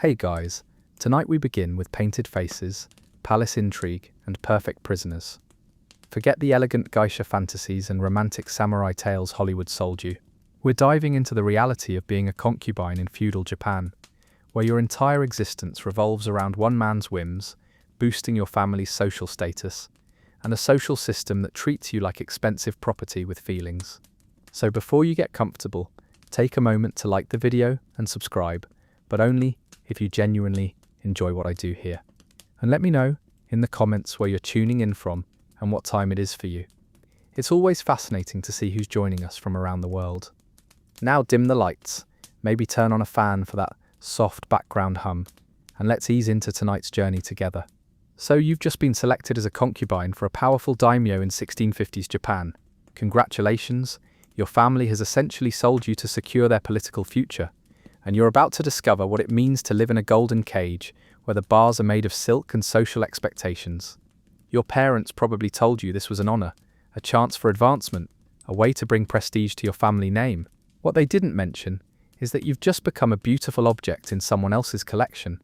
Hey guys, tonight we begin with painted faces, palace intrigue, and perfect prisoners. Forget the elegant geisha fantasies and romantic samurai tales Hollywood sold you. We're diving into the reality of being a concubine in feudal Japan, where your entire existence revolves around one man's whims, boosting your family's social status, and a social system that treats you like expensive property with feelings. So before you get comfortable, take a moment to like the video and subscribe, but only if you genuinely enjoy what I do here. And let me know in the comments where you're tuning in from and what time it is for you. It's always fascinating to see who's joining us from around the world. Now dim the lights, maybe turn on a fan for that soft background hum, and let's ease into tonight's journey together. So you've just been selected as a concubine for a powerful daimyo in 1650s Japan. Congratulations, your family has essentially sold you to secure their political future, and you're about to discover what it means to live in a golden cage where the bars are made of silk and social expectations. Your parents probably told you this was an honor, a chance for advancement, a way to bring prestige to your family name. What they didn't mention is that you've just become a beautiful object in someone else's collection,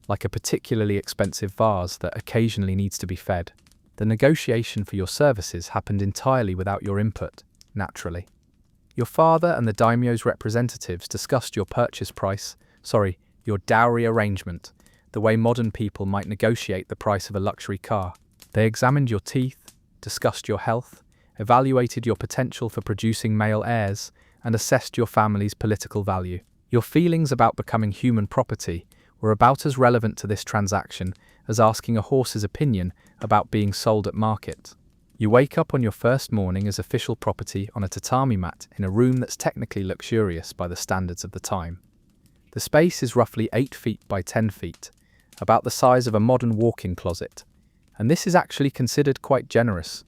like a particularly expensive vase that occasionally needs to be fed. The negotiation for your services happened entirely without your input, naturally. Your father and the daimyo's representatives discussed your your dowry arrangement, the way modern people might negotiate the price of a luxury car. They examined your teeth, discussed your health, evaluated your potential for producing male heirs, and assessed your family's political value. Your feelings about becoming human property were about as relevant to this transaction as asking a horse's opinion about being sold at market. You wake up on your first morning as official property on a tatami mat in a room that's technically luxurious by the standards of the time. The space is roughly 8 feet by 10 feet, about the size of a modern walk-in closet, and this is actually considered quite generous.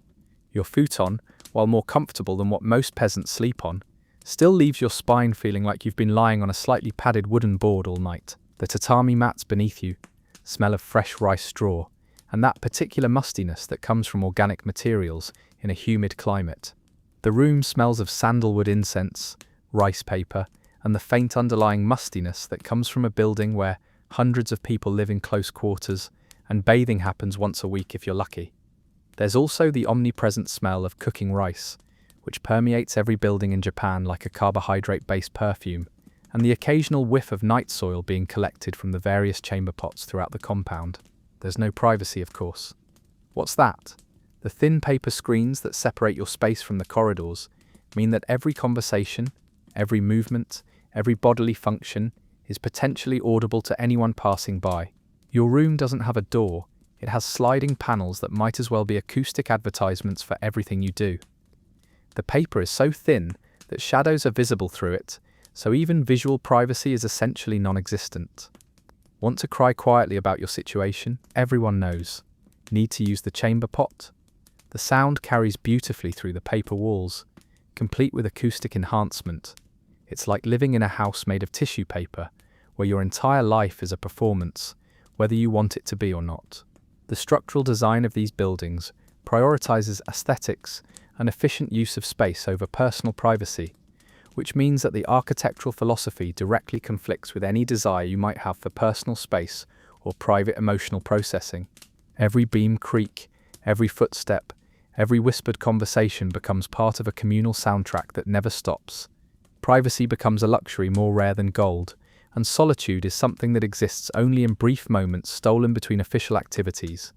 Your futon, while more comfortable than what most peasants sleep on, still leaves your spine feeling like you've been lying on a slightly padded wooden board all night. The tatami mats beneath you smell of fresh rice straw, and that particular mustiness that comes from organic materials in a humid climate. The room smells of sandalwood incense, rice paper, and the faint underlying mustiness that comes from a building where hundreds of people live in close quarters, and bathing happens once a week if you're lucky. There's also the omnipresent smell of cooking rice, which permeates every building in Japan like a carbohydrate-based perfume, and the occasional whiff of night soil being collected from the various chamber pots throughout the compound. There's no privacy, of course. What's that? The thin paper screens that separate your space from the corridors mean that every conversation, every movement, every bodily function is potentially audible to anyone passing by. Your room doesn't have a door, it has sliding panels that might as well be acoustic advertisements for everything you do. The paper is so thin that shadows are visible through it, so even visual privacy is essentially non-existent. Want to cry quietly about your situation? Everyone knows. Need to use the chamber pot? The sound carries beautifully through the paper walls, complete with acoustic enhancement. It's like living in a house made of tissue paper, where your entire life is a performance, whether you want it to be or not. The structural design of these buildings prioritizes aesthetics and efficient use of space over personal privacy, which means that the architectural philosophy directly conflicts with any desire you might have for personal space or private emotional processing. Every beam creak, every footstep, every whispered conversation becomes part of a communal soundtrack that never stops. Privacy becomes a luxury more rare than gold, and solitude is something that exists only in brief moments stolen between official activities.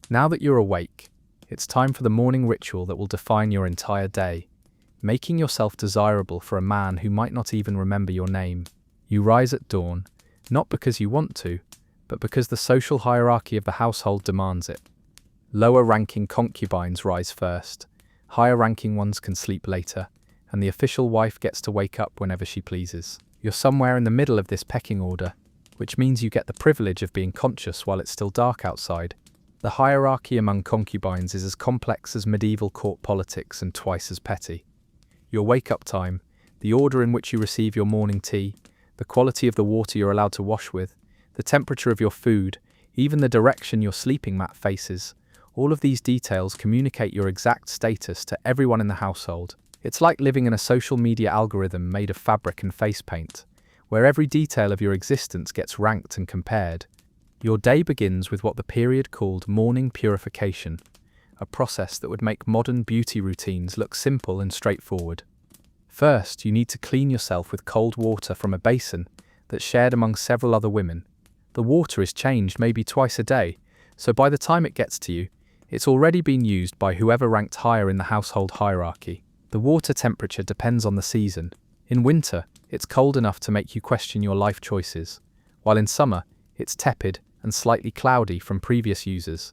Now that you're awake, it's time for the morning ritual that will define your entire day, making yourself desirable for a man who might not even remember your name. You rise at dawn, not because you want to, but because the social hierarchy of the household demands it. Lower-ranking concubines rise first, higher-ranking ones can sleep later, and the official wife gets to wake up whenever she pleases. You're somewhere in the middle of this pecking order, which means you get the privilege of being conscious while it's still dark outside. The hierarchy among concubines is as complex as medieval court politics and twice as petty. Your wake-up time, the order in which you receive your morning tea, the quality of the water you're allowed to wash with, the temperature of your food, even the direction your sleeping mat faces, all of these details communicate your exact status to everyone in the household. It's like living in a social media algorithm made of fabric and face paint, where every detail of your existence gets ranked and compared. Your day begins with what the period called morning purification, a process that would make modern beauty routines look simple and straightforward. First, you need to clean yourself with cold water from a basin that's shared among several other women. The water is changed maybe twice a day, so by the time it gets to you, it's already been used by whoever ranked higher in the household hierarchy. The water temperature depends on the season. In winter, it's cold enough to make you question your life choices, while in summer, it's tepid and slightly cloudy from previous users.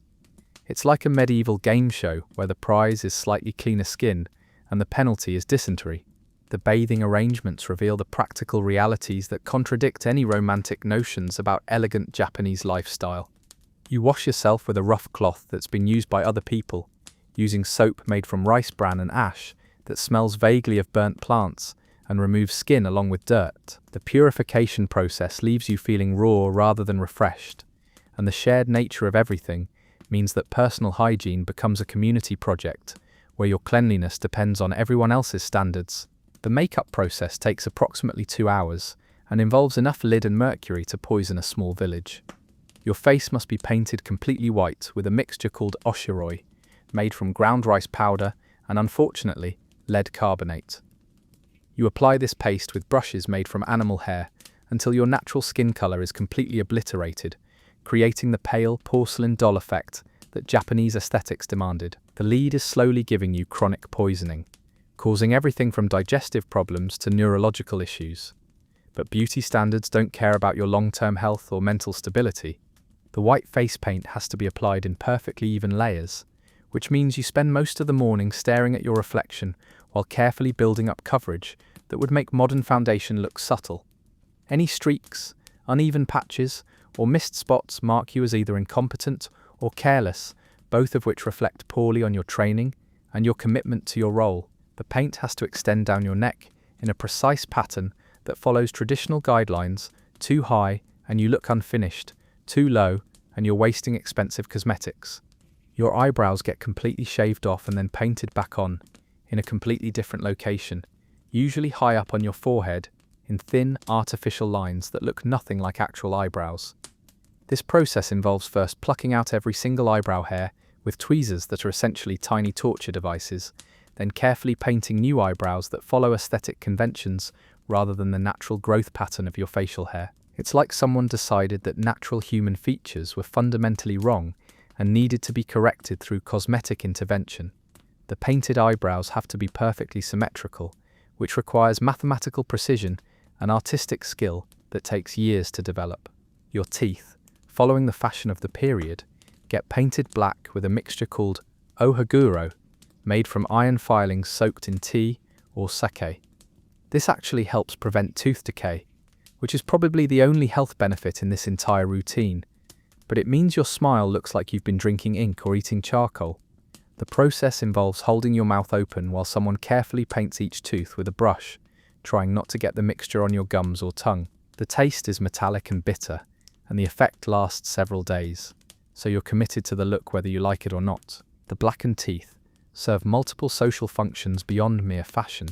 It's like a medieval game show where the prize is slightly cleaner skin and the penalty is dysentery. The bathing arrangements reveal the practical realities that contradict any romantic notions about elegant Japanese lifestyle. You wash yourself with a rough cloth that's been used by other people, using soap made from rice bran and ash that smells vaguely of burnt plants and removes skin along with dirt. The purification process leaves you feeling raw rather than refreshed, and the shared nature of everything means that personal hygiene becomes a community project where your cleanliness depends on everyone else's standards. The makeup process takes approximately 2 hours and involves enough lead and mercury to poison a small village. Your face must be painted completely white with a mixture called oshiroi, made from ground rice powder and, unfortunately, lead carbonate. You apply this paste with brushes made from animal hair until your natural skin color is completely obliterated, creating the pale porcelain doll effect that Japanese aesthetics demanded. The lead is slowly giving you chronic poisoning, causing everything from digestive problems to neurological issues. But beauty standards don't care about your long-term health or mental stability. The white face paint has to be applied in perfectly even layers, which means you spend most of the morning staring at your reflection while carefully building up coverage that would make modern foundation look subtle. Any streaks, uneven patches, or missed spots mark you as either incompetent or careless, both of which reflect poorly on your training and your commitment to your role. The paint has to extend down your neck in a precise pattern that follows traditional guidelines. Too high and you look unfinished, too low and you're wasting expensive cosmetics. Your eyebrows get completely shaved off and then painted back on, in a completely different location, usually high up on your forehead, in thin, artificial lines that look nothing like actual eyebrows. This process involves first plucking out every single eyebrow hair with tweezers that are essentially tiny torture devices, then carefully painting new eyebrows that follow aesthetic conventions rather than the natural growth pattern of your facial hair. It's like someone decided that natural human features were fundamentally wrong and needed to be corrected through cosmetic intervention. The painted eyebrows have to be perfectly symmetrical, which requires mathematical precision and artistic skill that takes years to develop. Your teeth, following the fashion of the period, get painted black with a mixture called ohaguro, made from iron filings soaked in tea or sake. This actually helps prevent tooth decay, which is probably the only health benefit in this entire routine, but it means your smile looks like you've been drinking ink or eating charcoal. The process involves holding your mouth open while someone carefully paints each tooth with a brush, trying not to get the mixture on your gums or tongue. The taste is metallic and bitter, and the effect lasts several days, so you're committed to the look whether you like it or not. The blackened teeth serve multiple social functions beyond mere fashion.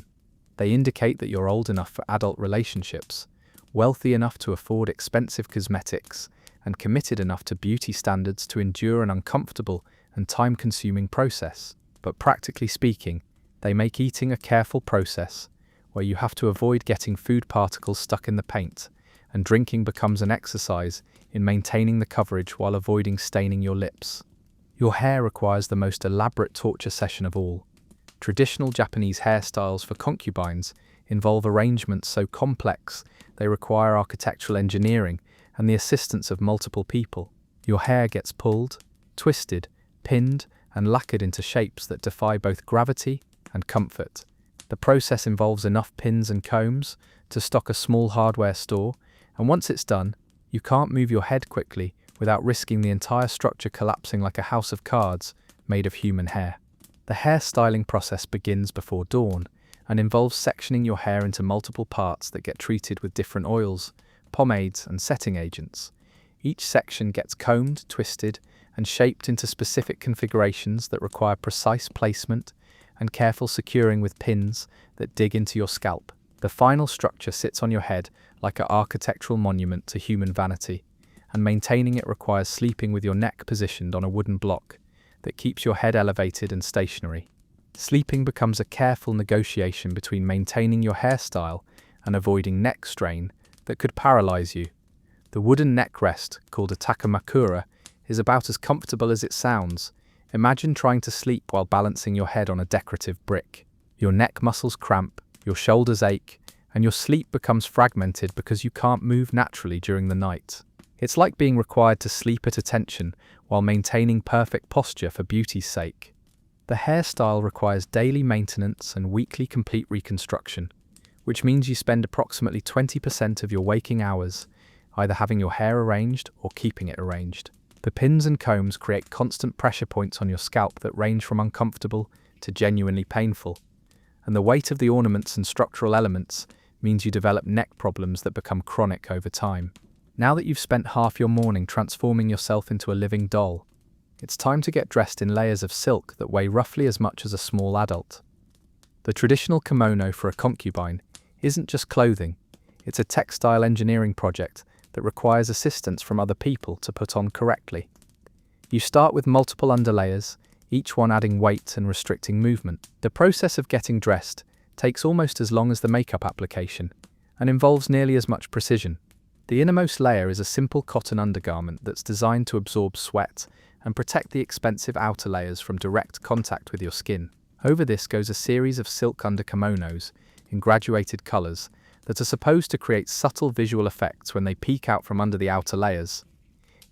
They indicate that you're old enough for adult relationships, wealthy enough to afford expensive cosmetics, and committed enough to beauty standards to endure an uncomfortable and time-consuming process. But practically speaking, they make eating a careful process where you have to avoid getting food particles stuck in the paint, and drinking becomes an exercise in maintaining the coverage while avoiding staining your lips. Your hair requires the most elaborate torture session of all. Traditional Japanese hairstyles for concubines involve arrangements so complex they require architectural engineering and the assistance of multiple people. Your hair gets pulled, twisted, pinned, and lacquered into shapes that defy both gravity and comfort. The process involves enough pins and combs to stock a small hardware store, and once it's done, you can't move your head quickly without risking the entire structure collapsing like a house of cards made of human hair. The hairstyling process begins before dawn and involves sectioning your hair into multiple parts that get treated with different oils, pomades, and setting agents. Each section gets combed, twisted, and shaped into specific configurations that require precise placement and careful securing with pins that dig into your scalp. The final structure sits on your head like an architectural monument to human vanity, and maintaining it requires sleeping with your neck positioned on a wooden block that keeps your head elevated and stationary. Sleeping becomes a careful negotiation between maintaining your hairstyle and avoiding neck strain that could paralyze you. The wooden neck rest, called a takamakura, is about as comfortable as it sounds. Imagine trying to sleep while balancing your head on a decorative brick. Your neck muscles cramp, your shoulders ache, and your sleep becomes fragmented because you can't move naturally during the night. It's like being required to sleep at attention while maintaining perfect posture for beauty's sake. The hairstyle requires daily maintenance and weekly complete reconstruction, which means you spend approximately 20% of your waking hours either having your hair arranged or keeping it arranged. The pins and combs create constant pressure points on your scalp that range from uncomfortable to genuinely painful, and the weight of the ornaments and structural elements means you develop neck problems that become chronic over time. Now that you've spent half your morning transforming yourself into a living doll, it's time to get dressed in layers of silk that weigh roughly as much as a small adult. The traditional kimono for a concubine isn't just clothing, it's a textile engineering project that requires assistance from other people to put on correctly. You start with multiple underlayers, each one adding weight and restricting movement. The process of getting dressed takes almost as long as the makeup application and involves nearly as much precision. The innermost layer is a simple cotton undergarment that's designed to absorb sweat and protect the expensive outer layers from direct contact with your skin. Over this goes a series of silk underkimonos in graduated colors that are supposed to create subtle visual effects when they peek out from under the outer layers.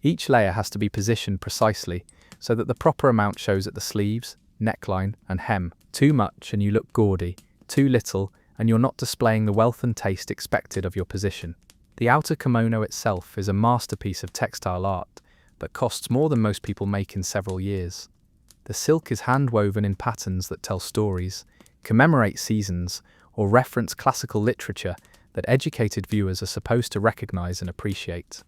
Each layer has to be positioned precisely so that the proper amount shows at the sleeves, neckline, and hem. Too much and you look gaudy, too little and you're not displaying the wealth and taste expected of your position. The outer kimono itself is a masterpiece of textile art that costs more than most people make in several years. The silk is hand-woven in patterns that tell stories, commemorate seasons, or reference classical literature that educated viewers are supposed to recognize and appreciate.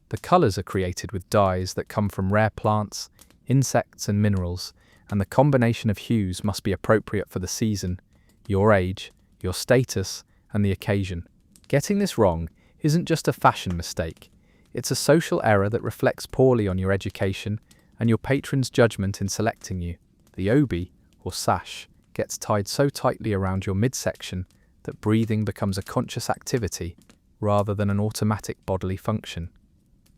The colors are created with dyes that come from rare plants, insects, and minerals, and the combination of hues must be appropriate for the season, your age, your status, and the occasion. Getting this wrong isn't just a fashion mistake, it's a social error that reflects poorly on your education and your patron's judgment in selecting you. The obi, or sash, gets tied so tightly around your midsection that breathing becomes a conscious activity rather than an automatic bodily function.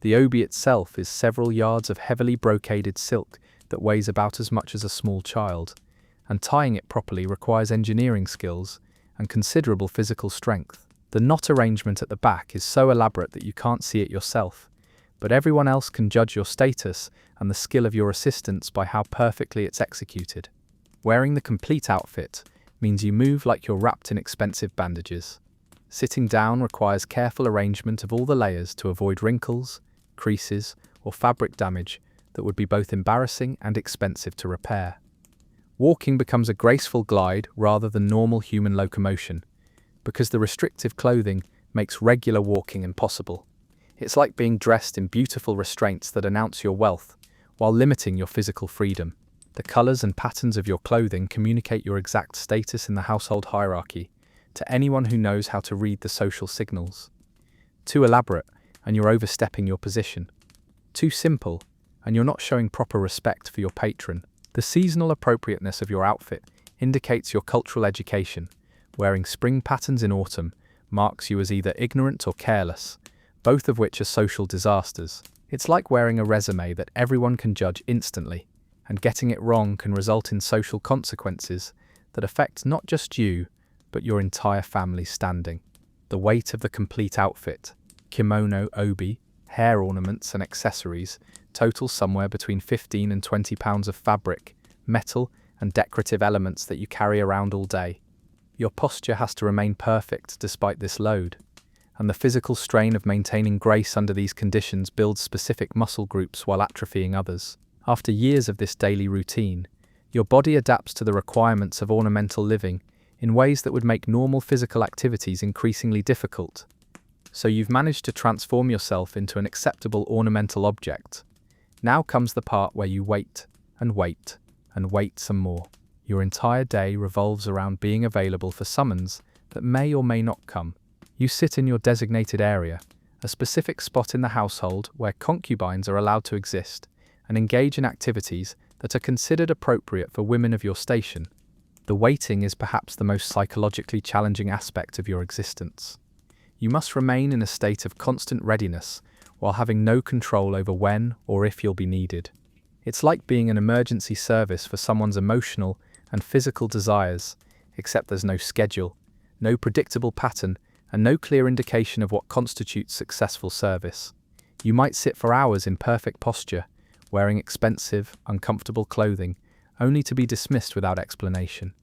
The obi itself is several yards of heavily brocaded silk that weighs about as much as a small child, and tying it properly requires engineering skills and considerable physical strength. The knot arrangement at the back is so elaborate that you can't see it yourself, but everyone else can judge your status and the skill of your assistants by how perfectly it's executed. Wearing the complete outfit means you move like you're wrapped in expensive bandages. Sitting down requires careful arrangement of all the layers to avoid wrinkles, creases, or fabric damage that would be both embarrassing and expensive to repair. Walking becomes a graceful glide rather than normal human locomotion, because the restrictive clothing makes regular walking impossible. It's like being dressed in beautiful restraints that announce your wealth, while limiting your physical freedom. The colors and patterns of your clothing communicate your exact status in the household hierarchy to anyone who knows how to read the social signals. Too elaborate, and you're overstepping your position. Too simple, and you're not showing proper respect for your patron. The seasonal appropriateness of your outfit indicates your cultural education. Wearing spring patterns in autumn marks you as either ignorant or careless, both of which are social disasters. It's like wearing a resume that everyone can judge instantly, and getting it wrong can result in social consequences that affect not just you, but your entire family's standing. The weight of the complete outfit, kimono, obi, hair ornaments and accessories, totals somewhere between 15 and 20 pounds of fabric, metal and decorative elements that you carry around all day. Your posture has to remain perfect despite this load, and the physical strain of maintaining grace under these conditions builds specific muscle groups while atrophying others. After years of this daily routine, your body adapts to the requirements of ornamental living in ways that would make normal physical activities increasingly difficult. So you've managed to transform yourself into an acceptable ornamental object. Now comes the part where you wait, and wait, and wait some more. Your entire day revolves around being available for summons that may or may not come. You sit in your designated area, a specific spot in the household where concubines are allowed to exist, and engage in activities that are considered appropriate for women of your station. The waiting is perhaps the most psychologically challenging aspect of your existence. You must remain in a state of constant readiness while having no control over when or if you'll be needed. It's like being an emergency service for someone's emotional and physical desires, except there's no schedule, no predictable pattern, and no clear indication of what constitutes successful service. You might sit for hours in perfect posture, wearing expensive, uncomfortable clothing, only to be dismissed without explanation.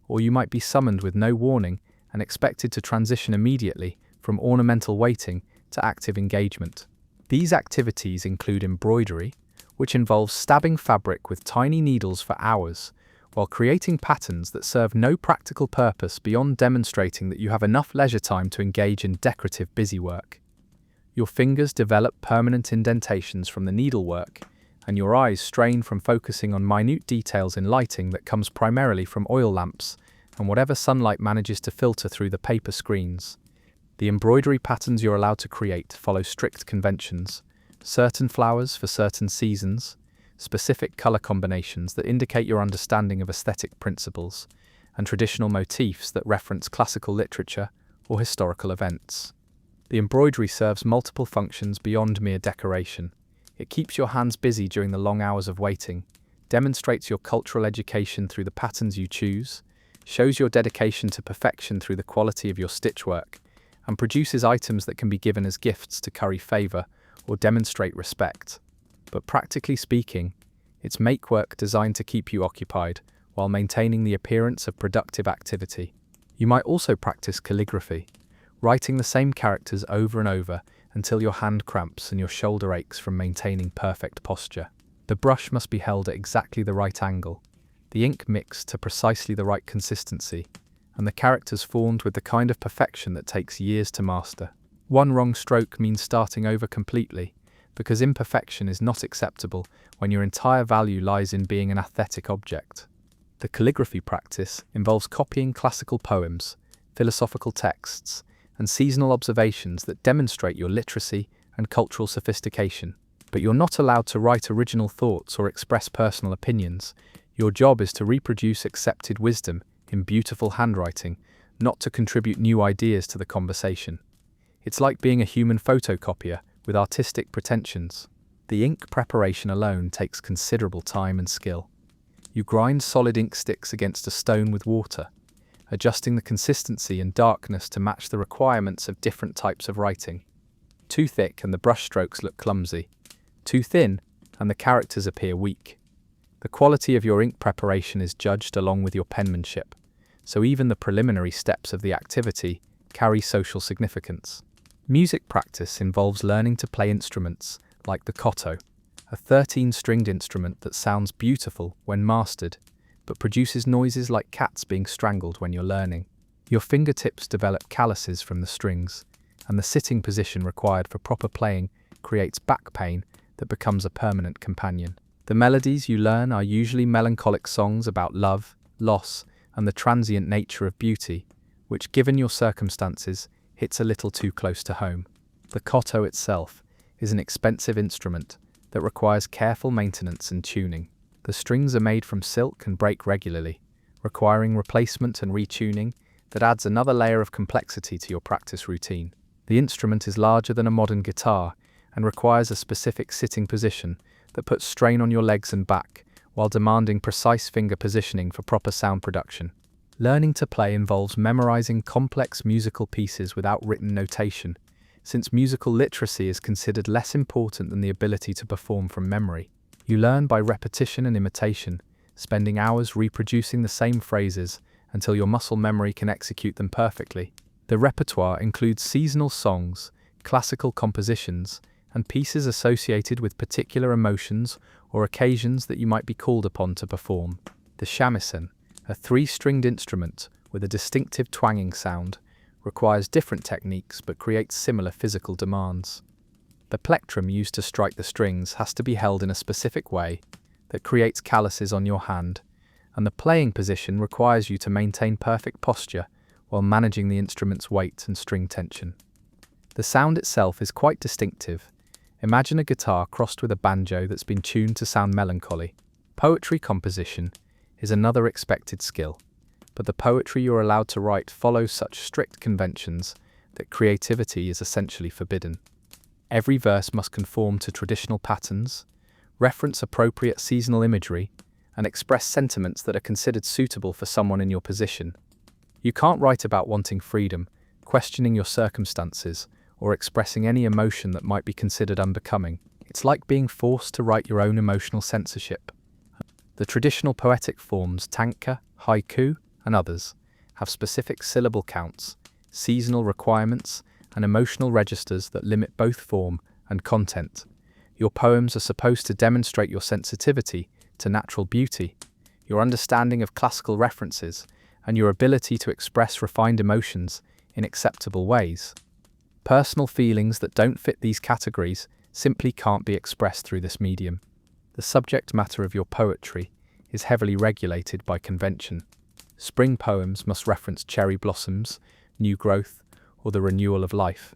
Or you might be summoned with no warning and expected to transition immediately from ornamental waiting to active engagement. These activities include embroidery, which involves stabbing fabric with tiny needles for hours, while creating patterns that serve no practical purpose beyond demonstrating that you have enough leisure time to engage in decorative busywork. Your fingers develop permanent indentations from the needlework, and your eyes strain from focusing on minute details in lighting that comes primarily from oil lamps and whatever sunlight manages to filter through the paper screens. The embroidery patterns you're allowed to create follow strict conventions, certain flowers for certain seasons, specific color combinations that indicate your understanding of aesthetic principles, and traditional motifs that reference classical literature or historical events. The embroidery serves multiple functions beyond mere decoration. It keeps your hands busy during the long hours of waiting, demonstrates your cultural education through the patterns you choose, shows your dedication to perfection through the quality of your stitchwork, and produces items that can be given as gifts to curry favor or demonstrate respect. But practically speaking, it's makework designed to keep you occupied while maintaining the appearance of productive activity. You might also practice calligraphy, writing the same characters over and over until your hand cramps and your shoulder aches from maintaining perfect posture. The brush must be held at exactly the right angle, the ink mixed to precisely the right consistency, and the characters formed with the kind of perfection that takes years to master. One wrong stroke means starting over completely, because imperfection is not acceptable when your entire value lies in being an aesthetic object. The calligraphy practice involves copying classical poems, philosophical texts, and seasonal observations that demonstrate your literacy and cultural sophistication. But you're not allowed to write original thoughts or express personal opinions. Your job is to reproduce accepted wisdom in beautiful handwriting, not to contribute new ideas to the conversation. It's like being a human photocopier with artistic pretensions. The ink preparation alone takes considerable time and skill. You grind solid ink sticks against a stone with water, adjusting the consistency and darkness to match the requirements of different types of writing. Too thick and the brushstrokes look clumsy. Too thin and the characters appear weak. The quality of your ink preparation is judged along with your penmanship, so even the preliminary steps of the activity carry social significance. Music practice involves learning to play instruments like the koto, a 13-stringed instrument that sounds beautiful when mastered, but produces noises like cats being strangled when you're learning. Your fingertips develop calluses from the strings, and the sitting position required for proper playing creates back pain that becomes a permanent companion. The melodies you learn are usually melancholic songs about love, loss, and the transient nature of beauty, which, given your circumstances, hits a little too close to home. The koto itself is an expensive instrument that requires careful maintenance and tuning. The strings are made from silk and break regularly, requiring replacement and retuning that adds another layer of complexity to your practice routine. The instrument is larger than a modern guitar and requires a specific sitting position that puts strain on your legs and back while demanding precise finger positioning for proper sound production. Learning to play involves memorizing complex musical pieces without written notation, since musical literacy is considered less important than the ability to perform from memory. You learn by repetition and imitation, spending hours reproducing the same phrases until your muscle memory can execute them perfectly. The repertoire includes seasonal songs, classical compositions, and pieces associated with particular emotions or occasions that you might be called upon to perform. The shamisen, a 3-stringed instrument with a distinctive twanging sound, requires different techniques but creates similar physical demands. The plectrum used to strike the strings has to be held in a specific way that creates calluses on your hand, and the playing position requires you to maintain perfect posture while managing the instrument's weight and string tension. The sound itself is quite distinctive. Imagine a guitar crossed with a banjo that's been tuned to sound melancholy. Poetry composition is another expected skill, but the poetry you're allowed to write follows such strict conventions that creativity is essentially forbidden. Every verse must conform to traditional patterns, reference appropriate seasonal imagery, and express sentiments that are considered suitable for someone in your position. You can't write about wanting freedom, questioning your circumstances, or expressing any emotion that might be considered unbecoming. It's like being forced to write your own emotional censorship. The traditional poetic forms tanka, haiku, and others have specific syllable counts, seasonal requirements, and emotional registers that limit both form and content. Your poems are supposed to demonstrate your sensitivity to natural beauty, your understanding of classical references, and your ability to express refined emotions in acceptable ways. Personal feelings that don't fit these categories simply can't be expressed through this medium. The subject matter of your poetry is heavily regulated by convention. Spring poems must reference cherry blossoms, new growth, or the renewal of life.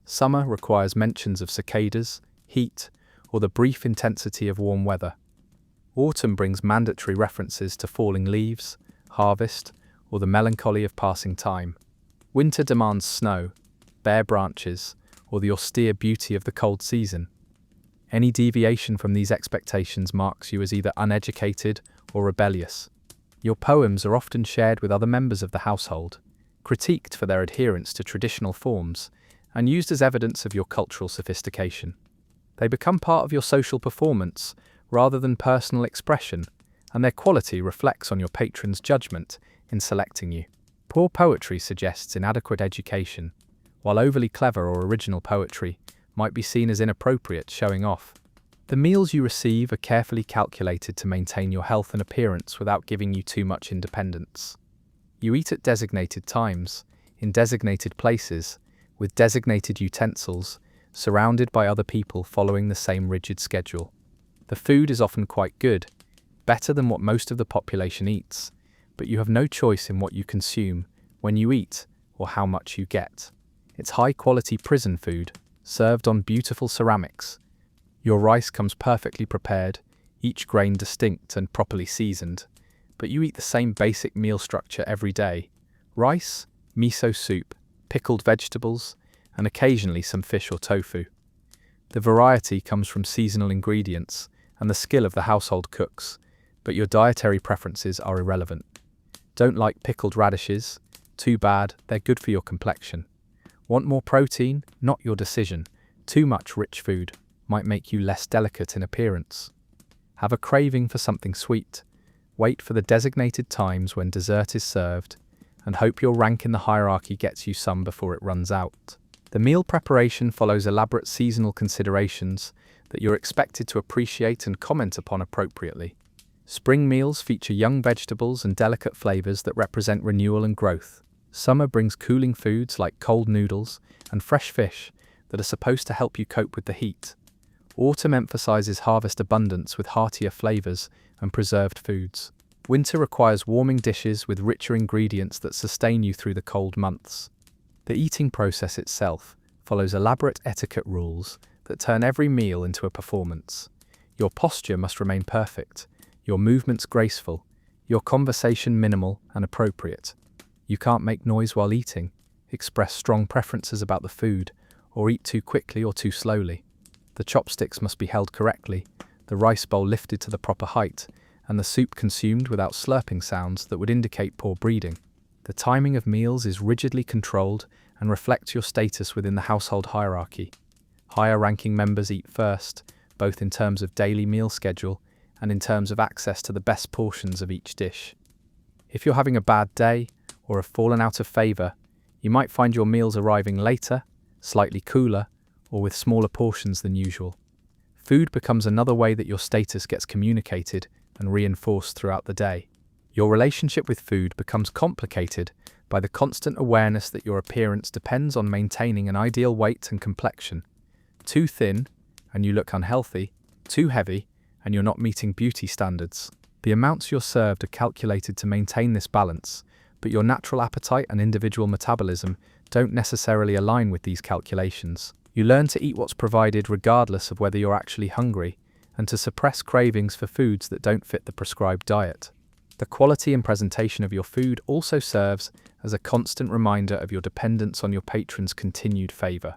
Summer requires mentions of cicadas, heat, or the brief intensity of warm weather. Autumn brings mandatory references to falling leaves, harvest, or the melancholy of passing time. Winter demands snow, bare branches, or the austere beauty of the cold season. Any deviation from these expectations marks you as either uneducated or rebellious. Your poems are often shared with other members of the household, critiqued for their adherence to traditional forms, and used as evidence of your cultural sophistication. They become part of your social performance rather than personal expression, and their quality reflects on your patron's judgment in selecting you. Poor poetry suggests inadequate education, while overly clever or original poetry might be seen as inappropriate showing off. The meals you receive are carefully calculated to maintain your health and appearance without giving you too much independence. You eat at designated times, in designated places, with designated utensils, surrounded by other people following the same rigid schedule. The food is often quite good, better than what most of the population eats, but you have no choice in what you consume, when you eat, or how much you get. It's high-quality prison food, served on beautiful ceramics. Your rice comes perfectly prepared, each grain distinct and properly seasoned, but you eat the same basic meal structure every day: rice, miso soup, pickled vegetables, and occasionally some fish or tofu. The variety comes from seasonal ingredients and the skill of the household cooks, but your dietary preferences are irrelevant. Don't like pickled radishes? Too bad, they're good for your complexion. Want more protein? Not your decision. Too much rich food might make you less delicate in appearance. Have a craving for something sweet? Wait for the designated times when dessert is served, and hope your rank in the hierarchy gets you some before it runs out. The meal preparation follows elaborate seasonal considerations that you're expected to appreciate and comment upon appropriately. Spring meals feature young vegetables and delicate flavors that represent renewal and growth. Summer brings cooling foods like cold noodles and fresh fish that are supposed to help you cope with the heat. Autumn emphasizes harvest abundance with heartier flavors and preserved foods. Winter requires warming dishes with richer ingredients that sustain you through the cold months. The eating process itself follows elaborate etiquette rules that turn every meal into a performance. Your posture must remain perfect, your movements graceful, your conversation minimal and appropriate. You can't make noise while eating, express strong preferences about the food, or eat too quickly or too slowly. The chopsticks must be held correctly, the rice bowl lifted to the proper height, and the soup consumed without slurping sounds that would indicate poor breeding. The timing of meals is rigidly controlled and reflects your status within the household hierarchy. Higher-ranking members eat first, both in terms of daily meal schedule and in terms of access to the best portions of each dish. If you're having a bad day, or have fallen out of favour, you might find your meals arriving later, slightly cooler, or with smaller portions than usual. Food becomes another way that your status gets communicated and reinforced throughout the day. Your relationship with food becomes complicated by the constant awareness that your appearance depends on maintaining an ideal weight and complexion. Too thin, and you look unhealthy; too heavy, and you're not meeting beauty standards. The amounts you're served are calculated to maintain this balance, but your natural appetite and individual metabolism don't necessarily align with these calculations. You learn to eat what's provided regardless of whether you're actually hungry, and to suppress cravings for foods that don't fit the prescribed diet. The quality and presentation of your food also serves as a constant reminder of your dependence on your patrons' continued favour.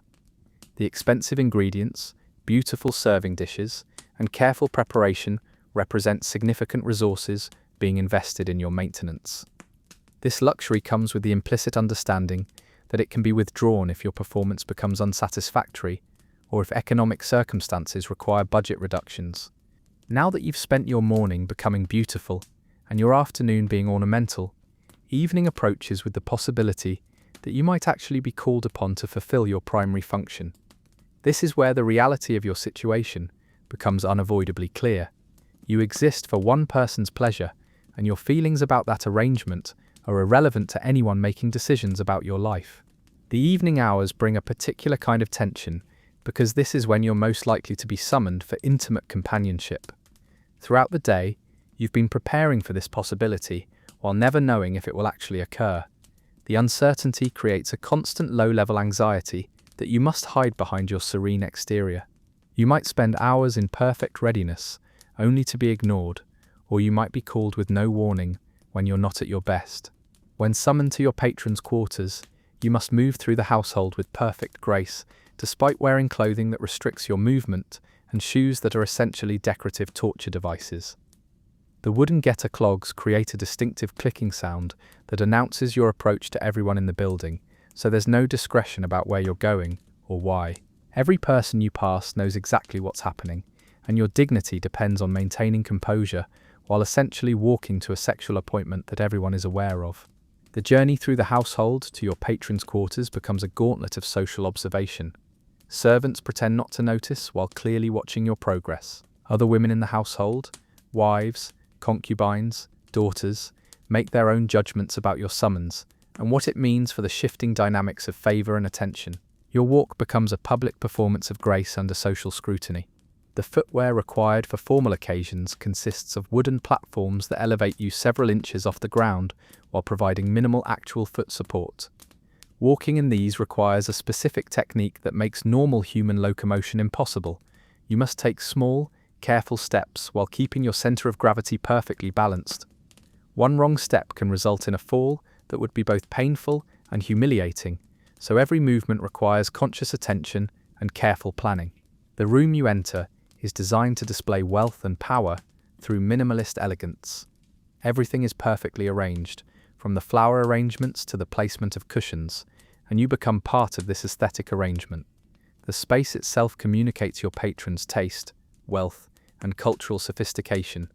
The expensive ingredients, beautiful serving dishes, and careful preparation represent significant resources being invested in your maintenance. This luxury comes with the implicit understanding that it can be withdrawn if your performance becomes unsatisfactory or if economic circumstances require budget reductions. Now that you've spent your morning becoming beautiful and your afternoon being ornamental, evening approaches with the possibility that you might actually be called upon to fulfill your primary function. This is where the reality of your situation becomes unavoidably clear. You exist for one person's pleasure, and your feelings about that arrangement are irrelevant to anyone making decisions about your life. The evening hours bring a particular kind of tension because this is when you're most likely to be summoned for intimate companionship. Throughout the day, you've been preparing for this possibility while never knowing if it will actually occur. The uncertainty creates a constant low-level anxiety that you must hide behind your serene exterior. You might spend hours in perfect readiness, only to be ignored, or you might be called with no warning when you're not at your best. When summoned to your patron's quarters, you must move through the household with perfect grace, despite wearing clothing that restricts your movement and shoes that are essentially decorative torture devices. The wooden getter clogs create a distinctive clicking sound that announces your approach to everyone in the building, so there's no discretion about where you're going or why. Every person you pass knows exactly what's happening, and your dignity depends on maintaining composure while essentially walking to a sexual appointment that everyone is aware of. The journey through the household to your patron's quarters becomes a gauntlet of social observation. Servants pretend not to notice while clearly watching your progress. Other women in the household, wives, concubines, daughters, make their own judgments about your summons and what it means for the shifting dynamics of favour and attention. Your walk becomes a public performance of grace under social scrutiny. The footwear required for formal occasions consists of wooden platforms that elevate you several inches off the ground while providing minimal actual foot support. Walking in these requires a specific technique that makes normal human locomotion impossible. You must take small, careful steps while keeping your centre of gravity perfectly balanced. One wrong step can result in a fall that would be both painful and humiliating, so every movement requires conscious attention and careful planning. The room you enter is designed to display wealth and power through minimalist elegance. Everything is perfectly arranged, from the flower arrangements to the placement of cushions, and you become part of this aesthetic arrangement. The space itself communicates your patron's taste, wealth, and cultural sophistication,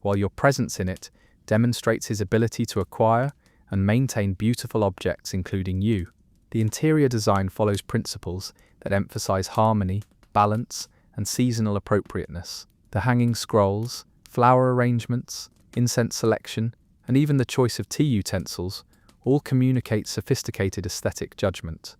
while your presence in it demonstrates his ability to acquire and maintain beautiful objects including you. The interior design follows principles that emphasize harmony, balance, and seasonal appropriateness. The hanging scrolls, flower arrangements, incense selection, and even the choice of tea utensils all communicate sophisticated aesthetic judgment.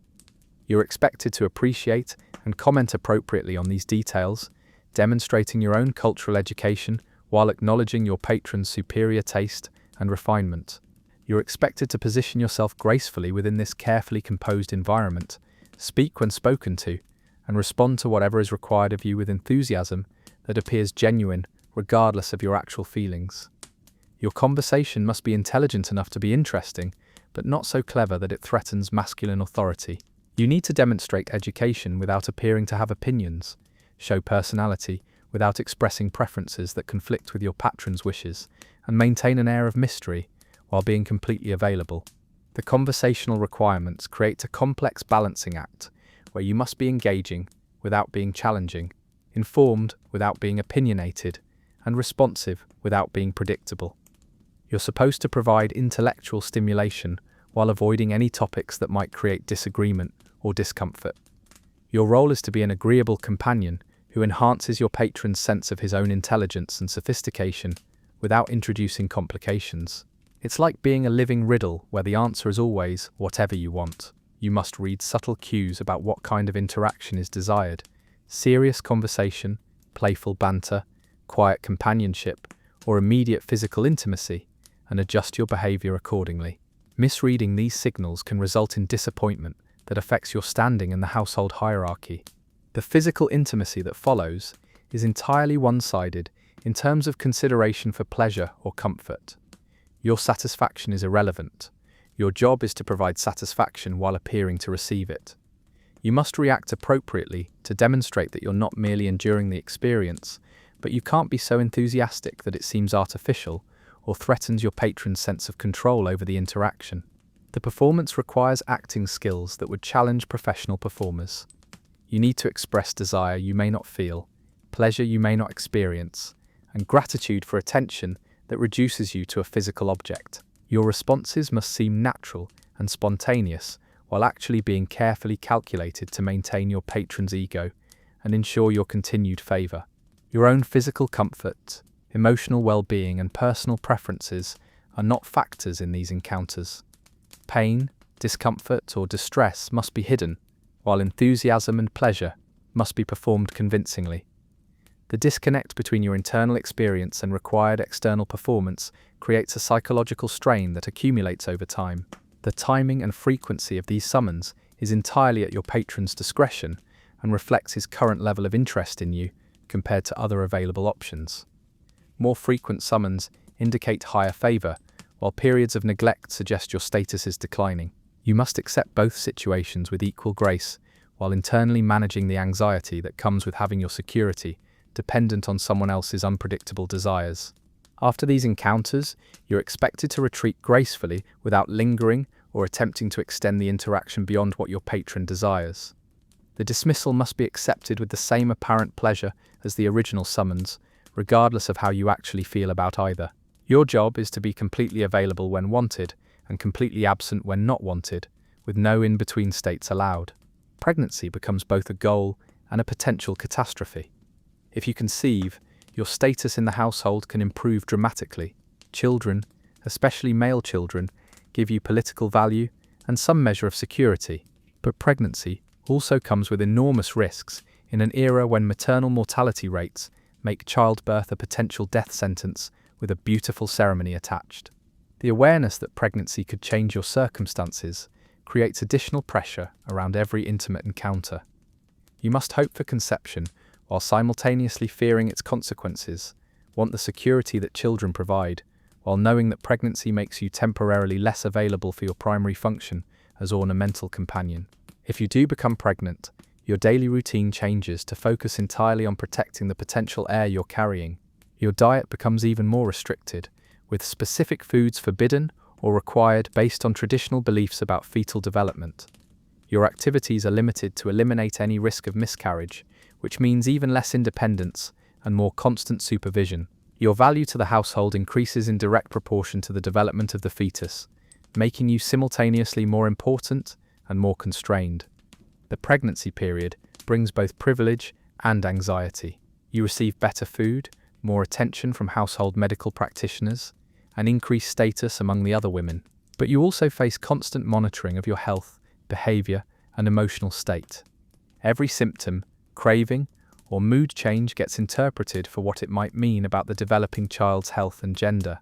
You're expected to appreciate and comment appropriately on these details, demonstrating your own cultural education while acknowledging your patron's superior taste and refinement. You're expected to position yourself gracefully within this carefully composed environment, speak when spoken to, and respond to whatever is required of you with enthusiasm that appears genuine regardless of your actual feelings. Your conversation must be intelligent enough to be interesting, but not so clever that it threatens masculine authority. You need to demonstrate education without appearing to have opinions, show personality without expressing preferences that conflict with your patron's wishes, and maintain an air of mystery while being completely available. The conversational requirements create a complex balancing act where you must be engaging without being challenging, informed without being opinionated, and responsive without being predictable. You're supposed to provide intellectual stimulation while avoiding any topics that might create disagreement or discomfort. Your role is to be an agreeable companion who enhances your patron's sense of his own intelligence and sophistication without introducing complications. It's like being a living riddle where the answer is always whatever you want. You must read subtle cues about what kind of interaction is desired: serious conversation, playful banter, quiet companionship, or immediate physical intimacy, and adjust your behavior accordingly. Misreading these signals can result in disappointment that affects your standing in the household hierarchy. The physical intimacy that follows is entirely one-sided in terms of consideration for pleasure or comfort. Your satisfaction is irrelevant. Your job is to provide satisfaction while appearing to receive it. You must react appropriately to demonstrate that you're not merely enduring the experience, but you can't be so enthusiastic that it seems artificial or threatens your patron's sense of control over the interaction. The performance requires acting skills that would challenge professional performers. You need to express desire you may not feel, pleasure you may not experience, and gratitude for attention that reduces you to a physical object. Your responses must seem natural and spontaneous, while actually being carefully calculated to maintain your patron's ego and ensure your continued favour. Your own physical comfort, emotional well-being, and personal preferences are not factors in these encounters. Pain, discomfort, or distress must be hidden, while enthusiasm and pleasure must be performed convincingly. The disconnect between your internal experience and required external performance creates a psychological strain that accumulates over time. The timing and frequency of these summons is entirely at your patron's discretion and reflects his current level of interest in you compared to other available options. More frequent summons indicate higher favour, while periods of neglect suggest your status is declining. You must accept both situations with equal grace, while internally managing the anxiety that comes with having your security dependent on someone else's unpredictable desires. After these encounters, you're expected to retreat gracefully without lingering or attempting to extend the interaction beyond what your patron desires. The dismissal must be accepted with the same apparent pleasure as the original summons, regardless of how you actually feel about either. Your job is to be completely available when wanted and completely absent when not wanted, with no in-between states allowed. Pregnancy becomes both a goal and a potential catastrophe. If you conceive, your status in the household can improve dramatically. Children, especially male children, give you political value and some measure of security. But pregnancy also comes with enormous risks in an era when maternal mortality rates make childbirth a potential death sentence with a beautiful ceremony attached. The awareness that pregnancy could change your circumstances creates additional pressure around every intimate encounter. You must hope for conception while simultaneously fearing its consequences, want the security that children provide, while knowing that pregnancy makes you temporarily less available for your primary function as ornamental companion. If you do become pregnant, your daily routine changes to focus entirely on protecting the potential heir you're carrying. Your diet becomes even more restricted, with specific foods forbidden or required based on traditional beliefs about fetal development. Your activities are limited to eliminate any risk of miscarriage, which means even less independence and more constant supervision. Your value to the household increases in direct proportion to the development of the fetus, making you simultaneously more important and more constrained. The pregnancy period brings both privilege and anxiety. You receive better food, more attention from household medical practitioners, and increased status among the other women. But you also face constant monitoring of your health, behavior, and emotional state. Every symptom, craving, or mood change gets interpreted for what it might mean about the developing child's health and gender.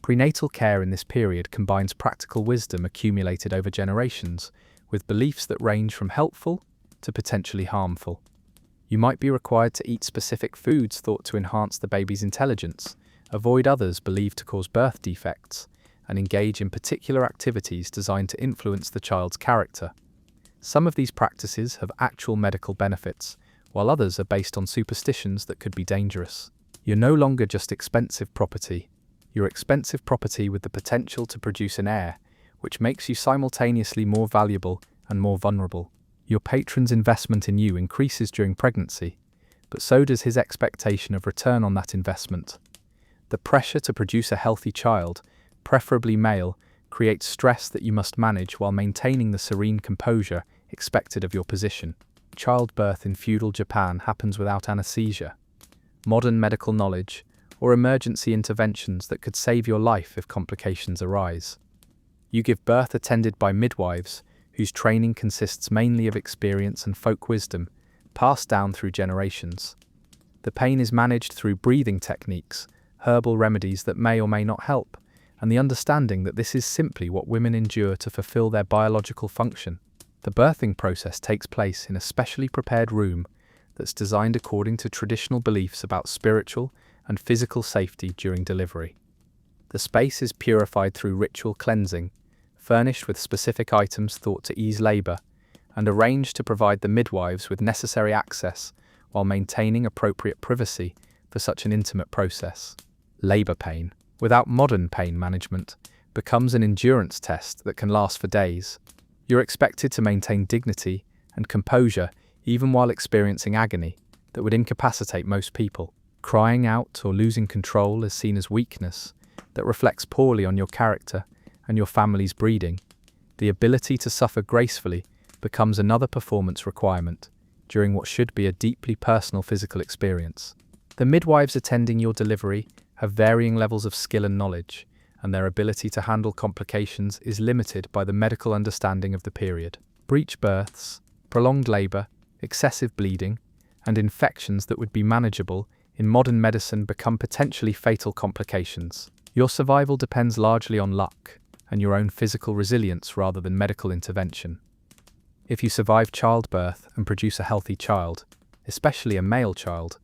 Prenatal care in this period combines practical wisdom accumulated over generations with beliefs that range from helpful to potentially harmful. You might be required to eat specific foods thought to enhance the baby's intelligence, avoid others believed to cause birth defects, and engage in particular activities designed to influence the child's character. Some of these practices have actual medical benefits, while others are based on superstitions that could be dangerous. You're no longer just expensive property. You're expensive property with the potential to produce an heir, which makes you simultaneously more valuable and more vulnerable. Your patron's investment in you increases during pregnancy, but so does his expectation of return on that investment. The pressure to produce a healthy child, preferably male, creates stress that you must manage while maintaining the serene composure expected of your position. Childbirth in feudal Japan happens without anesthesia, modern medical knowledge, or emergency interventions that could save your life if complications arise. You give birth attended by midwives, whose training consists mainly of experience and folk wisdom, passed down through generations. The pain is managed through breathing techniques, herbal remedies that may or may not help, and the understanding that this is simply what women endure to fulfill their biological function. The birthing process takes place in a specially prepared room that's designed according to traditional beliefs about spiritual and physical safety during delivery. The space is purified through ritual cleansing, furnished with specific items thought to ease labor, and arranged to provide the midwives with necessary access while maintaining appropriate privacy for such an intimate process. Labor pain, without modern pain management, becomes an endurance test that can last for days. You're expected to maintain dignity and composure even while experiencing agony that would incapacitate most people. Crying out or losing control is seen as weakness that reflects poorly on your character and your family's breeding. The ability to suffer gracefully becomes another performance requirement during what should be a deeply personal physical experience. The midwives attending your delivery have varying levels of skill and knowledge, and their ability to handle complications is limited by the medical understanding of the period. Breech births, prolonged labor, excessive bleeding, and infections that would be manageable in modern medicine become potentially fatal complications. Your survival depends largely on luck and your own physical resilience rather than medical intervention. If you survive childbirth and produce a healthy child, especially a male child,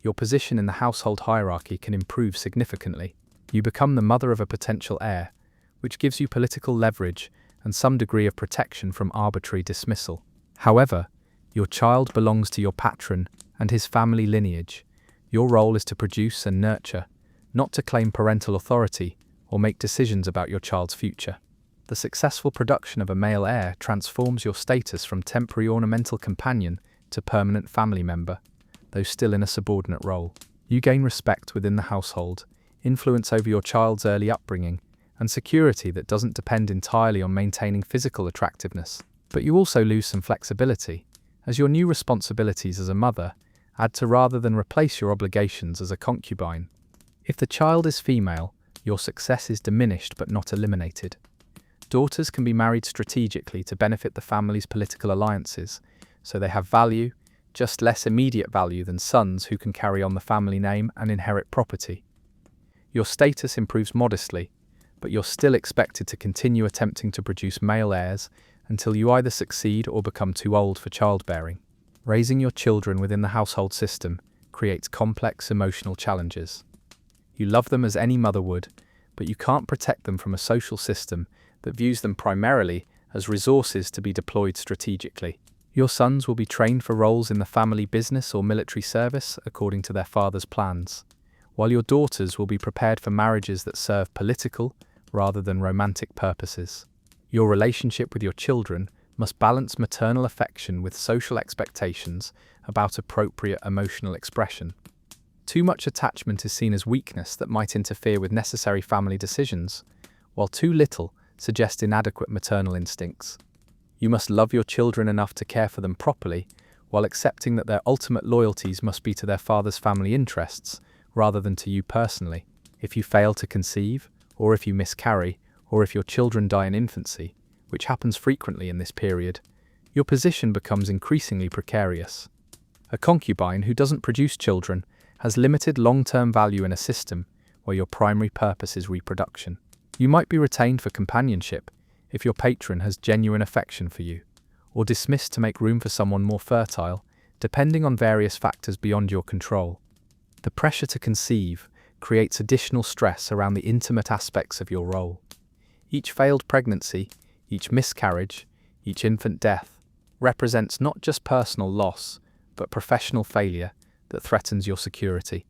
your position in the household hierarchy can improve significantly. You become the mother of a potential heir, which gives you political leverage and some degree of protection from arbitrary dismissal. However, your child belongs to your patron and his family lineage. Your role is to produce and nurture, not to claim parental authority or make decisions about your child's future. The successful production of a male heir transforms your status from temporary ornamental companion to permanent family member, though still in a subordinate role. You gain respect within the household, influence over your child's early upbringing, and security that doesn't depend entirely on maintaining physical attractiveness. But you also lose some flexibility, as your new responsibilities as a mother add to rather than replace your obligations as a concubine. If the child is female, your success is diminished but not eliminated. Daughters can be married strategically to benefit the family's political alliances, so they have value, just less immediate value than sons who can carry on the family name and inherit property. Your status improves modestly, but you're still expected to continue attempting to produce male heirs until you either succeed or become too old for childbearing. Raising your children within the household system creates complex emotional challenges. You love them as any mother would, but you can't protect them from a social system that views them primarily as resources to be deployed strategically. Your sons will be trained for roles in the family business or military service according to their father's plans, while your daughters will be prepared for marriages that serve political rather than romantic purposes. Your relationship with your children must balance maternal affection with social expectations about appropriate emotional expression. Too much attachment is seen as weakness that might interfere with necessary family decisions, while too little suggests inadequate maternal instincts. You must love your children enough to care for them properly, while accepting that their ultimate loyalties must be to their father's family interests, rather than to you personally. If you fail to conceive, or if you miscarry, or if your children die in infancy, which happens frequently in this period, your position becomes increasingly precarious. A concubine who doesn't produce children has limited long-term value in a system where your primary purpose is reproduction. You might be retained for companionship if your patron has genuine affection for you, or dismissed to make room for someone more fertile, depending on various factors beyond your control. The pressure to conceive creates additional stress around the intimate aspects of your role. Each failed pregnancy, each miscarriage, each infant death represents not just personal loss, but professional failure that threatens your security.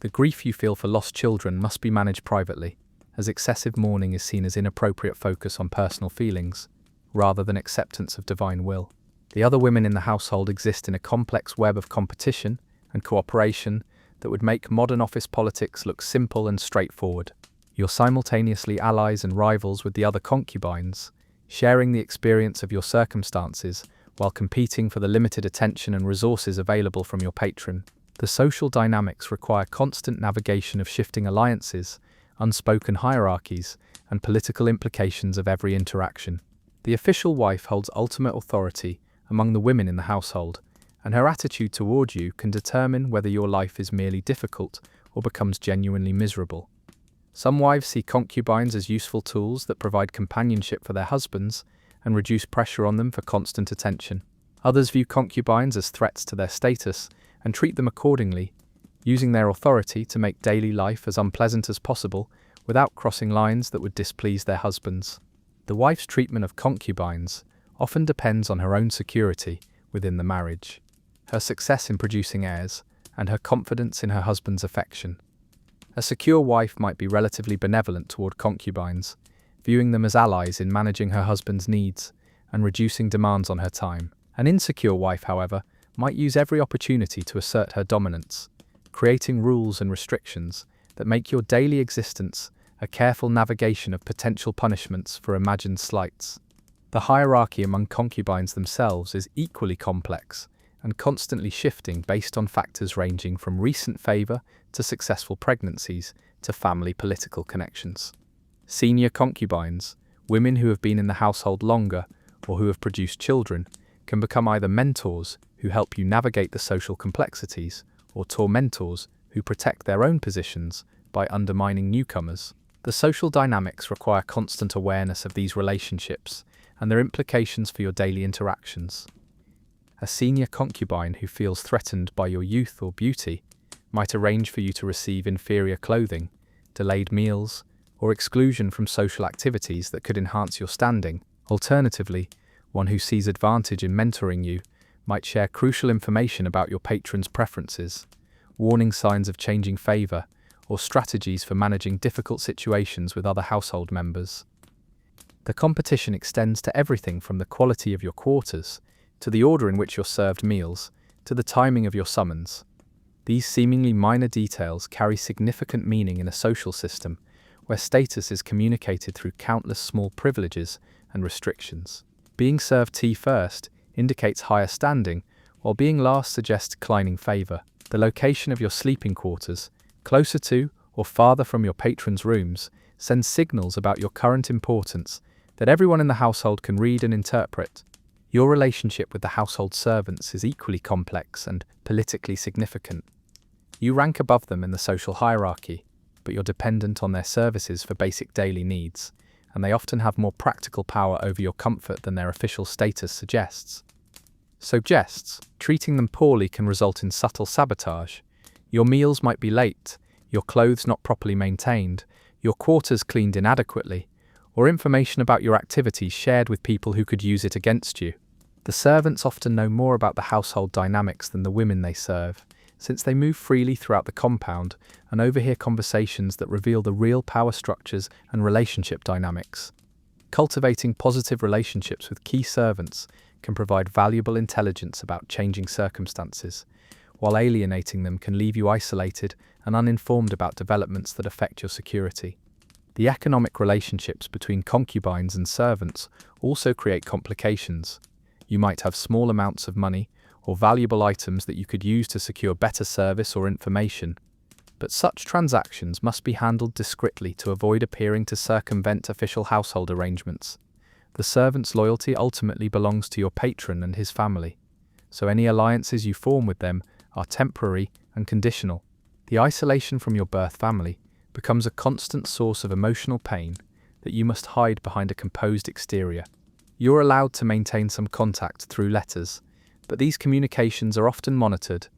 The grief you feel for lost children must be managed privately, as excessive mourning is seen as inappropriate focus on personal feelings, rather than acceptance of divine will. The other women in the household exist in a complex web of competition and cooperation that would make modern office politics look simple and straightforward. You're simultaneously allies and rivals with the other concubines, sharing the experience of your circumstances while competing for the limited attention and resources available from your patron. The social dynamics require constant navigation of shifting alliances, unspoken hierarchies, and political implications of every interaction. The official wife holds ultimate authority among the women in the household, and her attitude toward you can determine whether your life is merely difficult or becomes genuinely miserable. Some wives see concubines as useful tools that provide companionship for their husbands and reduce pressure on them for constant attention. Others view concubines as threats to their status and treat them accordingly, using their authority to make daily life as unpleasant as possible without crossing lines that would displease their husbands. The wife's treatment of concubines often depends on her own security within the marriage, her success in producing heirs, and her confidence in her husband's affection. A secure wife might be relatively benevolent toward concubines, viewing them as allies in managing her husband's needs and reducing demands on her time. An insecure wife, however, might use every opportunity to assert her dominance, creating rules and restrictions that make your daily existence a careful navigation of potential punishments for imagined slights. The hierarchy among concubines themselves is equally complex and constantly shifting based on factors ranging from recent favor to successful pregnancies to family political connections. Senior concubines, women who have been in the household longer or who have produced children, can become either mentors who help you navigate the social complexities or tormentors who protect their own positions by undermining newcomers. The social dynamics require constant awareness of these relationships and their implications for your daily interactions. A senior concubine who feels threatened by your youth or beauty might arrange for you to receive inferior clothing, delayed meals, or exclusion from social activities that could enhance your standing. Alternatively, one who sees advantage in mentoring you might share crucial information about your patron's preferences, warning signs of changing favor, or strategies for managing difficult situations with other household members. The competition extends to everything from the quality of your quarters, to the order in which you're served meals, to the timing of your summons. These seemingly minor details carry significant meaning in a social system where status is communicated through countless small privileges and restrictions. Being served tea first indicates higher standing, while being last suggests declining favor. The location of your sleeping quarters, closer to or farther from your patron's rooms, sends signals about your current importance that everyone in the household can read and interpret. Your relationship with the household servants is equally complex and politically significant. You rank above them in the social hierarchy, but you're dependent on their services for basic daily needs, and they often have more practical power over your comfort than their official status suggests. So treating them poorly can result in subtle sabotage. Your meals might be late, your clothes not properly maintained, your quarters cleaned inadequately, or information about your activities shared with people who could use it against you. The servants often know more about the household dynamics than the women they serve, since they move freely throughout the compound and overhear conversations that reveal the real power structures and relationship dynamics. Cultivating positive relationships with key servants can provide valuable intelligence about changing circumstances, while alienating them can leave you isolated and uninformed about developments that affect your security. The economic relationships between concubines and servants also create complications. You might have small amounts of money or valuable items that you could use to secure better service or information, but such transactions must be handled discreetly to avoid appearing to circumvent official household arrangements. The servant's loyalty ultimately belongs to your patron and his family, so any alliances you form with them are temporary and conditional. The isolation from your birth family becomes a constant source of emotional pain that you must hide behind a composed exterior. You're allowed to maintain some contact through letters, but these communications are often monitored,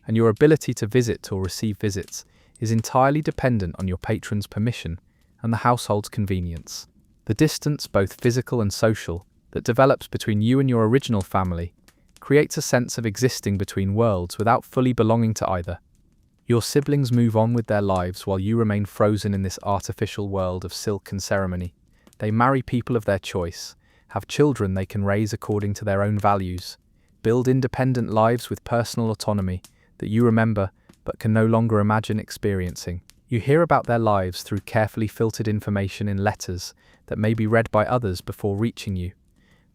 and your ability to visit or receive visits is entirely dependent on your patron's permission and the household's convenience. The distance, both physical and social, that develops between you and your original family creates a sense of existing between worlds without fully belonging to either. Your siblings move on with their lives while you remain frozen in this artificial world of silk and ceremony. They marry people of their choice, have children they can raise according to their own values, build independent lives with personal autonomy that you remember but can no longer imagine experiencing. You hear about their lives through carefully filtered information in letters that may be read by others before reaching you,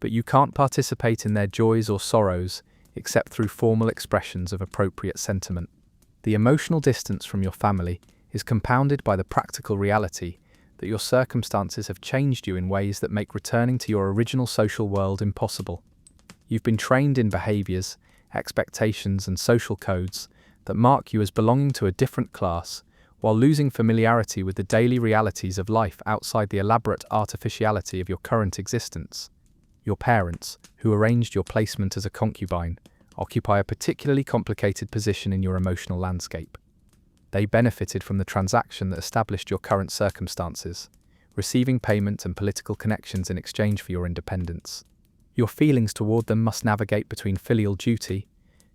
but you can't participate in their joys or sorrows except through formal expressions of appropriate sentiment. The emotional distance from your family is compounded by the practical reality that your circumstances have changed you in ways that make returning to your original social world impossible. You've been trained in behaviors, expectations, and social codes that mark you as belonging to a different class, while losing familiarity with the daily realities of life outside the elaborate artificiality of your current existence. Your parents, who arranged your placement as a concubine, occupy a particularly complicated position in your emotional landscape. They benefited from the transaction that established your current circumstances, receiving payment and political connections in exchange for your independence. Your feelings toward them must navigate between filial duty,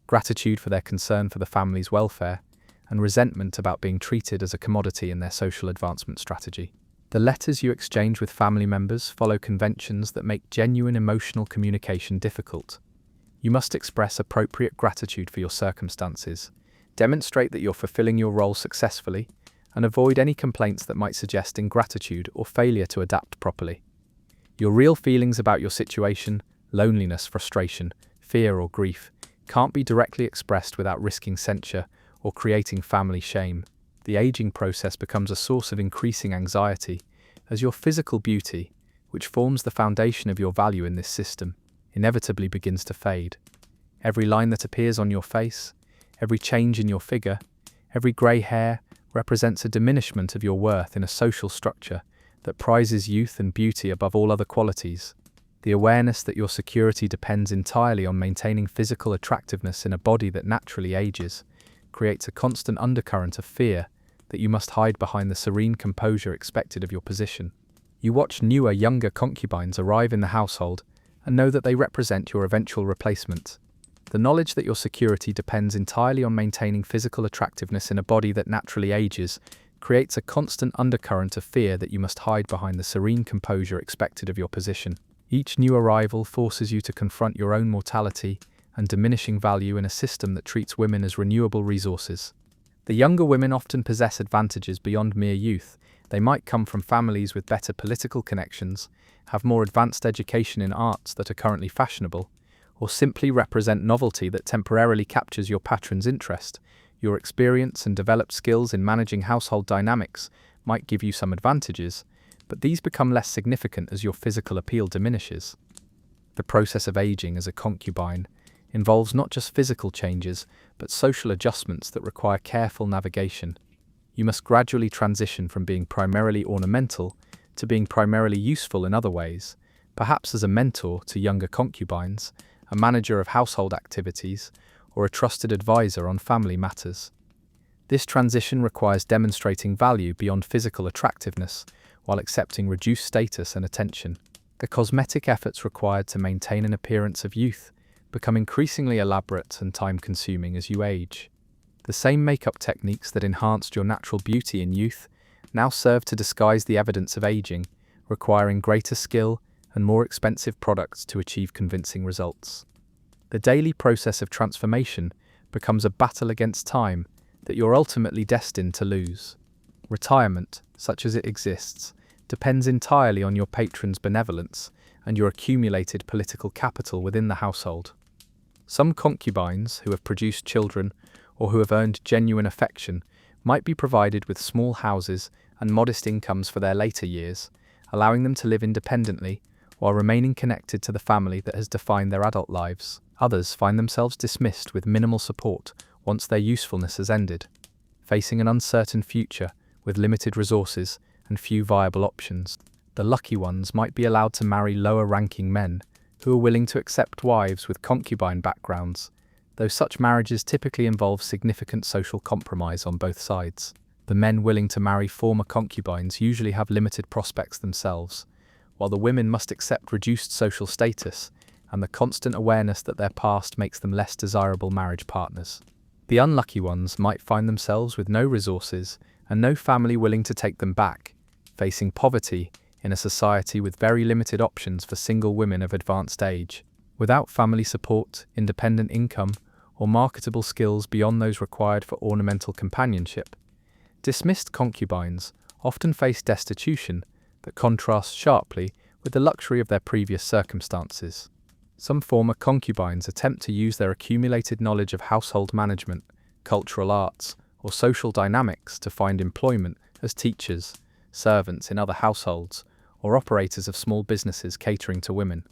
gratitude for their concern for the family's welfare, and resentment about being treated as a commodity in their social advancement strategy. The letters you exchange with family members follow conventions that make genuine emotional communication difficult. You must express appropriate gratitude for your circumstances, demonstrate that you're fulfilling your role successfully, and avoid any complaints that might suggest ingratitude or failure to adapt properly. Your real feelings about your situation, loneliness, frustration, fear, or grief, can't be directly expressed without risking censure or creating family shame. The aging process becomes a source of increasing anxiety, as your physical beauty, which forms the foundation of your value in this system, inevitably begins to fade. Every line that appears on your face, every change in your figure, every grey hair represents a diminishment of your worth in a social structure that prizes youth and beauty above all other qualities. The awareness that your security depends entirely on maintaining physical attractiveness in a body that naturally ages creates a constant undercurrent of fear that you must hide behind the serene composure expected of your position. You watch newer, younger concubines arrive in the household and know that they represent your eventual replacement. The knowledge that your security depends entirely on maintaining physical attractiveness in a body that naturally ages creates a constant undercurrent of fear that you must hide behind the serene composure expected of your position. Each new arrival forces you to confront your own mortality and diminishing value in a system that treats women as renewable resources. The younger women often possess advantages beyond mere youth. They might come from families with better political connections, have more advanced education in arts that are currently fashionable, or simply represent novelty that temporarily captures your patron's interest. Your experience and developed skills in managing household dynamics might give you some advantages, but these become less significant as your physical appeal diminishes. The process of aging as a concubine involves not just physical changes, but social adjustments that require careful navigation. You must gradually transition from being primarily ornamental to being primarily useful in other ways, perhaps as a mentor to younger concubines, a manager of household activities, or a trusted advisor on family matters. This transition requires demonstrating value beyond physical attractiveness while accepting reduced status and attention. The cosmetic efforts required to maintain an appearance of youth become increasingly elaborate and time-consuming as you age. The same makeup techniques that enhanced your natural beauty in youth now serve to disguise the evidence of aging, requiring greater skill and more expensive products to achieve convincing results. The daily process of transformation becomes a battle against time that you're ultimately destined to lose. Retirement, such as it exists, depends entirely on your patron's benevolence and your accumulated political capital within the household. Some concubines who have produced children or who have earned genuine affection might be provided with small houses and modest incomes for their later years, allowing them to live independently while remaining connected to the family that has defined their adult lives. Others find themselves dismissed with minimal support once their usefulness has ended, facing an uncertain future with limited resources and few viable options. The lucky ones might be allowed to marry lower-ranking men who are willing to accept wives with concubine backgrounds, though such marriages typically involve significant social compromise on both sides. The men willing to marry former concubines usually have limited prospects themselves, while the women must accept reduced social status and the constant awareness that their past makes them less desirable marriage partners. The unlucky ones might find themselves with no resources and no family willing to take them back, facing poverty in a society with very limited options for single women of advanced age. Without family support, independent income, or marketable skills beyond those required for ornamental companionship, dismissed concubines often face destitution that contrasts sharply with the luxury of their previous circumstances. Some former concubines attempt to use their accumulated knowledge of household management, cultural arts, or social dynamics to find employment as teachers, servants in other households, or operators of small businesses catering to women.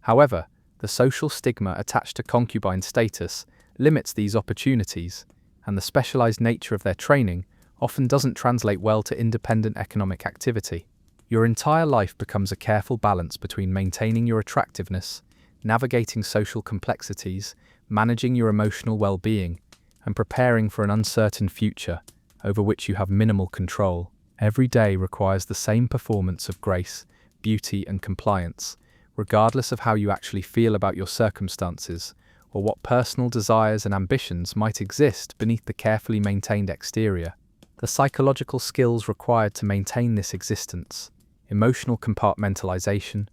However, the social stigma attached to concubine status limits these opportunities, and the specialized nature of their training often doesn't translate well to independent economic activity. Your entire life becomes a careful balance between maintaining your attractiveness, navigating social complexities, managing your emotional well-being, and preparing for an uncertain future over which you have minimal control. Every day requires the same performance of grace, beauty, and compliance, regardless of how you actually feel about your circumstances or what personal desires and ambitions might exist beneath the carefully maintained exterior. The psychological skills required to maintain this existence, emotional compartmentalization,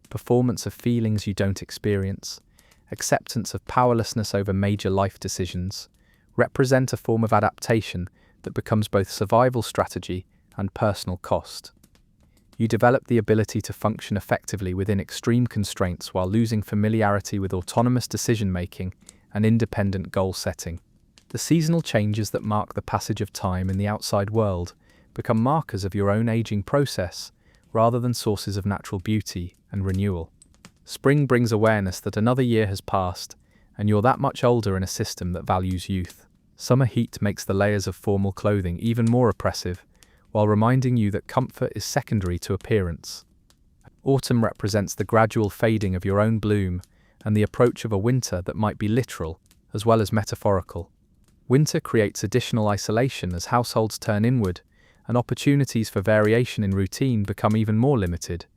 performance of feelings you don't experience, acceptance of powerlessness over major life decisions, represent a form of adaptation that becomes both survival strategy and personal cost. You develop the ability to function effectively within extreme constraints while losing familiarity with autonomous decision-making and independent goal-setting. The seasonal changes that mark the passage of time in the outside world become markers of your own aging process rather than sources of natural beauty and renewal. Spring brings awareness that another year has passed, and you're that much older in a system that values youth. Summer heat makes the layers of formal clothing even more oppressive, while reminding you that comfort is secondary to appearance. Autumn represents the gradual fading of your own bloom and the approach of a winter that might be literal as well as metaphorical. Winter creates additional isolation as households turn inward, and opportunities for variation in routine become even more limited.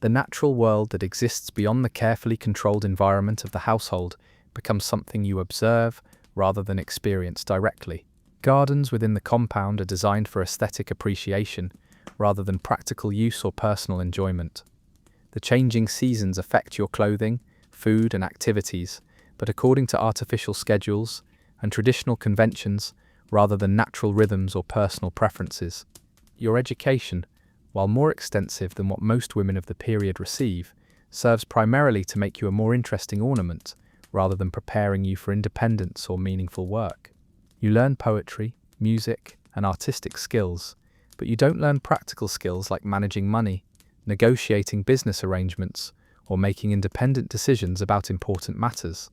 The natural world that exists beyond the carefully controlled environment of the household becomes something you observe rather than experience directly. Gardens within the compound are designed for aesthetic appreciation rather than practical use or personal enjoyment. The changing seasons affect your clothing, food, and activities, but according to artificial schedules and traditional conventions rather than natural rhythms or personal preferences. Your education, while more extensive than what most women of the period receive, serves primarily to make you a more interesting ornament rather than preparing you for independence or meaningful work. You learn poetry, music, and artistic skills, but you don't learn practical skills like managing money, negotiating business arrangements, or making independent decisions about important matters.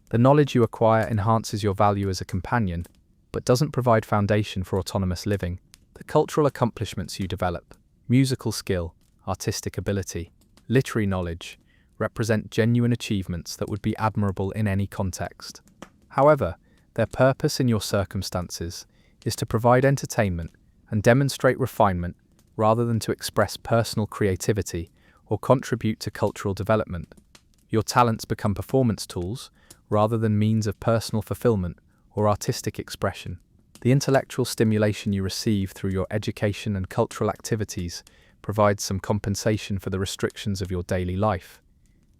The knowledge you acquire enhances your value as a companion, but doesn't provide foundation for autonomous living. The cultural accomplishments you develop, musical skill, artistic ability, literary knowledge, represent genuine achievements that would be admirable in any context. However, their purpose in your circumstances is to provide entertainment and demonstrate refinement rather than to express personal creativity or contribute to cultural development. Your talents become performance tools rather than means of personal fulfillment or artistic expression. The intellectual stimulation you receive through your education and cultural activities provides some compensation for the restrictions of your daily life,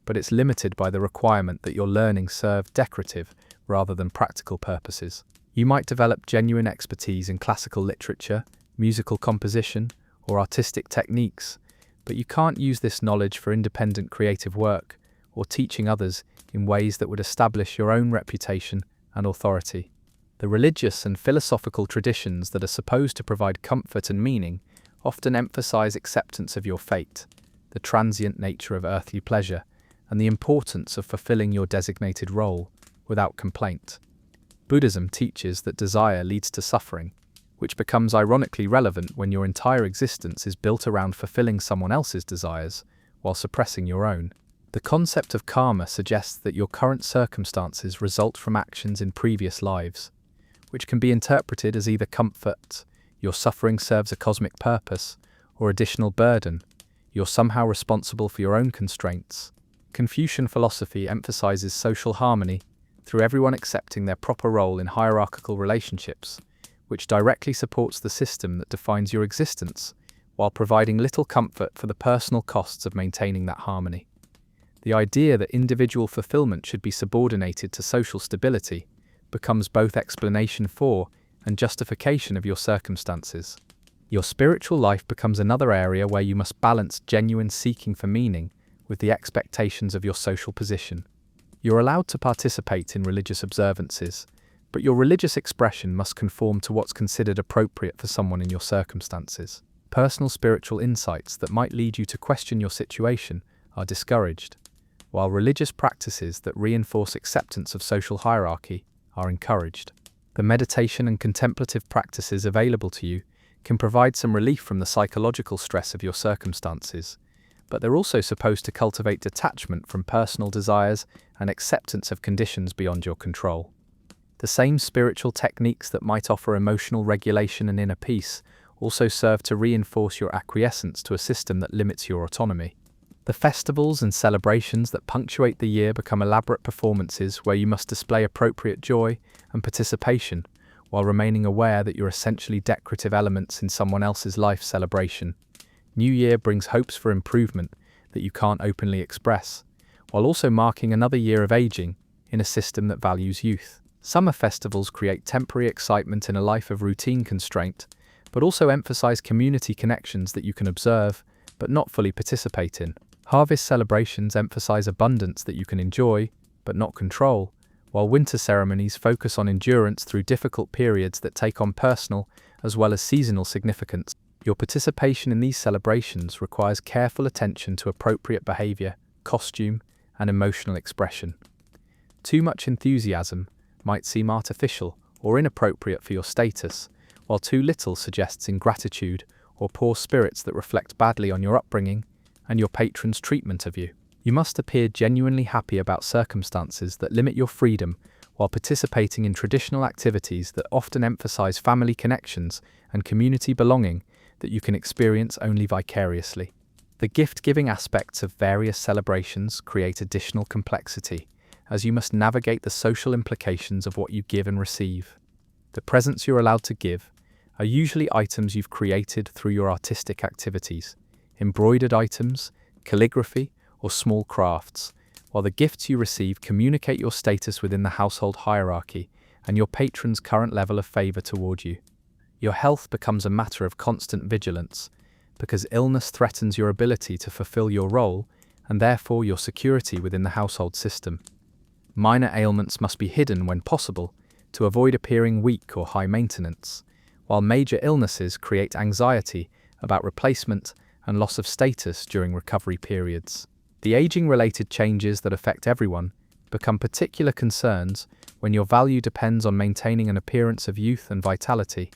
but it's limited by the requirement that your learning serve decorative rather than practical purposes. You might develop genuine expertise in classical literature, musical composition, or artistic techniques, but you can't use this knowledge for independent creative work or teaching others in ways that would establish your own reputation and authority. The religious and philosophical traditions that are supposed to provide comfort and meaning often emphasize acceptance of your fate, the transient nature of earthly pleasure, and the importance of fulfilling your designated role without complaint. Buddhism teaches that desire leads to suffering, which becomes ironically relevant when your entire existence is built around fulfilling someone else's desires while suppressing your own. The concept of karma suggests that your current circumstances result from actions in previous lives, which can be interpreted as either comfort, your suffering serves a cosmic purpose, or additional burden, you're somehow responsible for your own constraints. Confucian philosophy emphasizes social harmony through everyone accepting their proper role in hierarchical relationships, which directly supports the system that defines your existence, while providing little comfort for the personal costs of maintaining that harmony. The idea that individual fulfillment should be subordinated to social stability becomes both explanation for and justification of your circumstances. Your spiritual life becomes another area where you must balance genuine seeking for meaning with the expectations of your social position. You're allowed to participate in religious observances, but your religious expression must conform to what's considered appropriate for someone in your circumstances. Personal spiritual insights that might lead you to question your situation are discouraged, while religious practices that reinforce acceptance of social hierarchy are encouraged. The meditation and contemplative practices available to you can provide some relief from the psychological stress of your circumstances, but they're also supposed to cultivate detachment from personal desires and acceptance of conditions beyond your control. The same spiritual techniques that might offer emotional regulation and inner peace also serve to reinforce your acquiescence to a system that limits your autonomy. The festivals and celebrations that punctuate the year become elaborate performances where you must display appropriate joy and participation while remaining aware that you're essentially decorative elements in someone else's life celebration. New Year brings hopes for improvement that you can't openly express, while also marking another year of aging in a system that values youth. Summer festivals create temporary excitement in a life of routine constraint, but also emphasize community connections that you can observe, but not fully participate in. Harvest celebrations emphasize abundance that you can enjoy, but not control, while winter ceremonies focus on endurance through difficult periods that take on personal as well as seasonal significance. Your participation in these celebrations requires careful attention to appropriate behavior, costume, and emotional expression. Too much enthusiasm might seem artificial or inappropriate for your status, while too little suggests ingratitude or poor spirits that reflect badly on your upbringing and your patron's treatment of you. You must appear genuinely happy about circumstances that limit your freedom while participating in traditional activities that often emphasize family connections and community belonging that you can experience only vicariously. The gift-giving aspects of various celebrations create additional complexity, as you must navigate the social implications of what you give and receive. The presents you're allowed to give are usually items you've created through your artistic activities, embroidered items, calligraphy, or small crafts, while the gifts you receive communicate your status within the household hierarchy and your patron's current level of favor toward you. Your health becomes a matter of constant vigilance, because illness threatens your ability to fulfill your role and therefore your security within the household system. Minor ailments must be hidden when possible to avoid appearing weak or high maintenance, while major illnesses create anxiety about replacement and loss of status during recovery periods. The aging-related changes that affect everyone become particular concerns when your value depends on maintaining an appearance of youth and vitality.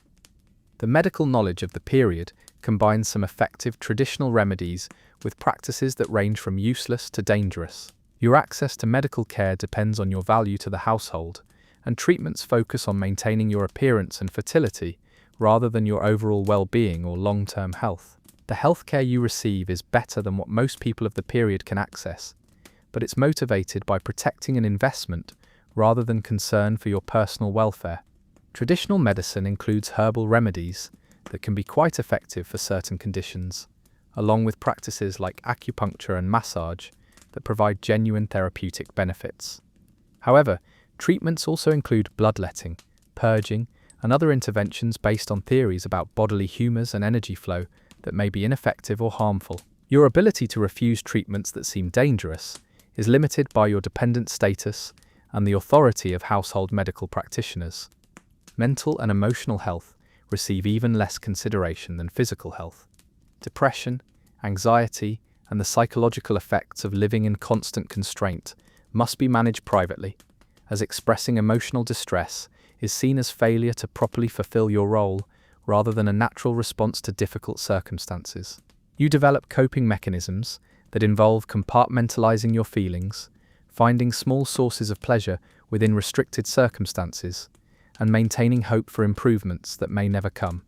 The medical knowledge of the period combines some effective traditional remedies with practices that range from useless to dangerous. Your access to medical care depends on your value to the household, and treatments focus on maintaining your appearance and fertility rather than your overall well-being or long-term health. The healthcare you receive is better than what most people of the period can access, but it's motivated by protecting an investment rather than concern for your personal welfare. Traditional medicine includes herbal remedies that can be quite effective for certain conditions, along with practices like acupuncture and massage that provide genuine therapeutic benefits. However, treatments also include bloodletting, purging, and other interventions based on theories about bodily humors and energy flow that may be ineffective or harmful. Your ability to refuse treatments that seem dangerous is limited by your dependent status and the authority of household medical practitioners. Mental and emotional health receive even less consideration than physical health. Depression, anxiety, and the psychological effects of living in constant constraint must be managed privately, as expressing emotional distress is seen as failure to properly fulfill your role rather than a natural response to difficult circumstances. You develop coping mechanisms that involve compartmentalizing your feelings, finding small sources of pleasure within restricted circumstances, and maintaining hope for improvements that may never come.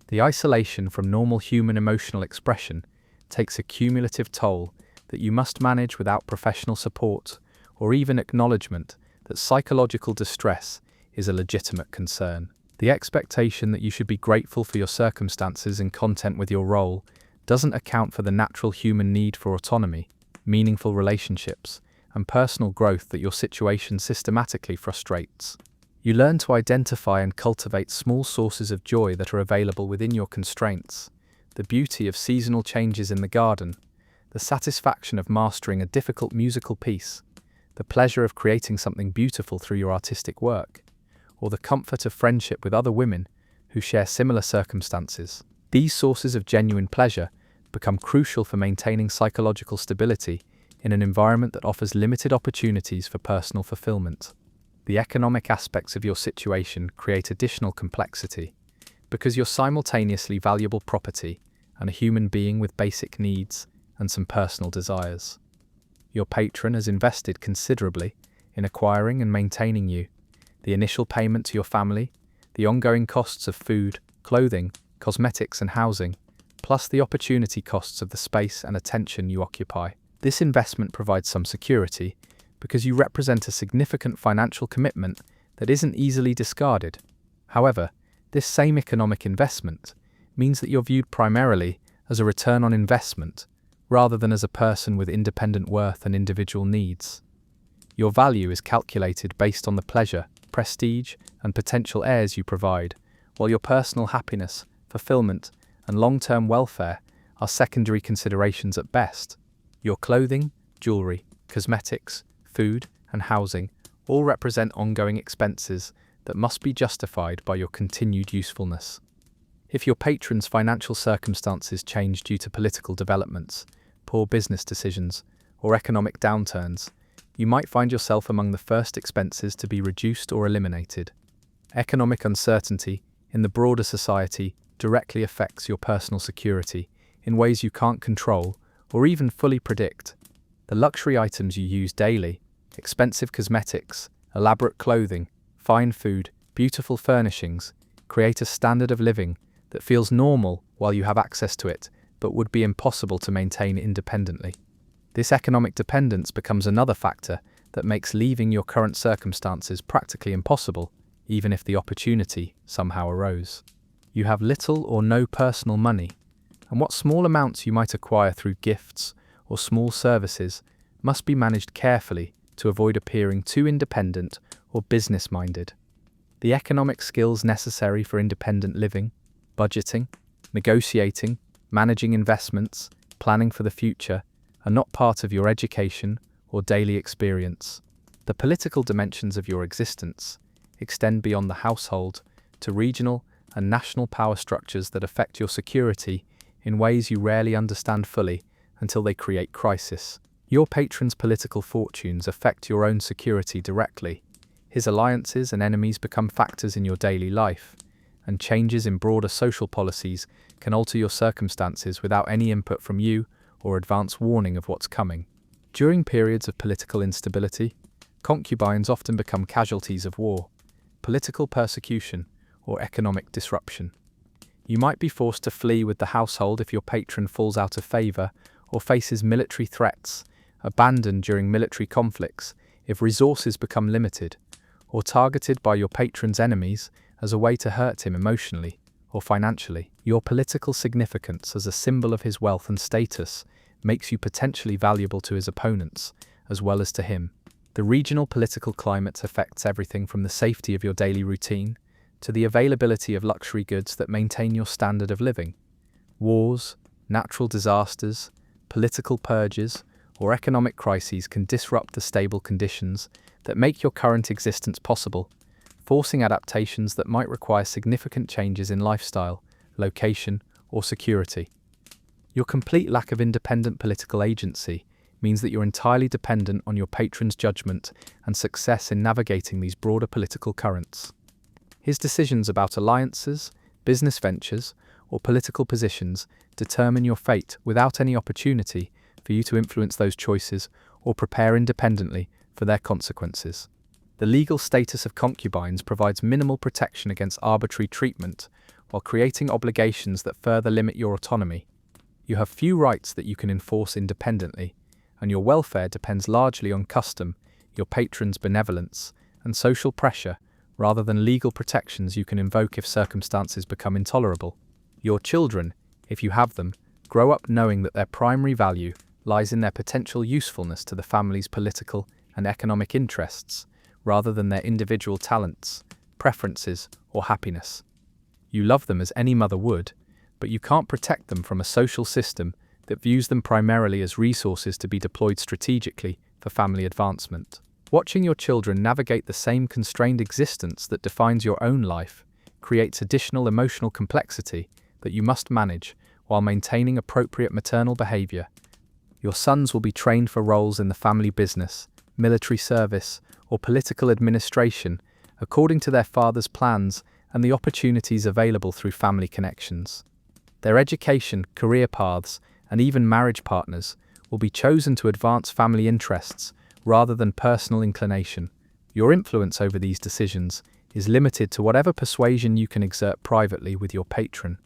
The isolation from normal human emotional expression takes a cumulative toll that you must manage without professional support or even acknowledgement that psychological distress is a legitimate concern. The expectation that you should be grateful for your circumstances and content with your role doesn't account for the natural human need for autonomy, meaningful relationships, and personal growth that your situation systematically frustrates. You learn to identify and cultivate small sources of joy that are available within your constraints, the beauty of seasonal changes in the garden, the satisfaction of mastering a difficult musical piece, the pleasure of creating something beautiful through your artistic work, or the comfort of friendship with other women who share similar circumstances. These sources of genuine pleasure become crucial for maintaining psychological stability in an environment that offers limited opportunities for personal fulfillment. The economic aspects of your situation create additional complexity, because you're simultaneously valuable property and a human being with basic needs and some personal desires. Your patron has invested considerably in acquiring and maintaining you. The initial payment to your family, the ongoing costs of food, clothing, cosmetics and housing, plus the opportunity costs of the space and attention you occupy. This investment provides some security because you represent a significant financial commitment that isn't easily discarded. However, this same economic investment means that you're viewed primarily as a return on investment rather than as a person with independent worth and individual needs. Your value is calculated based on the pleasure, prestige, and potential heirs you provide, while your personal happiness, fulfillment, and long-term welfare are secondary considerations at best. Your clothing, jewelry, cosmetics, food, and housing all represent ongoing expenses that must be justified by your continued usefulness. If your patron's financial circumstances change due to political developments, poor business decisions, or economic downturns, you might find yourself among the first expenses to be reduced or eliminated. Economic uncertainty in the broader society directly affects your personal security in ways you can't control or even fully predict. The luxury items you use daily, expensive cosmetics, elaborate clothing, fine food, beautiful furnishings, create a standard of living that feels normal while you have access to it, but would be impossible to maintain independently. This economic dependence becomes another factor that makes leaving your current circumstances practically impossible, even if the opportunity somehow arose. You have little or no personal money, and what small amounts you might acquire through gifts or small services must be managed carefully to avoid appearing too independent or business-minded. The economic skills necessary for independent living, budgeting, negotiating, managing investments, planning for the future, are not part of your education or daily experience. The political dimensions of your existence extend beyond the household to regional and national power structures that affect your security in ways you rarely understand fully until they create crisis. Your patron's political fortunes affect your own security directly. His alliances and enemies become factors in your daily life, and changes in broader social policies can alter your circumstances without any input from you or advance warning of what's coming. During periods of political instability, concubines often become casualties of war, political persecution, or economic disruption. You might be forced to flee with the household if your patron falls out of favor or faces military threats, abandoned during military conflicts if resources become limited, or targeted by your patron's enemies as a way to hurt him emotionally or financially. Your political significance as a symbol of his wealth and status makes you potentially valuable to his opponents, as well as to him. The regional political climate affects everything from the safety of your daily routine to the availability of luxury goods that maintain your standard of living. Wars, natural disasters, political purges, or economic crises can disrupt the stable conditions that make your current existence possible, forcing adaptations that might require significant changes in lifestyle, location, or security. Your complete lack of independent political agency means that you're entirely dependent on your patron's judgment and success in navigating these broader political currents. His decisions about alliances, business ventures, or political positions determine your fate without any opportunity for you to influence those choices or prepare independently for their consequences. The legal status of concubines provides minimal protection against arbitrary treatment while creating obligations that further limit your autonomy. You have few rights that you can enforce independently, and your welfare depends largely on custom, your patron's benevolence, and social pressure, rather than legal protections you can invoke if circumstances become intolerable. Your children, if you have them, grow up knowing that their primary value lies in their potential usefulness to the family's political and economic interests, rather than their individual talents, preferences, or happiness. You love them as any mother would, but you can't protect them from a social system that views them primarily as resources to be deployed strategically for family advancement. Watching your children navigate the same constrained existence that defines your own life creates additional emotional complexity that you must manage while maintaining appropriate maternal behavior. Your sons will be trained for roles in the family business, military service, or political administration according to their father's plans and the opportunities available through family connections. Their education, career paths, and even marriage partners will be chosen to advance family interests rather than personal inclination. Your influence over these decisions is limited to whatever persuasion you can exert privately with your patron,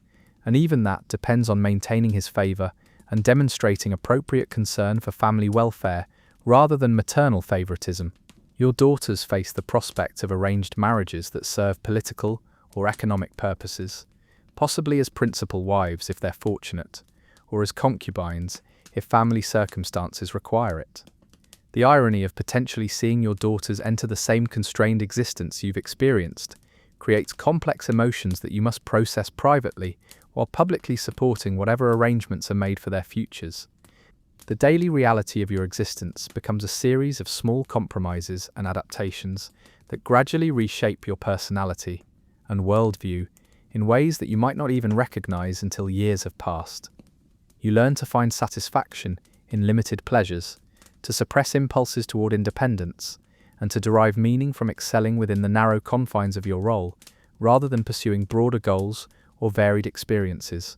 and even that depends on maintaining his favour and demonstrating appropriate concern for family welfare rather than maternal favouritism. Your daughters face the prospect of arranged marriages that serve political or economic purposes, possibly as principal wives if they're fortunate, or as concubines if family circumstances require it. The irony of potentially seeing your daughters enter the same constrained existence you've experienced creates complex emotions that you must process privately while publicly supporting whatever arrangements are made for their futures. The daily reality of your existence becomes a series of small compromises and adaptations that gradually reshape your personality and worldview in ways that you might not even recognize until years have passed. You learn to find satisfaction in limited pleasures, to suppress impulses toward independence, and to derive meaning from excelling within the narrow confines of your role, rather than pursuing broader goals or varied experiences.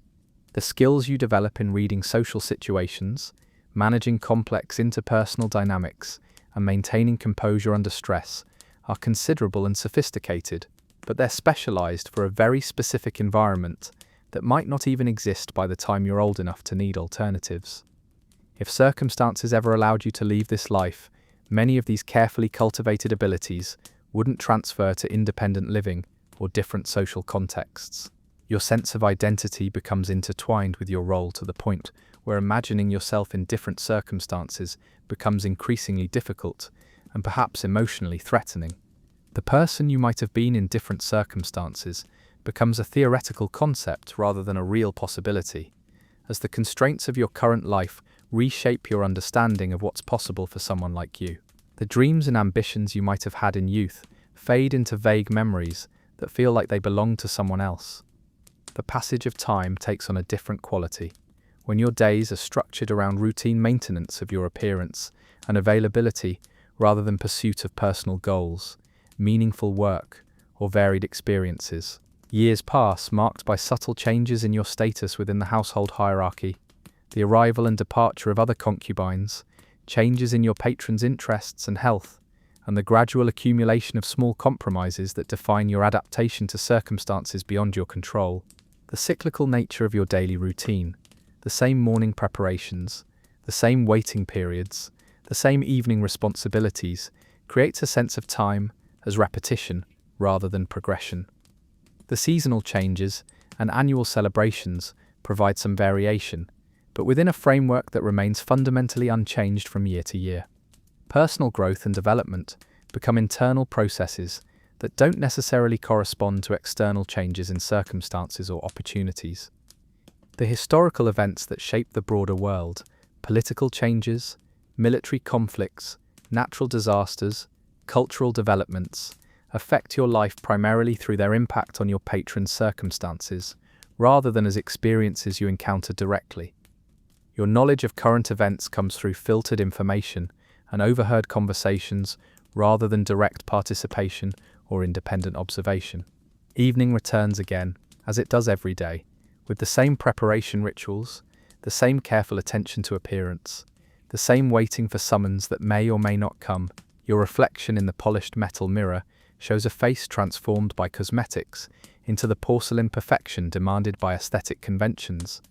The skills you develop in reading social situations, managing complex interpersonal dynamics, and maintaining composure under stress are considerable and sophisticated, but they're specialized for a very specific environment that might not even exist by the time you're old enough to need alternatives. If circumstances ever allowed you to leave this life, many of these carefully cultivated abilities wouldn't transfer to independent living or different social contexts. Your sense of identity becomes intertwined with your role to the point where imagining yourself in different circumstances becomes increasingly difficult and perhaps emotionally threatening. The person you might have been in different circumstances becomes a theoretical concept rather than a real possibility, as the constraints of your current life reshape your understanding of what's possible for someone like you. The dreams and ambitions you might have had in youth fade into vague memories that feel like they belong to someone else. The passage of time takes on a different quality, when your days are structured around routine maintenance of your appearance and availability rather than pursuit of personal goals, meaningful work, or varied experiences. Years pass marked by subtle changes in your status within the household hierarchy, the arrival and departure of other concubines, changes in your patron's interests and health, and the gradual accumulation of small compromises that define your adaptation to circumstances beyond your control. The cyclical nature of your daily routine, the same morning preparations, the same waiting periods, the same evening responsibilities, creates a sense of time as repetition rather than progression. The seasonal changes and annual celebrations provide some variation, but within a framework that remains fundamentally unchanged from year to year. Personal growth and development become internal processes that don't necessarily correspond to external changes in circumstances or opportunities. The historical events that shape the broader world, political changes, military conflicts, natural disasters, cultural developments, affect your life primarily through their impact on your patron's circumstances, rather than as experiences you encounter directly. Your knowledge of current events comes through filtered information and overheard conversations rather than direct participation or independent observation. Evening returns again, as it does every day, with the same preparation rituals, the same careful attention to appearance, the same waiting for summons that may or may not come. Your reflection in the polished metal mirror shows a face transformed by cosmetics into the porcelain perfection demanded by aesthetic conventions.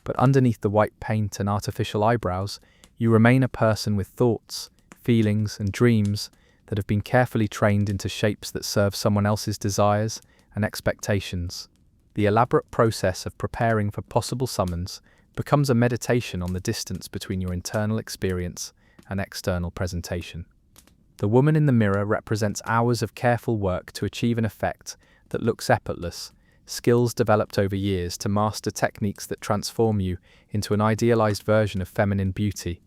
But underneath the white paint and artificial eyebrows, you remain a person with thoughts, feelings, and dreams that have been carefully trained into shapes that serve someone else's desires and expectations. The elaborate process of preparing for possible summons becomes a meditation on the distance between your internal experience and external presentation. The woman in the mirror represents hours of careful work to achieve an effect that looks effortless, skills developed over years to master techniques that transform you into an idealized version of feminine beauty,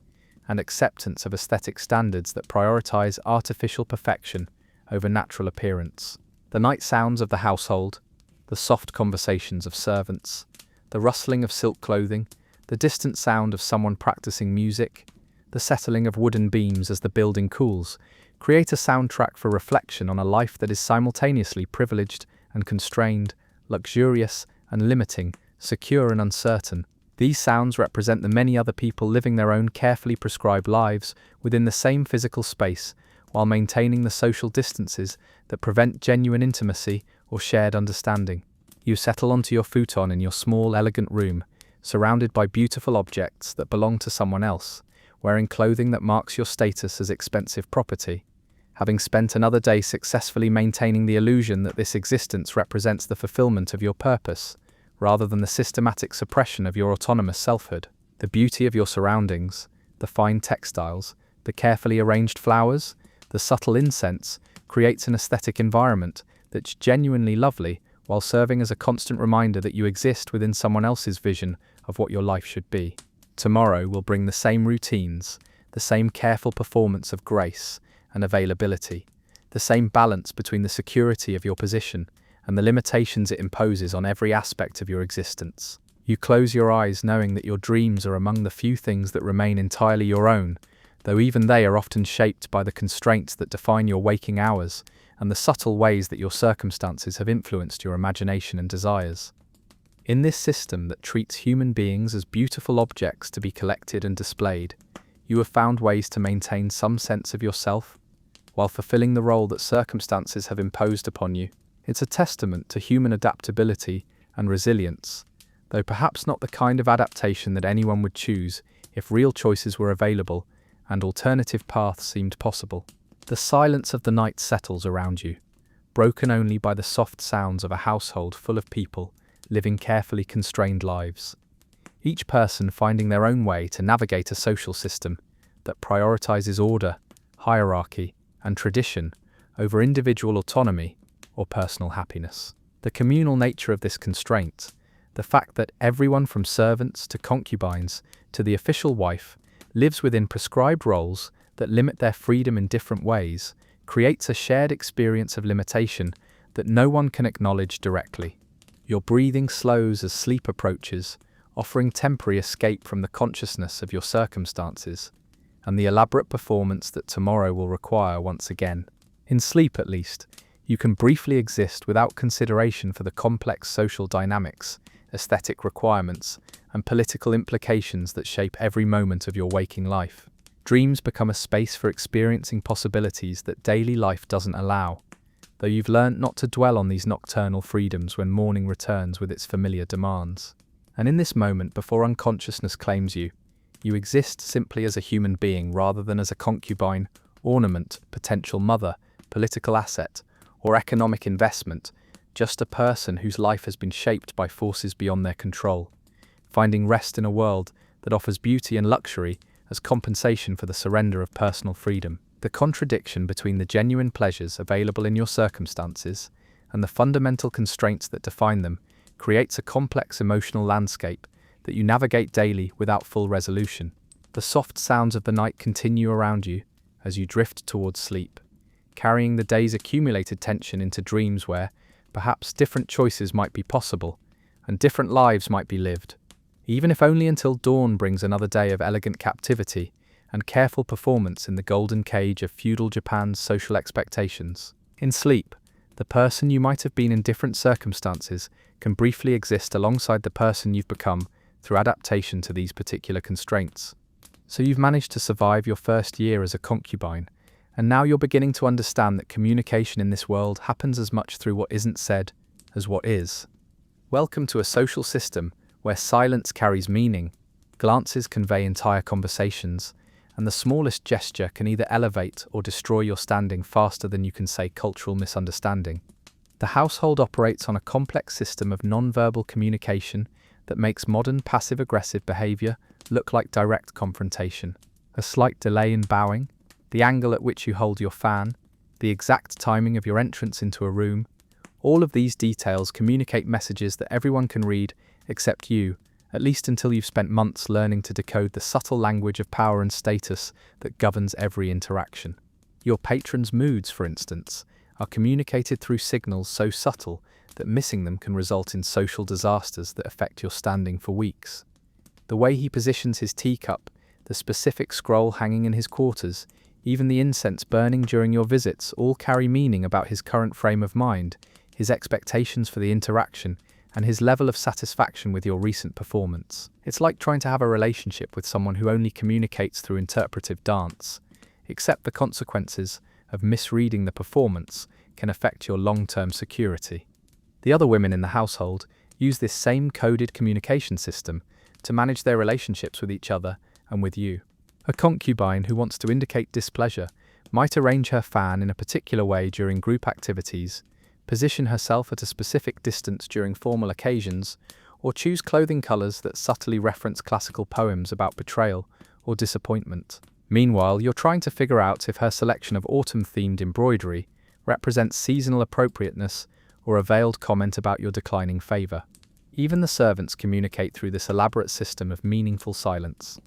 and acceptance of aesthetic standards that prioritize artificial perfection over natural appearance. The night sounds of the household, the soft conversations of servants, the rustling of silk clothing, the distant sound of someone practicing music, the settling of wooden beams as the building cools, create a soundtrack for reflection on a life that is simultaneously privileged and constrained, luxurious and limiting, secure and uncertain. These sounds represent the many other people living their own carefully prescribed lives within the same physical space, while maintaining the social distances that prevent genuine intimacy or shared understanding. You settle onto your futon in your small, elegant room, surrounded by beautiful objects that belong to someone else, wearing clothing that marks your status as expensive property. Having spent another day successfully maintaining the illusion that this existence represents the fulfillment of your purpose, rather than the systematic suppression of your autonomous selfhood. The beauty of your surroundings, the fine textiles, the carefully arranged flowers, the subtle incense, creates an aesthetic environment that's genuinely lovely, while serving as a constant reminder that you exist within someone else's vision of what your life should be. Tomorrow will bring the same routines, the same careful performance of grace and availability, the same balance between the security of your position and the limitations it imposes on every aspect of your existence. You close your eyes knowing that your dreams are among the few things that remain entirely your own, though even they are often shaped by the constraints that define your waking hours and the subtle ways that your circumstances have influenced your imagination and desires. In this system that treats human beings as beautiful objects to be collected and displayed, you have found ways to maintain some sense of yourself, while fulfilling the role that circumstances have imposed upon you. It's a testament to human adaptability and resilience, though perhaps not the kind of adaptation that anyone would choose if real choices were available and alternative paths seemed possible. The silence of the night settles around you, broken only by the soft sounds of a household full of people living carefully constrained lives, each person finding their own way to navigate a social system that prioritizes order, hierarchy, and tradition over individual autonomy or personal happiness. The communal nature of this constraint, the fact that everyone from servants to concubines to the official wife lives within prescribed roles that limit their freedom in different ways, creates a shared experience of limitation that no one can acknowledge directly. Your breathing slows as sleep approaches, offering temporary escape from the consciousness of your circumstances and the elaborate performance that tomorrow will require once again. In sleep, at least, you can briefly exist without consideration for the complex social dynamics, aesthetic requirements, and political implications that shape every moment of your waking life. Dreams become a space for experiencing possibilities that daily life doesn't allow, though you've learnt not to dwell on these nocturnal freedoms when morning returns with its familiar demands. And in this moment before unconsciousness claims you, you exist simply as a human being rather than as a concubine, ornament, potential mother, political asset, or economic investment, just a person whose life has been shaped by forces beyond their control, finding rest in a world that offers beauty and luxury as compensation for the surrender of personal freedom. The contradiction between the genuine pleasures available in your circumstances and the fundamental constraints that define them creates a complex emotional landscape that you navigate daily without full resolution. The soft sounds of the night continue around you as you drift towards sleep, carrying the day's accumulated tension into dreams where, perhaps, different choices might be possible and different lives might be lived, even if only until dawn brings another day of elegant captivity and careful performance in the golden cage of feudal Japan's social expectations. In sleep, the person you might have been in different circumstances can briefly exist alongside the person you've become through adaptation to these particular constraints. So you've managed to survive your first year as a concubine, and now you're beginning to understand that communication in this world happens as much through what isn't said as what is. Welcome to a social system where silence carries meaning, glances convey entire conversations, and the smallest gesture can either elevate or destroy your standing faster than you can say cultural misunderstanding. The household operates on a complex system of non-verbal communication that makes modern passive-aggressive behavior look like direct confrontation. A slight delay in bowing, the angle at which you hold your fan, the exact timing of your entrance into a room, all of these details communicate messages that everyone can read except you, at least until you've spent months learning to decode the subtle language of power and status that governs every interaction. Your patron's moods, for instance, are communicated through signals so subtle that missing them can result in social disasters that affect your standing for weeks. The way he positions his teacup, the specific scroll hanging in his quarters, even the incense burning during your visits all carry meaning about his current frame of mind, his expectations for the interaction, and his level of satisfaction with your recent performance. It's like trying to have a relationship with someone who only communicates through interpretive dance, except the consequences of misreading the performance can affect your long-term security. The other women in the household use this same coded communication system to manage their relationships with each other and with you. A concubine who wants to indicate displeasure might arrange her fan in a particular way during group activities, position herself at a specific distance during formal occasions, or choose clothing colors that subtly reference classical poems about betrayal or disappointment. Meanwhile, you're trying to figure out if her selection of autumn-themed embroidery represents seasonal appropriateness or a veiled comment about your declining favor. Even the servants communicate through this elaborate system of meaningful silence.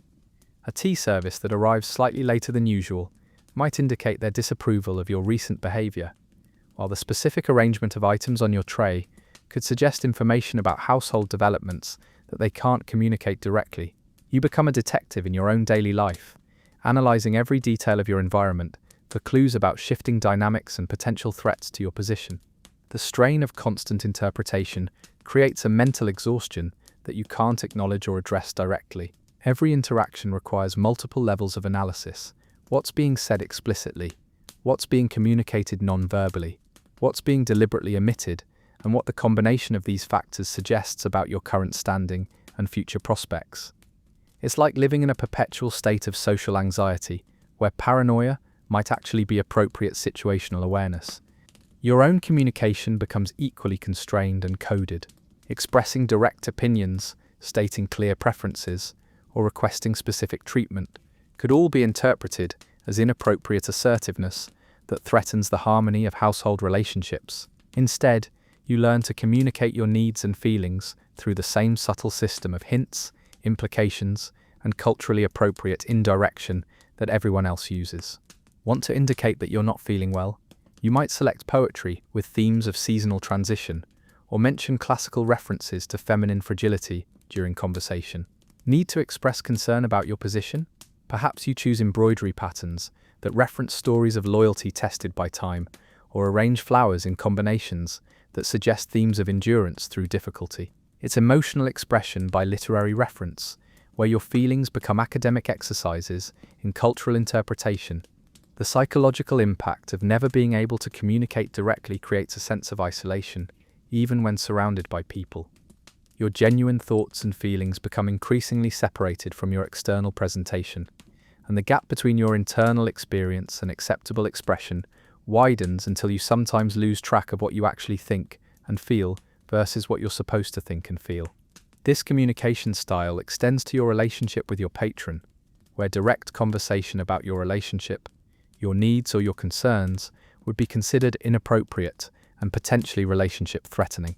A tea service that arrives slightly later than usual might indicate their disapproval of your recent behavior, while the specific arrangement of items on your tray could suggest information about household developments that they can't communicate directly. You become a detective in your own daily life, analyzing every detail of your environment for clues about shifting dynamics and potential threats to your position. The strain of constant interpretation creates a mental exhaustion that you can't acknowledge or address directly. Every interaction requires multiple levels of analysis. What's being said explicitly? What's being communicated non-verbally? What's being deliberately omitted? And what the combination of these factors suggests about your current standing and future prospects. It's like living in a perpetual state of social anxiety, where paranoia might actually be appropriate situational awareness. Your own communication becomes equally constrained and coded. Expressing direct opinions, stating clear preferences, or requesting specific treatment could all be interpreted as inappropriate assertiveness that threatens the harmony of household relationships. Instead, you learn to communicate your needs and feelings through the same subtle system of hints, implications, and culturally appropriate indirection that everyone else uses. Want to indicate that you're not feeling well? You might select poetry with themes of seasonal transition, or mention classical references to feminine fragility during conversation. Need to express concern about your position? Perhaps you choose embroidery patterns that reference stories of loyalty tested by time, or arrange flowers in combinations that suggest themes of endurance through difficulty. It's emotional expression by literary reference, where your feelings become academic exercises in cultural interpretation. The psychological impact of never being able to communicate directly creates a sense of isolation, even when surrounded by people. Your genuine thoughts and feelings become increasingly separated from your external presentation, and the gap between your internal experience and acceptable expression widens until you sometimes lose track of what you actually think and feel versus what you're supposed to think and feel. This communication style extends to your relationship with your patron, where direct conversation about your relationship, your needs or your concerns would be considered inappropriate and potentially relationship threatening.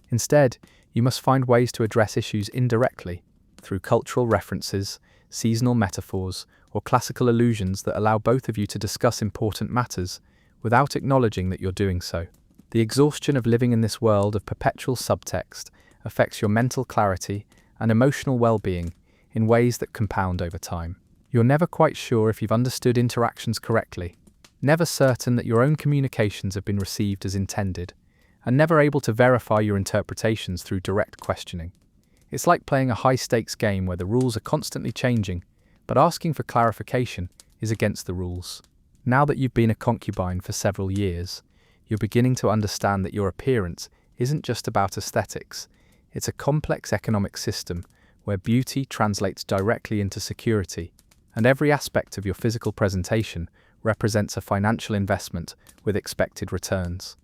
Instead, you must find ways to address issues indirectly through cultural references, seasonal metaphors, or classical allusions that allow both of you to discuss important matters without acknowledging that you're doing so. The exhaustion of living in this world of perpetual subtext affects your mental clarity and emotional well-being in ways that compound over time. You're never quite sure if you've understood interactions correctly, never certain that your own communications have been received as intended, and never able to verify your interpretations through direct questioning. It's like playing a high-stakes game where the rules are constantly changing, but asking for clarification is against the rules. Now that you've been a concubine for several years, you're beginning to understand that your appearance isn't just about aesthetics. It's a complex economic system where beauty translates directly into security, and every aspect of your physical presentation represents a financial investment with expected returns.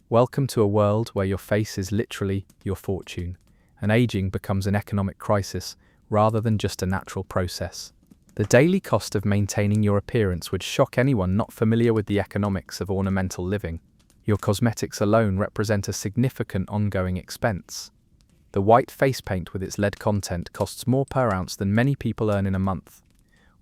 Welcome to a world where your face is literally your fortune, and aging becomes an economic crisis rather than just a natural process. The daily cost of maintaining your appearance would shock anyone not familiar with the economics of ornamental living. Your cosmetics alone represent a significant ongoing expense. The white face paint with its lead content costs more per ounce than many people earn in a month,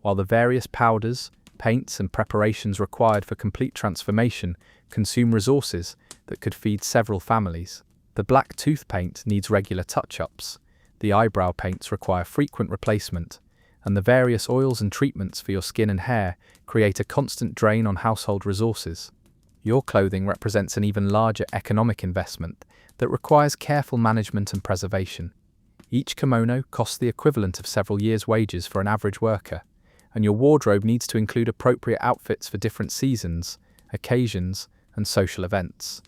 while the various powders, paints, and preparations required for complete transformation consume resources that could feed several families. The black tooth paint needs regular touch-ups, the eyebrow paints require frequent replacement, and the various oils and treatments for your skin and hair create a constant drain on household resources. Your clothing represents an even larger economic investment that requires careful management and preservation. Each kimono costs the equivalent of several years' wages for an average worker, and your wardrobe needs to include appropriate outfits for different seasons, occasions, and social events.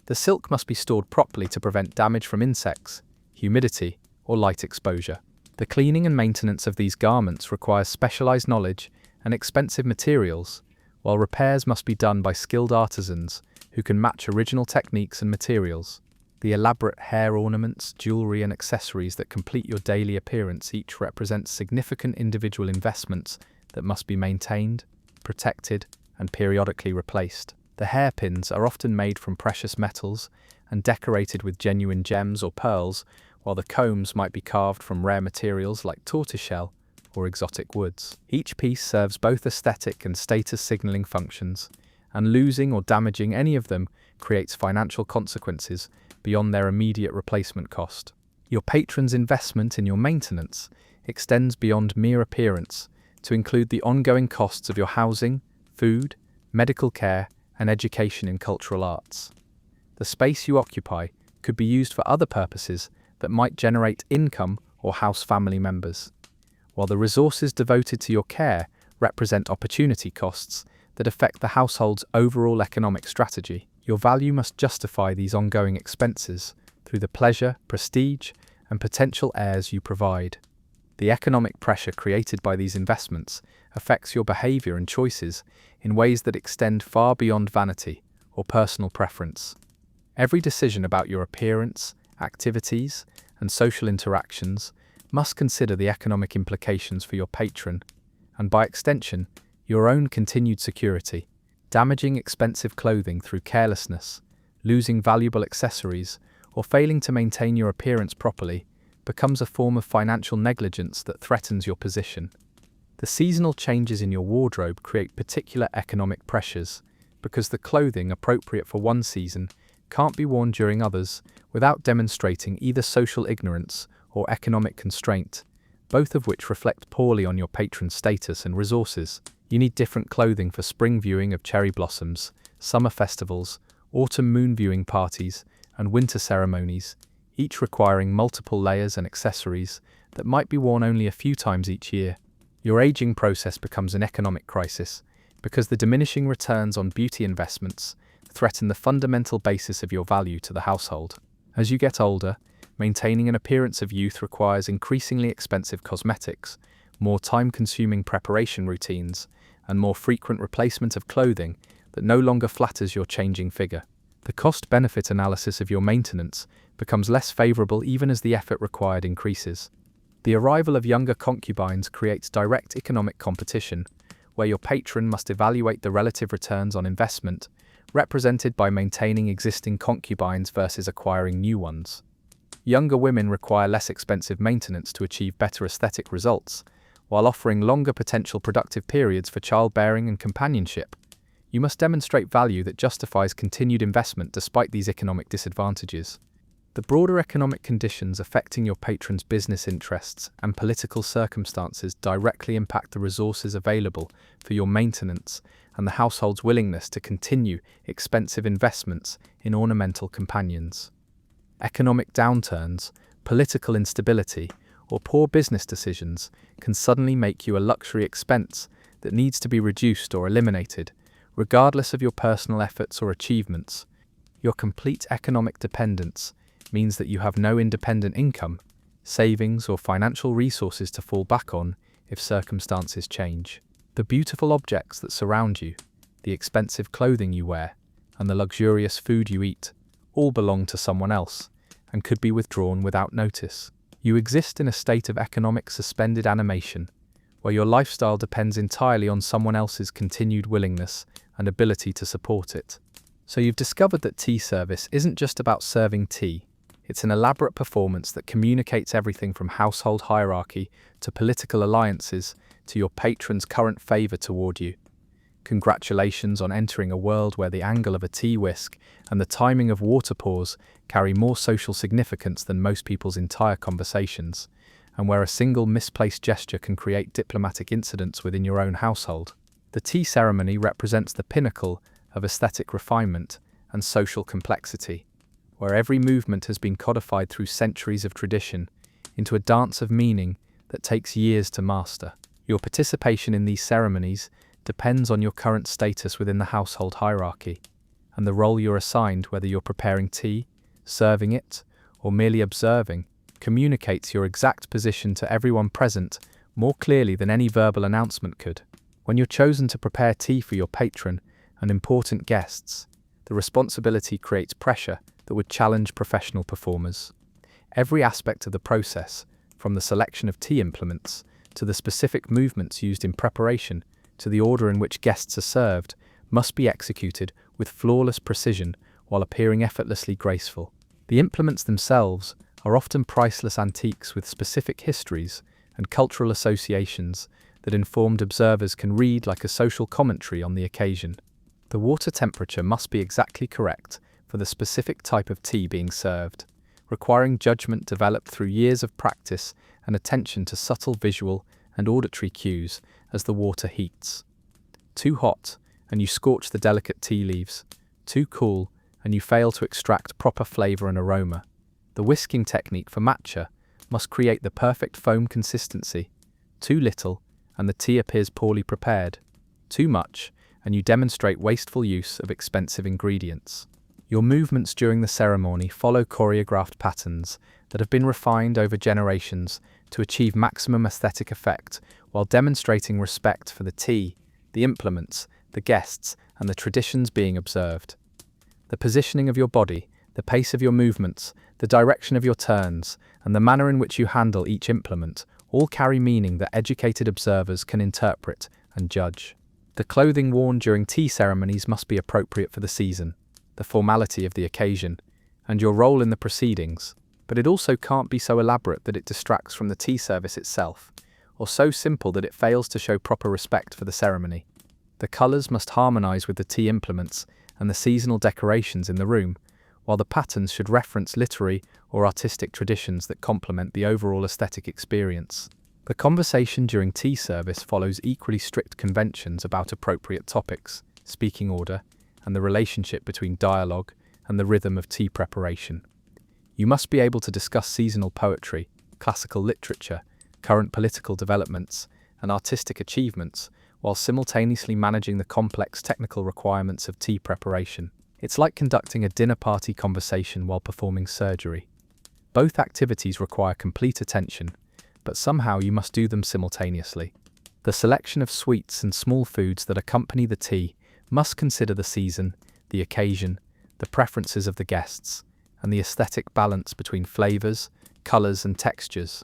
The silk must be stored properly to prevent damage from insects, humidity, or light exposure. The cleaning and maintenance of these garments requires specialized knowledge and expensive materials, while repairs must be done by skilled artisans who can match original techniques and materials. The elaborate hair ornaments, jewelry, and accessories that complete your daily appearance each represent significant individual investments that must be maintained, protected, and periodically replaced. The hairpins are often made from precious metals and decorated with genuine gems or pearls, while the combs might be carved from rare materials like tortoiseshell or exotic woods. Each piece serves both aesthetic and status signaling functions, and losing or damaging any of them creates financial consequences beyond their immediate replacement cost. Your patron's investment in your maintenance extends beyond mere appearance to include the ongoing costs of your housing, food, medical care, and education in cultural arts. The space you occupy could be used for other purposes that might generate income or house family members, while the resources devoted to your care represent opportunity costs that affect the household's overall economic strategy. Your value must justify these ongoing expenses through the pleasure, prestige, and potential heirs you provide. The economic pressure created by these investments affects your behavior and choices in ways that extend far beyond vanity or personal preference. Every decision about your appearance, activities, and social interactions must consider the economic implications for your patron, and by extension, your own continued security. Damaging expensive clothing through carelessness, losing valuable accessories, or failing to maintain your appearance properly becomes a form of financial negligence that threatens your position. The seasonal changes in your wardrobe create particular economic pressures because the clothing appropriate for one season can't be worn during others without demonstrating either social ignorance or economic constraint, both of which reflect poorly on your patron's status and resources. You need different clothing for spring viewing of cherry blossoms, summer festivals, autumn moon viewing parties, and winter ceremonies, each requiring multiple layers and accessories that might be worn only a few times each year. Your aging process becomes an economic crisis because the diminishing returns on beauty investments threaten the fundamental basis of your value to the household. As you get older, maintaining an appearance of youth requires increasingly expensive cosmetics, more time-consuming preparation routines, and more frequent replacement of clothing that no longer flatters your changing figure. The cost-benefit analysis of your maintenance becomes less favorable even as the effort required increases. The arrival of younger concubines creates direct economic competition, where your patron must evaluate the relative returns on investment, represented by maintaining existing concubines versus acquiring new ones. Younger women require less expensive maintenance to achieve better aesthetic results, while offering longer potential productive periods for childbearing and companionship. You must demonstrate value that justifies continued investment despite these economic disadvantages. The broader economic conditions affecting your patron's business interests and political circumstances directly impact the resources available for your maintenance and the household's willingness to continue expensive investments in ornamental companions. Economic downturns, political instability, or poor business decisions can suddenly make you a luxury expense that needs to be reduced or eliminated, regardless of your personal efforts or achievements. Your complete economic dependence means that you have no independent income, savings, or financial resources to fall back on if circumstances change. The beautiful objects that surround you, the expensive clothing you wear, and the luxurious food you eat all belong to someone else and could be withdrawn without notice. You exist in a state of economic suspended animation, where your lifestyle depends entirely on someone else's continued willingness and ability to support it. So you've discovered that tea service isn't just about serving tea. It's an elaborate performance that communicates everything from household hierarchy to political alliances to your patron's current favor toward you. Congratulations on entering a world where the angle of a tea whisk and the timing of water pours carry more social significance than most people's entire conversations, and where a single misplaced gesture can create diplomatic incidents within your own household. The tea ceremony represents the pinnacle of aesthetic refinement and social complexity, where every movement has been codified through centuries of tradition into a dance of meaning that takes years to master. Your participation in these ceremonies depends on your current status within the household hierarchy, and the role you're assigned, whether you're preparing tea, serving it, or merely observing, communicates your exact position to everyone present more clearly than any verbal announcement could. When you're chosen to prepare tea for your patron and important guests, the responsibility creates pressure that would challenge professional performers. Every aspect of the process, from the selection of tea implements to the specific movements used in preparation to the order in which guests are served, must be executed with flawless precision while appearing effortlessly graceful. The implements themselves are often priceless antiques with specific histories and cultural associations that informed observers can read like a social commentary on the occasion. The water temperature must be exactly correct for the specific type of tea being served, requiring judgment developed through years of practice and attention to subtle visual and auditory cues as the water heats. Too hot, and you scorch the delicate tea leaves. Too cool, and you fail to extract proper flavor and aroma. The whisking technique for matcha must create the perfect foam consistency. Too little, and the tea appears poorly prepared. Too much, and you demonstrate wasteful use of expensive ingredients. Your movements during the ceremony follow choreographed patterns that have been refined over generations to achieve maximum aesthetic effect while demonstrating respect for the tea, the implements, the guests, and the traditions being observed. The positioning of your body, the pace of your movements, the direction of your turns, and the manner in which you handle each implement all carry meaning that educated observers can interpret and judge. The clothing worn during tea ceremonies must be appropriate for the season, the formality of the occasion, and your role in the proceedings, but it also can't be so elaborate that it distracts from the tea service itself, or so simple that it fails to show proper respect for the ceremony. The colours must harmonise with the tea implements and the seasonal decorations in the room, while the patterns should reference literary or artistic traditions that complement the overall aesthetic experience. The conversation during tea service follows equally strict conventions about appropriate topics, speaking order, and the relationship between dialogue and the rhythm of tea preparation. You must be able to discuss seasonal poetry, classical literature, current political developments, and artistic achievements, while simultaneously managing the complex technical requirements of tea preparation. It's like conducting a dinner party conversation while performing surgery. Both activities require complete attention, but somehow you must do them simultaneously. The selection of sweets and small foods that accompany the tea must consider the season, the occasion, the preferences of the guests, and the aesthetic balance between flavors, colors, and textures.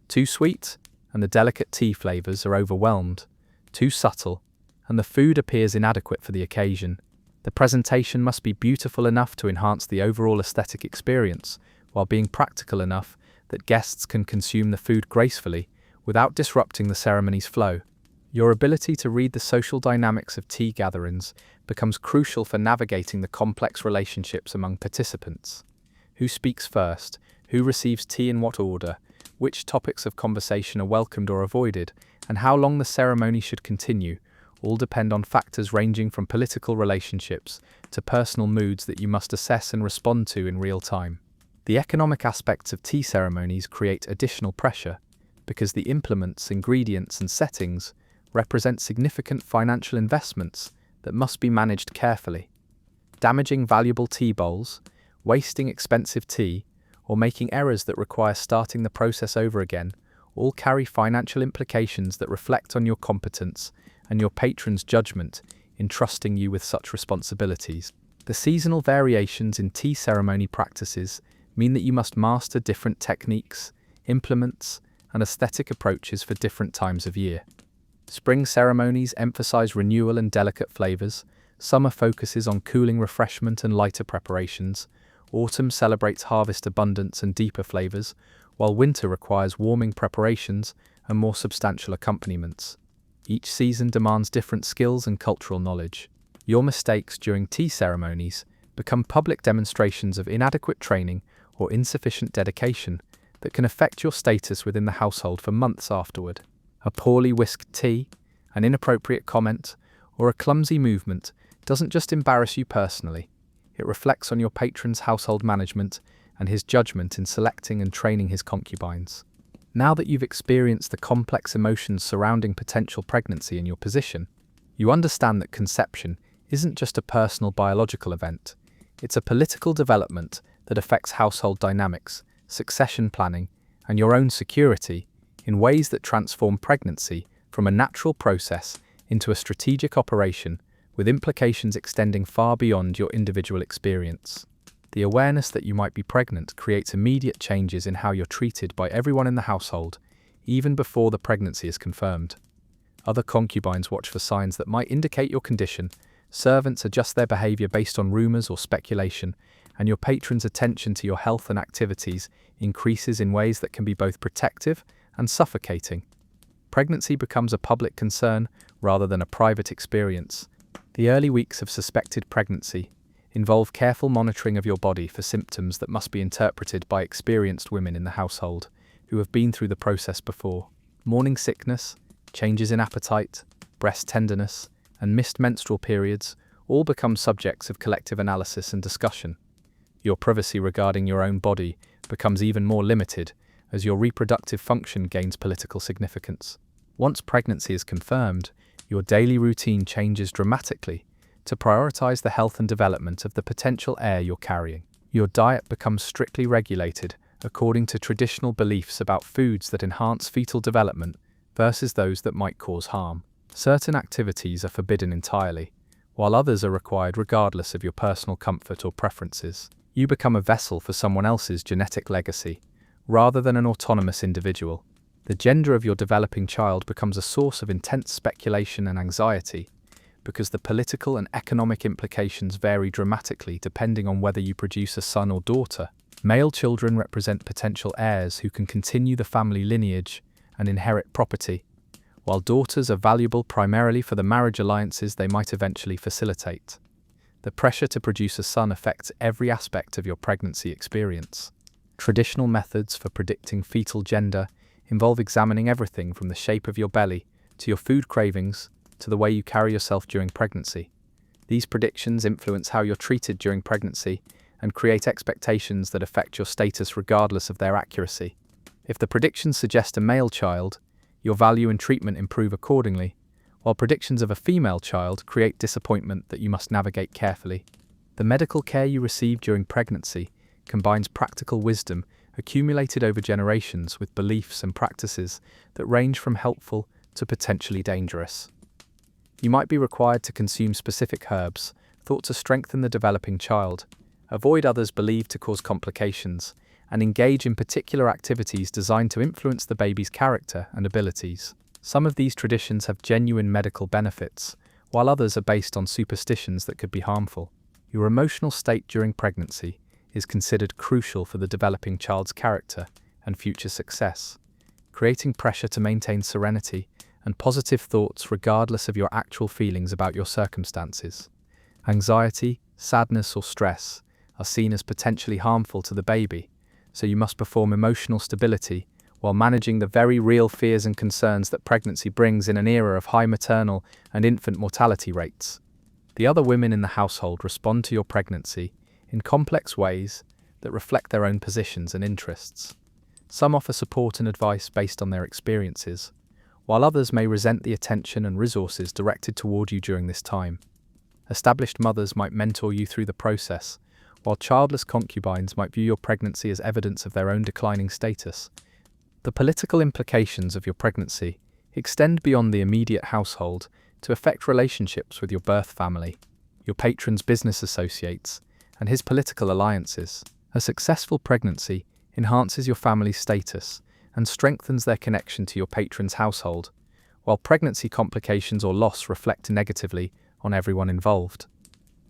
Too sweet, and the delicate tea flavors are overwhelmed. Too subtle, and the food appears inadequate for the occasion. The presentation must be beautiful enough to enhance the overall aesthetic experience, while being practical enough that guests can consume the food gracefully without disrupting the ceremony's flow. Your ability to read the social dynamics of tea gatherings becomes crucial for navigating the complex relationships among participants. Who speaks first? Who receives tea in what order? Which topics of conversation are welcomed or avoided? And how long the ceremony should continue, all depend on factors ranging from political relationships to personal moods that you must assess and respond to in real time. The economic aspects of tea ceremonies create additional pressure because the implements, ingredients, and settings represent significant financial investments that must be managed carefully. Damaging valuable tea bowls, wasting expensive tea, or making errors that require starting the process over again all carry financial implications that reflect on your competence and your patron's judgment in trusting you with such responsibilities. The seasonal variations in tea ceremony practices mean that you must master different techniques, implements, and aesthetic approaches for different times of year. Spring ceremonies emphasize renewal and delicate flavors. Summer focuses on cooling refreshment and lighter preparations. Autumn celebrates harvest abundance and deeper flavors, while winter requires warming preparations and more substantial accompaniments. Each season demands different skills and cultural knowledge. Your mistakes during tea ceremonies become public demonstrations of inadequate training or insufficient dedication that can affect your status within the household for months afterward. A poorly whisked tea, an inappropriate comment, or a clumsy movement doesn't just embarrass you personally, it reflects on your patron's household management and his judgment in selecting and training his concubines. Now that you've experienced the complex emotions surrounding potential pregnancy in your position, you understand that conception isn't just a personal biological event, it's a political development that affects household dynamics, succession planning, and your own security in ways that transform pregnancy from a natural process into a strategic operation with implications extending far beyond your individual experience. The awareness that you might be pregnant creates immediate changes in how you're treated by everyone in the household, even before the pregnancy is confirmed. Other concubines watch for signs that might indicate your condition, servants adjust their behavior based on rumors or speculation, and your patron's attention to your health and activities increases in ways that can be both protective and suffocating. Pregnancy becomes a public concern rather than a private experience. The early weeks of suspected pregnancy involve careful monitoring of your body for symptoms that must be interpreted by experienced women in the household who have been through the process before. Morning sickness, changes in appetite, breast tenderness, and missed menstrual periods all become subjects of collective analysis and discussion. Your privacy regarding your own body becomes even more limited as your reproductive function gains political significance. Once pregnancy is confirmed, your daily routine changes dramatically to prioritize the health and development of the potential heir you're carrying. Your diet becomes strictly regulated according to traditional beliefs about foods that enhance fetal development versus those that might cause harm. Certain activities are forbidden entirely, while others are required regardless of your personal comfort or preferences. You become a vessel for someone else's genetic legacy, rather than an autonomous individual. The gender of your developing child becomes a source of intense speculation and anxiety, because the political and economic implications vary dramatically depending on whether you produce a son or daughter. Male children represent potential heirs who can continue the family lineage and inherit property, while daughters are valuable primarily for the marriage alliances they might eventually facilitate. The pressure to produce a son affects every aspect of your pregnancy experience. Traditional methods for predicting fetal gender involve examining everything from the shape of your belly to your food cravings to the way you carry yourself during pregnancy. These predictions influence how you're treated during pregnancy and create expectations that affect your status regardless of their accuracy. If the predictions suggest a male child, your value and treatment improve accordingly, while predictions of a female child create disappointment that you must navigate carefully. The medical care you receive during pregnancy combines practical wisdom accumulated over generations with beliefs and practices that range from helpful to potentially dangerous. You might be required to consume specific herbs thought to strengthen the developing child, avoid others believed to cause complications, and engage in particular activities designed to influence the baby's character and abilities. Some of these traditions have genuine medical benefits, while others are based on superstitions that could be harmful. Your emotional state during pregnancy is considered crucial for the developing child's character and future success, creating pressure to maintain serenity and positive thoughts regardless of your actual feelings about your circumstances. Anxiety, sadness, or stress are seen as potentially harmful to the baby, so you must perform emotional stability while managing the very real fears and concerns that pregnancy brings in an era of high maternal and infant mortality rates. The other women in the household respond to your pregnancy in complex ways that reflect their own positions and interests. Some offer support and advice based on their experiences, while others may resent the attention and resources directed toward you during this time. Established mothers might mentor you through the process, while childless concubines might view your pregnancy as evidence of their own declining status. The political implications of your pregnancy extend beyond the immediate household to affect relationships with your birth family, your patron's business associates, and his political alliances. A successful pregnancy enhances your family's status and strengthens their connection to your patron's household, while pregnancy complications or loss reflect negatively on everyone involved.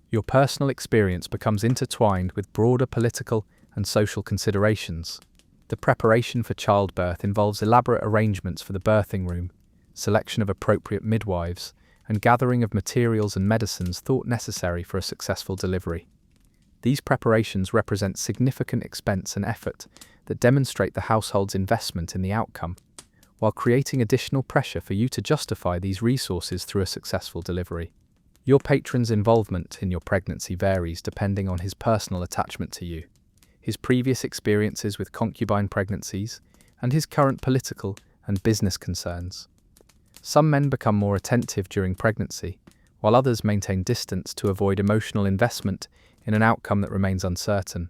Your personal experience becomes intertwined with broader political and social considerations. The preparation for childbirth involves elaborate arrangements for the birthing room, selection of appropriate midwives, and gathering of materials and medicines thought necessary for a successful delivery. These preparations represent significant expense and effort that demonstrate the household's investment in the outcome, while creating additional pressure for you to justify these resources through a successful delivery. Your patron's involvement in your pregnancy varies depending on his personal attachment to you, his previous experiences with concubine pregnancies, and his current political and business concerns. Some men become more attentive during pregnancy, while others maintain distance to avoid emotional investment in an outcome that remains uncertain.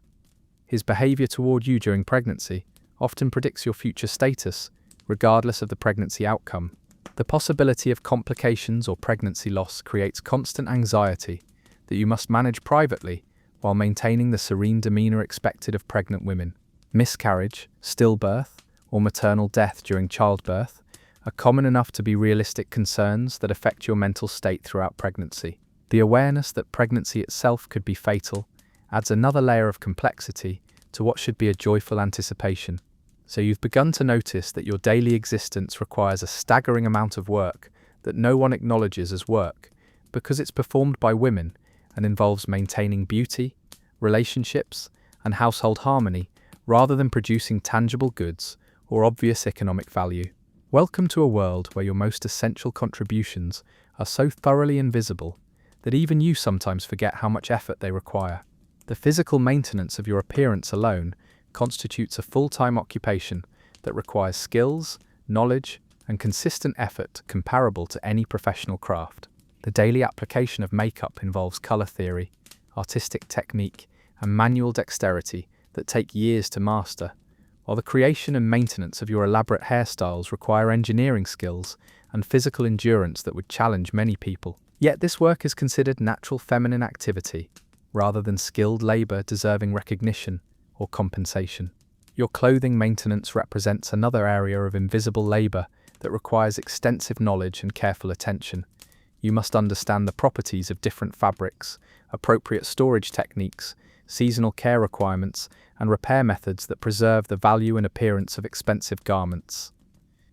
His behavior toward you during pregnancy often predicts your future status, regardless of the pregnancy outcome. The possibility of complications or pregnancy loss creates constant anxiety that you must manage privately while maintaining the serene demeanor expected of pregnant women. Miscarriage, stillbirth, or maternal death during childbirth are common enough to be realistic concerns that affect your mental state throughout pregnancy. The awareness that pregnancy itself could be fatal adds another layer of complexity to what should be a joyful anticipation. So you've begun to notice that your daily existence requires a staggering amount of work that no one acknowledges as work, because it's performed by women and involves maintaining beauty, relationships, and household harmony rather than producing tangible goods or obvious economic value. Welcome to a world where your most essential contributions are so thoroughly invisible that even you sometimes forget how much effort they require. The physical maintenance of your appearance alone constitutes a full-time occupation that requires skills, knowledge, and consistent effort comparable to any professional craft. The daily application of makeup involves color theory, artistic technique, and manual dexterity that take years to master, while the creation and maintenance of your elaborate hairstyles require engineering skills and physical endurance that would challenge many people. Yet this work is considered natural feminine activity, rather than skilled labor deserving recognition or compensation. Your clothing maintenance represents another area of invisible labor that requires extensive knowledge and careful attention. You must understand the properties of different fabrics, appropriate storage techniques, seasonal care requirements, and repair methods that preserve the value and appearance of expensive garments.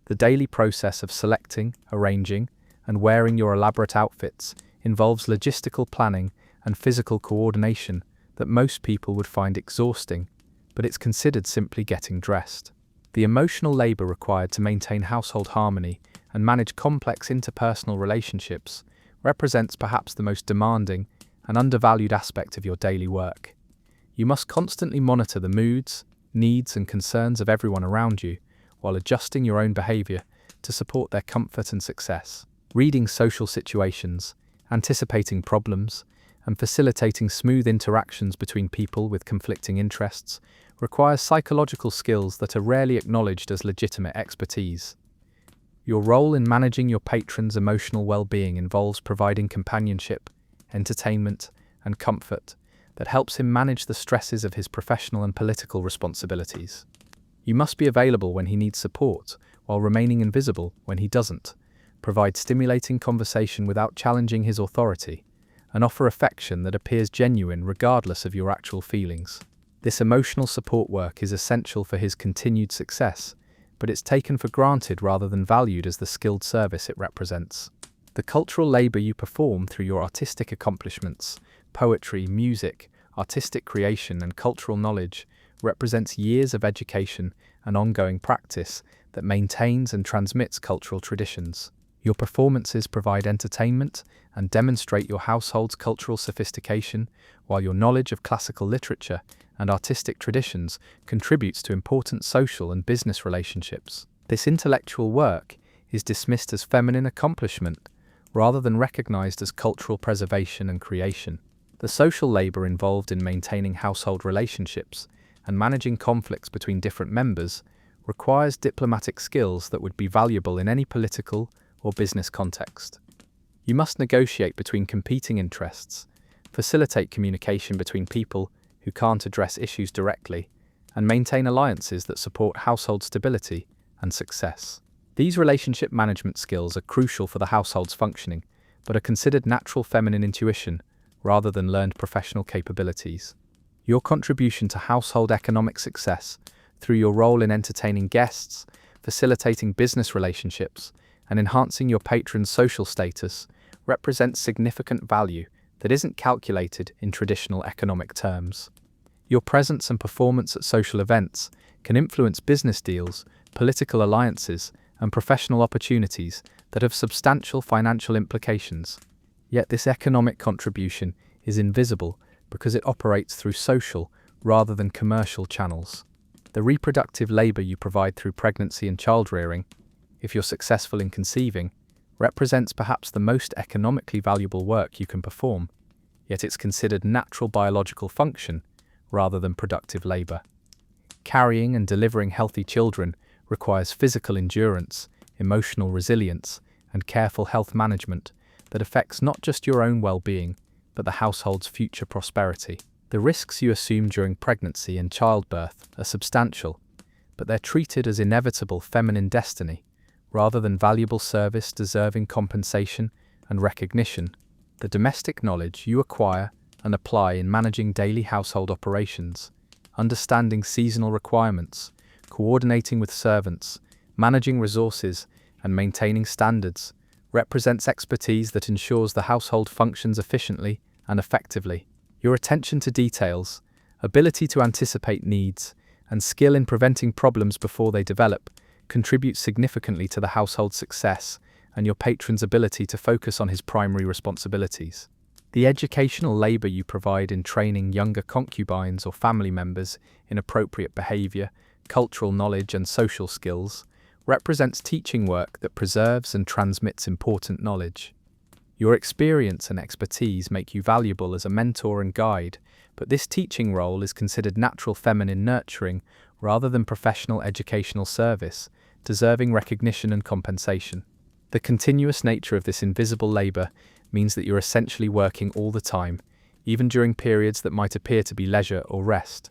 The daily process of selecting, arranging, and wearing your elaborate outfits involves logistical planning and physical coordination that most people would find exhausting, but it's considered simply getting dressed. The emotional labor required to maintain household harmony and manage complex interpersonal relationships represents perhaps the most demanding and undervalued aspect of your daily work. You must constantly monitor the moods, needs, and concerns of everyone around you while adjusting your own behavior to support their comfort and success. Reading social situations, anticipating problems, and facilitating smooth interactions between people with conflicting interests requires psychological skills that are rarely acknowledged as legitimate expertise. Your role in managing your patron's emotional well-being involves providing companionship, entertainment, and comfort that helps him manage the stresses of his professional and political responsibilities. You must be available when he needs support, while remaining invisible when he doesn't. Provide stimulating conversation without challenging his authority, and offer affection that appears genuine regardless of your actual feelings. This emotional support work is essential for his continued success, but it's taken for granted rather than valued as the skilled service it represents. The cultural labor you perform through your artistic accomplishments, poetry, music, artistic creation, and cultural knowledge represents years of education and ongoing practice that maintains and transmits cultural traditions. Your performances provide entertainment and demonstrate your household's cultural sophistication, while your knowledge of classical literature and artistic traditions contributes to important social and business relationships. This intellectual work is dismissed as feminine accomplishment rather than recognized as cultural preservation and creation. The social labor involved in maintaining household relationships and managing conflicts between different members requires diplomatic skills that would be valuable in any political or business context. You must negotiate between competing interests, facilitate communication between people who can't address issues directly, and maintain alliances that support household stability and success. These relationship management skills are crucial for the household's functioning, but are considered natural feminine intuition rather than learned professional capabilities. Your contribution to household economic success through your role in entertaining guests, facilitating business relationships, and enhancing your patron's social status represents significant value that isn't calculated in traditional economic terms. Your presence and performance at social events can influence business deals, political alliances, and professional opportunities that have substantial financial implications. Yet this economic contribution is invisible because it operates through social rather than commercial channels. The reproductive labor you provide through pregnancy and child-rearing, if you're successful in conceiving, represents perhaps the most economically valuable work you can perform, yet it's considered natural biological function rather than productive labor. Carrying and delivering healthy children requires physical endurance, emotional resilience, and careful health management that affects not just your own well-being, but the household's future prosperity. The risks you assume during pregnancy and childbirth are substantial, but they're treated as inevitable feminine destiny, rather than valuable service deserving compensation and recognition. The domestic knowledge you acquire and apply in managing daily household operations, understanding seasonal requirements, coordinating with servants, managing resources, and maintaining standards, represents expertise that ensures the household functions efficiently and effectively. Your attention to details, ability to anticipate needs, and skill in preventing problems before they develop contribute significantly to the household's success and your patron's ability to focus on his primary responsibilities. The educational labor you provide in training younger concubines or family members in appropriate behavior, cultural knowledge, and social skills represents teaching work that preserves and transmits important knowledge. Your experience and expertise make you valuable as a mentor and guide, but this teaching role is considered natural feminine nurturing rather than professional educational service, deserving recognition and compensation. The continuous nature of this invisible labor means that you're essentially working all the time, even during periods that might appear to be leisure or rest.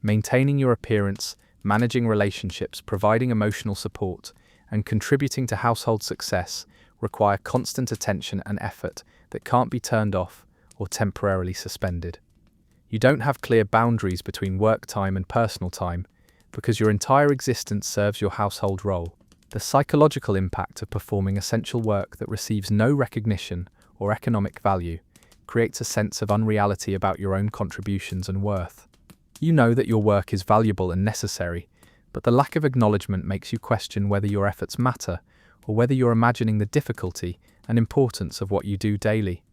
Maintaining your appearance, managing relationships, providing emotional support, and contributing to household success require constant attention and effort that can't be turned off or temporarily suspended. You don't have clear boundaries between work time and personal time because your entire existence serves your household role. The psychological impact of performing essential work that receives no recognition or economic value creates a sense of unreality about your own contributions and worth. You know that your work is valuable and necessary, but the lack of acknowledgement makes you question whether your efforts matter or whether you're imagining the difficulty and importance of what you do daily.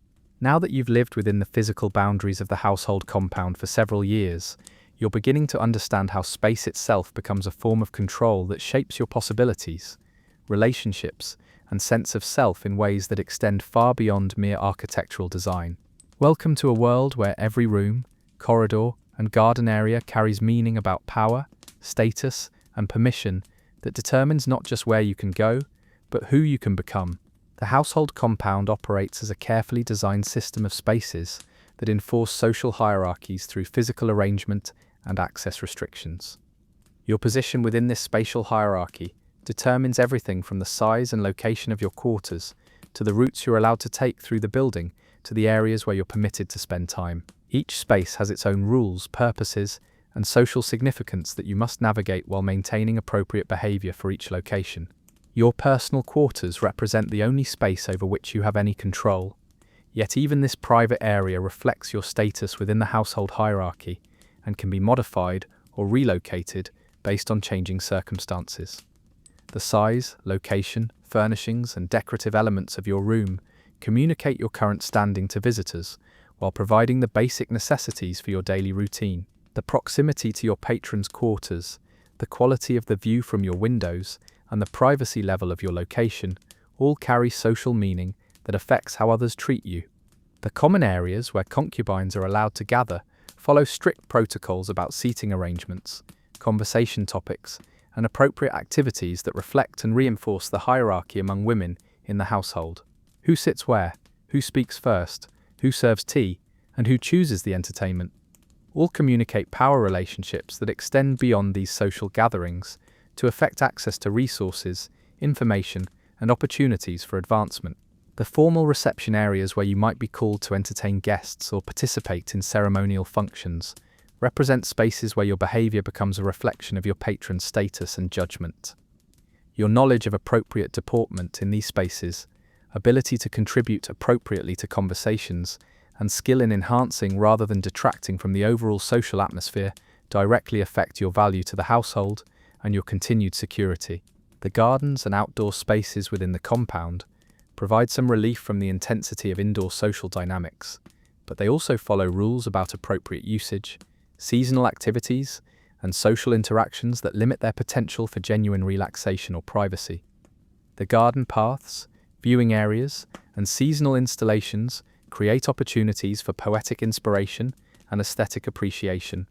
Now that you've lived within the physical boundaries of the household compound for several years, you're beginning to understand how space itself becomes a form of control that shapes your possibilities, relationships, and sense of self in ways that extend far beyond mere architectural design. Welcome to a world where every room, corridor, and garden area carries meaning about power, status, and permission that determines not just where you can go, but who you can become. The household compound operates as a carefully designed system of spaces that enforce social hierarchies through physical arrangement and access restrictions. Your position within this spatial hierarchy determines everything from the size and location of your quarters to the routes you're allowed to take through the building to the areas where you're permitted to spend time. Each space has its own rules, purposes, and social significance that you must navigate while maintaining appropriate behavior for each location. Your personal quarters represent the only space over which you have any control, yet even this private area reflects your status within the household hierarchy and can be modified or relocated based on changing circumstances. The size, location, furnishings, and decorative elements of your room communicate your current standing to visitors while providing the basic necessities for your daily routine. The proximity to your patron's quarters, the quality of the view from your windows, and the privacy level of your location all carry social meaning that affects how others treat you. The common areas where concubines are allowed to gather follow strict protocols about seating arrangements, conversation topics, and appropriate activities that reflect and reinforce the hierarchy among women in the household. Who sits where, who speaks first, who serves tea, and who chooses the entertainment all communicate power relationships that extend beyond these social gatherings to affect access to resources, information, and opportunities for advancement. The formal reception areas where you might be called to entertain guests or participate in ceremonial functions represent spaces where your behavior becomes a reflection of your patron's status and judgment. Your knowledge of appropriate deportment in these spaces, ability to contribute appropriately to conversations, and skill in enhancing rather than detracting from the overall social atmosphere directly affect your value to the household and your continued security. The gardens and outdoor spaces within the compound, provide some relief from the intensity of indoor social dynamics, but they also follow rules about appropriate usage, seasonal activities, and social interactions that limit their potential for genuine relaxation or privacy. The garden paths, viewing areas, and seasonal installations create opportunities for poetic inspiration and aesthetic appreciation,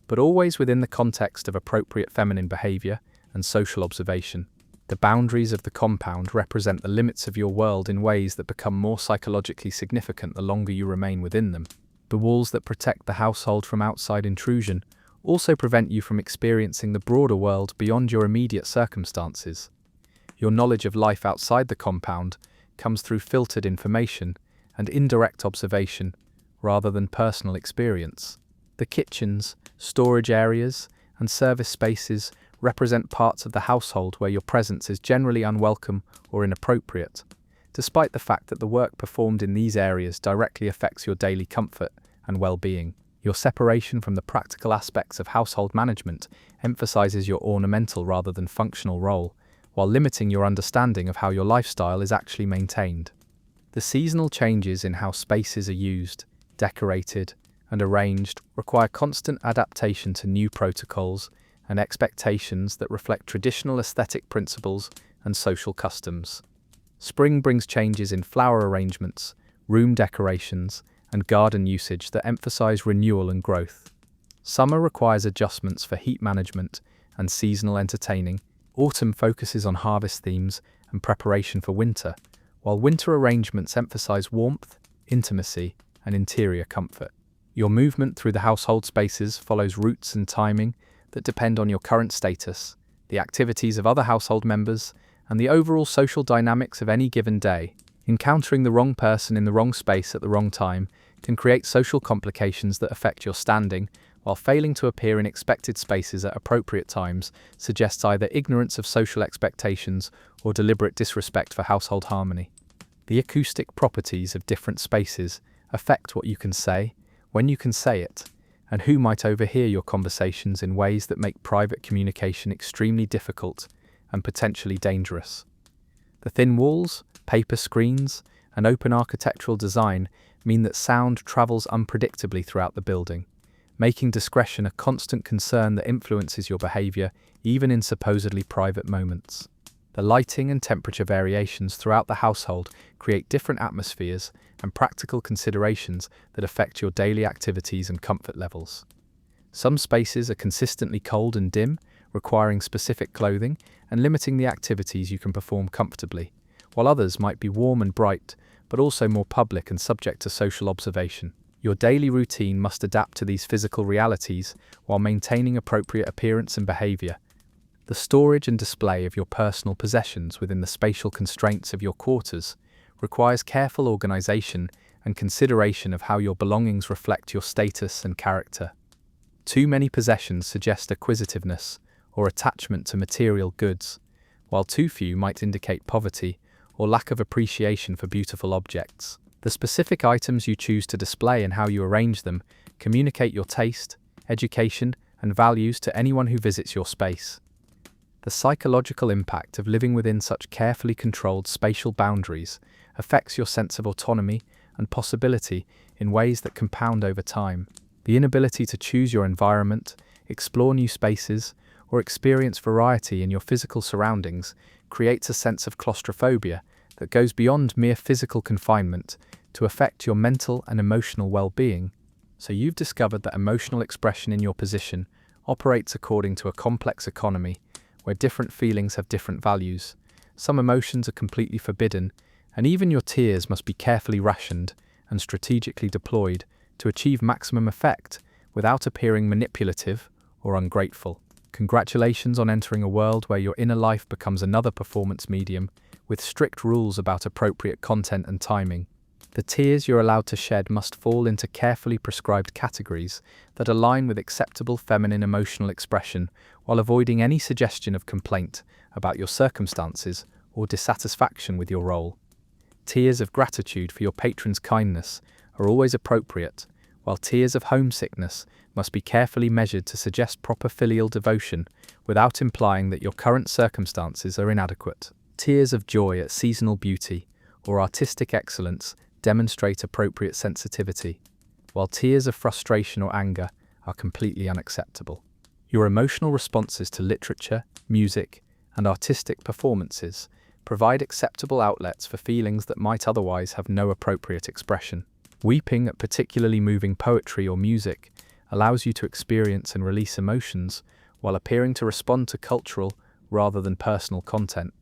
but always within the context of appropriate feminine behavior and social observation. The boundaries of the compound represent the limits of your world in ways that become more psychologically significant the longer you remain within them. The walls that protect the household from outside intrusion also prevent you from experiencing the broader world beyond your immediate circumstances. Your knowledge of life outside the compound comes through filtered information and indirect observation, rather than personal experience. The kitchens, storage areas, and service spaces represent parts of the household where your presence is generally unwelcome or inappropriate, despite the fact that the work performed in these areas directly affects your daily comfort and well-being. Your separation from the practical aspects of household management emphasizes your ornamental rather than functional role, while limiting your understanding of how your lifestyle is actually maintained. The seasonal changes in how spaces are used, decorated, and arranged require constant adaptation to new protocols and expectations that reflect traditional aesthetic principles and social customs. Spring brings changes in flower arrangements, room decorations, and garden usage that emphasize renewal and growth. Summer requires adjustments for heat management and seasonal entertaining. Autumn focuses on harvest themes and preparation for winter, while winter arrangements emphasize warmth, intimacy, and interior comfort. Your movement through the household spaces follows routes and timing that depend on your current status, the activities of other household members, and the overall social dynamics of any given day. Encountering the wrong person in the wrong space at the wrong time can create social complications that affect your standing, while failing to appear in expected spaces at appropriate times suggests either ignorance of social expectations or deliberate disrespect for household harmony. The acoustic properties of different spaces affect what you can say, when you can say it, and who might overhear your conversations in ways that make private communication extremely difficult and potentially dangerous. The thin walls, paper screens, and open architectural design mean that sound travels unpredictably throughout the building, making discretion a constant concern that influences your behavior even in supposedly private moments. The lighting and temperature variations throughout the household create different atmospheres and practical considerations that affect your daily activities and comfort levels. Some spaces are consistently cold and dim, requiring specific clothing and limiting the activities you can perform comfortably, while others might be warm and bright, but also more public and subject to social observation. Your daily routine must adapt to these physical realities while maintaining appropriate appearance and behavior. The storage and display of your personal possessions within the spatial constraints of your quarters requires careful organization and consideration of how your belongings reflect your status and character. Too many possessions suggest acquisitiveness or attachment to material goods, while too few might indicate poverty or lack of appreciation for beautiful objects. The specific items you choose to display and how you arrange them communicate your taste, education, and values to anyone who visits your space. The psychological impact of living within such carefully controlled spatial boundaries affects your sense of autonomy and possibility in ways that compound over time. The inability to choose your environment, explore new spaces, or experience variety in your physical surroundings creates a sense of claustrophobia that goes beyond mere physical confinement to affect your mental and emotional well-being. So you've discovered that emotional expression in your position operates according to a complex economy where different feelings have different values. Some emotions are completely forbidden, and even your tears must be carefully rationed and strategically deployed to achieve maximum effect without appearing manipulative or ungrateful. Congratulations on entering a world where your inner life becomes another performance medium with strict rules about appropriate content and timing. The tears you're allowed to shed must fall into carefully prescribed categories that align with acceptable feminine emotional expression while avoiding any suggestion of complaint about your circumstances or dissatisfaction with your role. Tears of gratitude for your patron's kindness are always appropriate, while tears of homesickness must be carefully measured to suggest proper filial devotion without implying that your current circumstances are inadequate. Tears of joy at seasonal beauty or artistic excellence demonstrate appropriate sensitivity, while tears of frustration or anger are completely unacceptable. Your emotional responses to literature, music, and artistic performances provide acceptable outlets for feelings that might otherwise have no appropriate expression. Weeping at particularly moving poetry or music allows you to experience and release emotions while appearing to respond to cultural rather than personal content.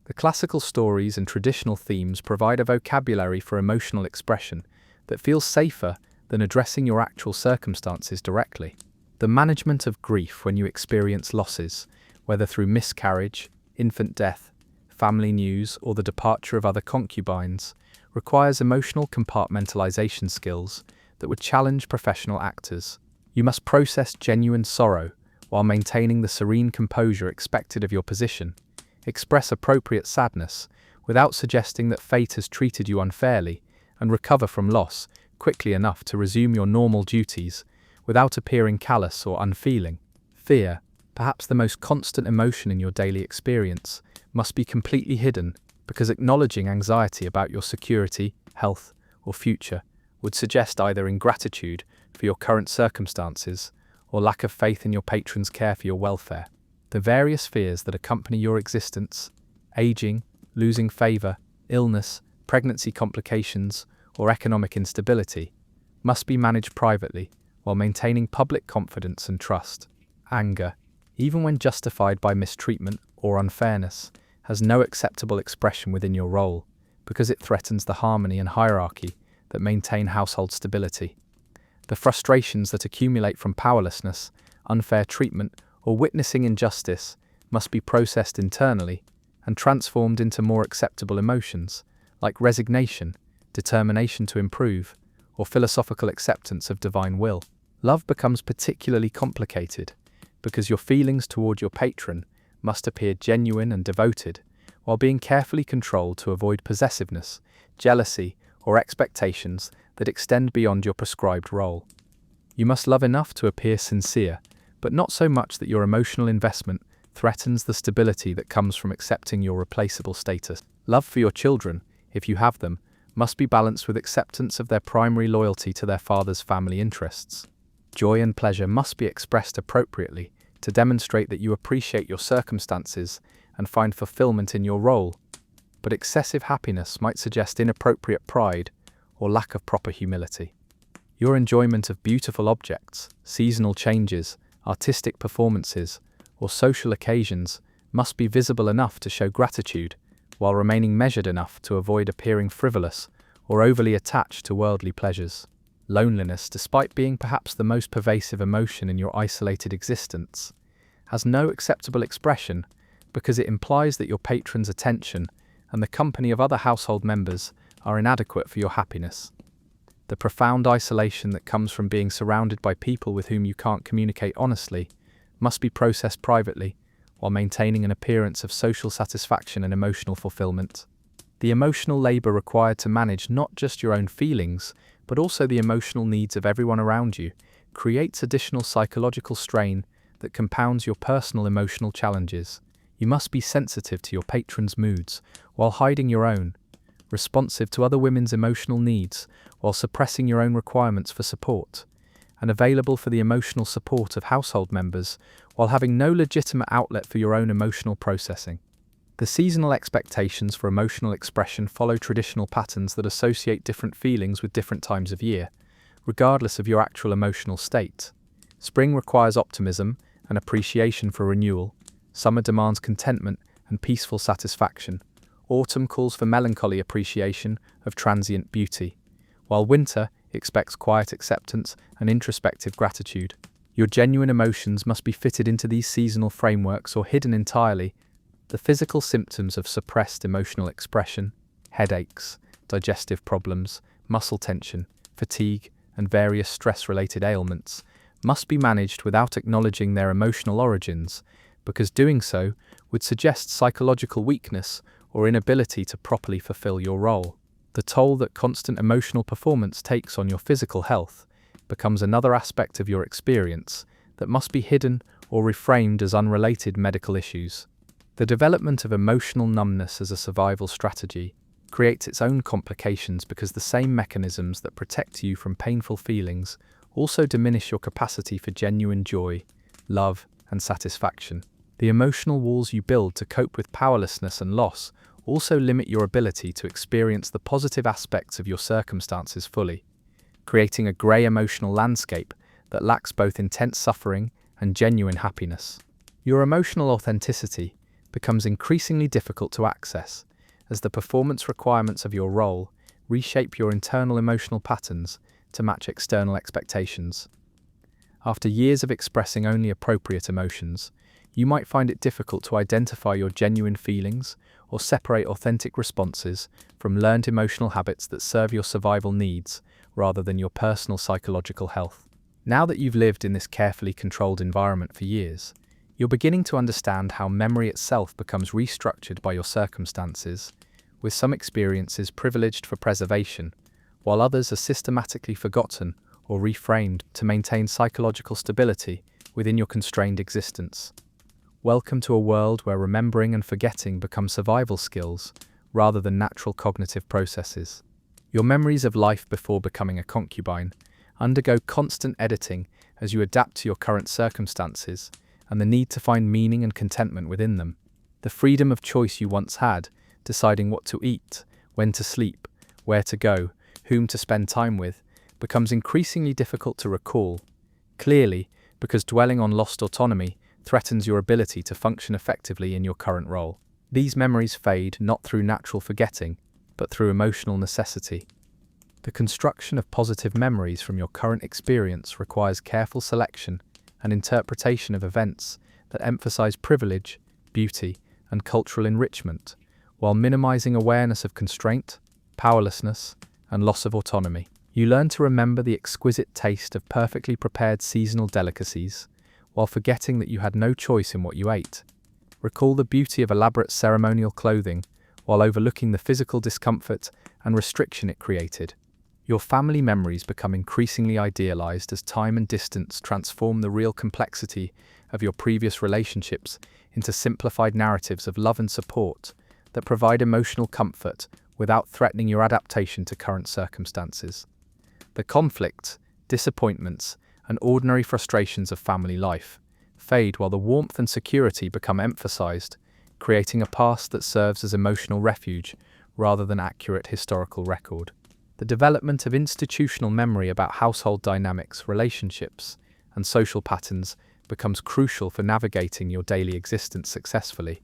The classical stories and traditional themes provide a vocabulary for emotional expression that feels safer than addressing your actual circumstances directly. The management of grief when you experience losses, whether through miscarriage, infant death, family news, or the departure of other concubines, requires emotional compartmentalization skills that would challenge professional actors. You must process genuine sorrow while maintaining the serene composure expected of your position, express appropriate sadness without suggesting that fate has treated you unfairly, and recover from loss quickly enough to resume your normal duties without appearing callous or unfeeling. Fear, perhaps the most constant emotion in your daily experience, must be completely hidden, because acknowledging anxiety about your security, health, or future would suggest either ingratitude for your current circumstances or lack of faith in your patron's care for your welfare. The various fears that accompany your existence, aging, losing favor, illness, pregnancy complications, or economic instability, must be managed privately while maintaining public confidence and trust. Anger, even when justified by mistreatment or unfairness, has no acceptable expression within your role, because it threatens the harmony and hierarchy that maintain household stability. The frustrations that accumulate from powerlessness, unfair treatment, or witnessing injustice must be processed internally and transformed into more acceptable emotions, like resignation, determination to improve, or philosophical acceptance of divine will. Love becomes particularly complicated because your feelings toward your patron must appear genuine and devoted, while being carefully controlled to avoid possessiveness, jealousy, or expectations that extend beyond your prescribed role. You must love enough to appear sincere, but not so much that your emotional investment threatens the stability that comes from accepting your replaceable status. Love for your children, if you have them, must be balanced with acceptance of their primary loyalty to their father's family interests. Joy and pleasure must be expressed appropriately to demonstrate that you appreciate your circumstances and find fulfillment in your role, but excessive happiness might suggest inappropriate pride or lack of proper humility. Your enjoyment of beautiful objects, seasonal changes, artistic performances, or social occasions must be visible enough to show gratitude, while remaining measured enough to avoid appearing frivolous or overly attached to worldly pleasures. Loneliness, despite being perhaps the most pervasive emotion in your isolated existence, has no acceptable expression because it implies that your patron's attention and the company of other household members are inadequate for your happiness. The profound isolation that comes from being surrounded by people with whom you can't communicate honestly must be processed privately, while maintaining an appearance of social satisfaction and emotional fulfillment. The emotional labor required to manage not just your own feelings, but also the emotional needs of everyone around you, creates additional psychological strain that compounds your personal emotional challenges. You must be sensitive to your patron's moods while hiding your own, responsive to other women's emotional needs while suppressing your own requirements for support, and available for the emotional support of household members while having no legitimate outlet for your own emotional processing. The seasonal expectations for emotional expression follow traditional patterns that associate different feelings with different times of year, regardless of your actual emotional state. Spring requires optimism and appreciation for renewal. Summer demands contentment and peaceful satisfaction. Autumn calls for melancholy appreciation of transient beauty, while winter expects quiet acceptance and introspective gratitude. Your genuine emotions must be fitted into these seasonal frameworks or hidden entirely. The physical symptoms of suppressed emotional expression, headaches, digestive problems, muscle tension, fatigue, and various stress-related ailments, must be managed without acknowledging their emotional origins, because doing so would suggest psychological weakness or inability to properly fulfill your role. The toll that constant emotional performance takes on your physical health becomes another aspect of your experience that must be hidden or reframed as unrelated medical issues. The development of emotional numbness as a survival strategy creates its own complications because the same mechanisms that protect you from painful feelings also diminish your capacity for genuine joy, love, and satisfaction. The emotional walls you build to cope with powerlessness and loss also limit your ability to experience the positive aspects of your circumstances fully, creating a grey emotional landscape that lacks both intense suffering and genuine happiness. Your emotional authenticity becomes increasingly difficult to access as the performance requirements of your role reshape your internal emotional patterns to match external expectations. After years of expressing only appropriate emotions, you might find it difficult to identify your genuine feelings or separate authentic responses from learned emotional habits that serve your survival needs rather than your personal psychological health. Now that you've lived in this carefully controlled environment for years, you're beginning to understand how memory itself becomes restructured by your circumstances, with some experiences privileged for preservation, while others are systematically forgotten or reframed to maintain psychological stability within your constrained existence. Welcome to a world where remembering and forgetting become survival skills rather than natural cognitive processes. Your memories of life before becoming a concubine undergo constant editing as you adapt to your current circumstances and the need to find meaning and contentment within them. The freedom of choice you once had, deciding what to eat, when to sleep, where to go, whom to spend time with, becomes increasingly difficult to recall, clearly because dwelling on lost autonomy threatens your ability to function effectively in your current role. These memories fade not through natural forgetting, but through emotional necessity. The construction of positive memories from your current experience requires careful selection and interpretation of events that emphasize privilege, beauty, and cultural enrichment, while minimizing awareness of constraint, powerlessness, and loss of autonomy. You learn to remember the exquisite taste of perfectly prepared seasonal delicacies, while forgetting that you had no choice in what you ate. Recall the beauty of elaborate ceremonial clothing, while overlooking the physical discomfort and restriction it created. Your family memories become increasingly idealized as time and distance transform the real complexity of your previous relationships into simplified narratives of love and support that provide emotional comfort without threatening your adaptation to current circumstances. The conflicts, disappointments, and ordinary frustrations of family life fade while the warmth and security become emphasized, creating a past that serves as emotional refuge rather than accurate historical record. The development of institutional memory about household dynamics, relationships, and social patterns becomes crucial for navigating your daily existence successfully.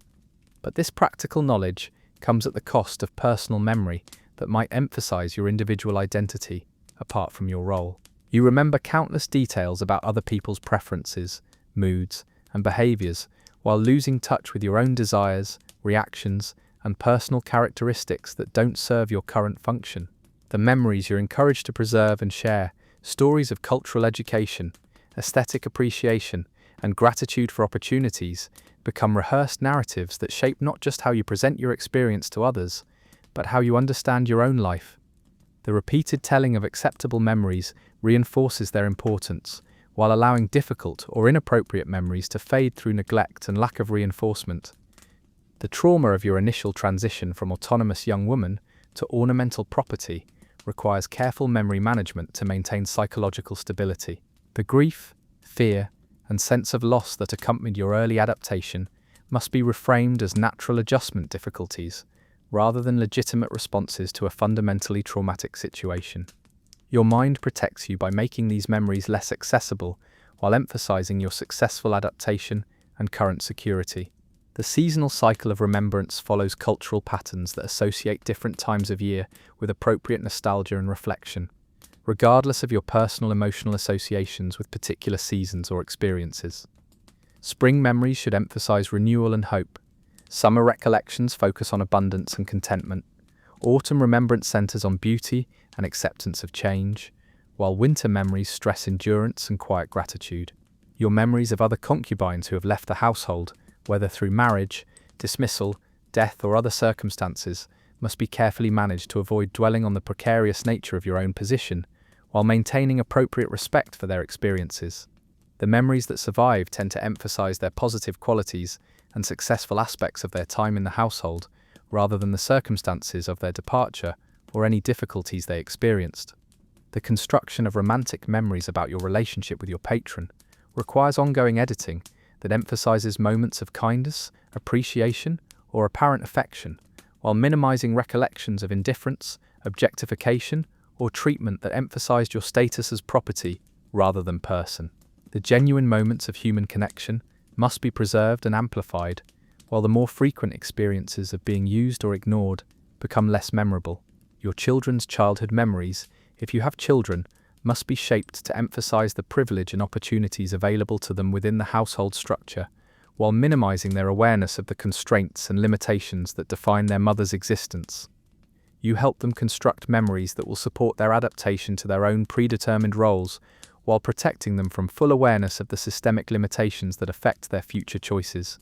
But this practical knowledge comes at the cost of personal memory that might emphasize your individual identity apart from your role. You remember countless details about other people's preferences, moods, and behaviors, while losing touch with your own desires, reactions, and personal characteristics that don't serve your current function. The memories you're encouraged to preserve and share, stories of cultural education, aesthetic appreciation, and gratitude for opportunities, become rehearsed narratives that shape not just how you present your experience to others, but how you understand your own life. The repeated telling of acceptable memories reinforces their importance, while allowing difficult or inappropriate memories to fade through neglect and lack of reinforcement. The trauma of your initial transition from autonomous young woman to ornamental property requires careful memory management to maintain psychological stability. The grief, fear, and sense of loss that accompanied your early adaptation must be reframed as natural adjustment difficulties, rather than legitimate responses to a fundamentally traumatic situation. Your mind protects you by making these memories less accessible while emphasizing your successful adaptation and current security. The seasonal cycle of remembrance follows cultural patterns that associate different times of year with appropriate nostalgia and reflection, regardless of your personal emotional associations with particular seasons or experiences. Spring memories should emphasize renewal and hope. Summer recollections focus on abundance and contentment. Autumn remembrance centers on beauty and acceptance of change, while winter memories stress endurance and quiet gratitude. Your memories of other concubines who have left the household, whether through marriage, dismissal, death, or other circumstances, must be carefully managed to avoid dwelling on the precarious nature of your own position, while maintaining appropriate respect for their experiences. The memories that survive tend to emphasize their positive qualities and successful aspects of their time in the household, rather than the circumstances of their departure or any difficulties they experienced. The construction of romantic memories about your relationship with your patron requires ongoing editing that emphasizes moments of kindness, appreciation, or apparent affection, while minimizing recollections of indifference, objectification, or treatment that emphasized your status as property rather than person. The genuine moments of human connection must be preserved and amplified, while the more frequent experiences of being used or ignored become less memorable. Your children's childhood memories, if you have children, must be shaped to emphasize the privilege and opportunities available to them within the household structure, while minimizing their awareness of the constraints and limitations that define their mother's existence. You help them construct memories that will support their adaptation to their own predetermined roles, while protecting them from full awareness of the systemic limitations that affect their future choices.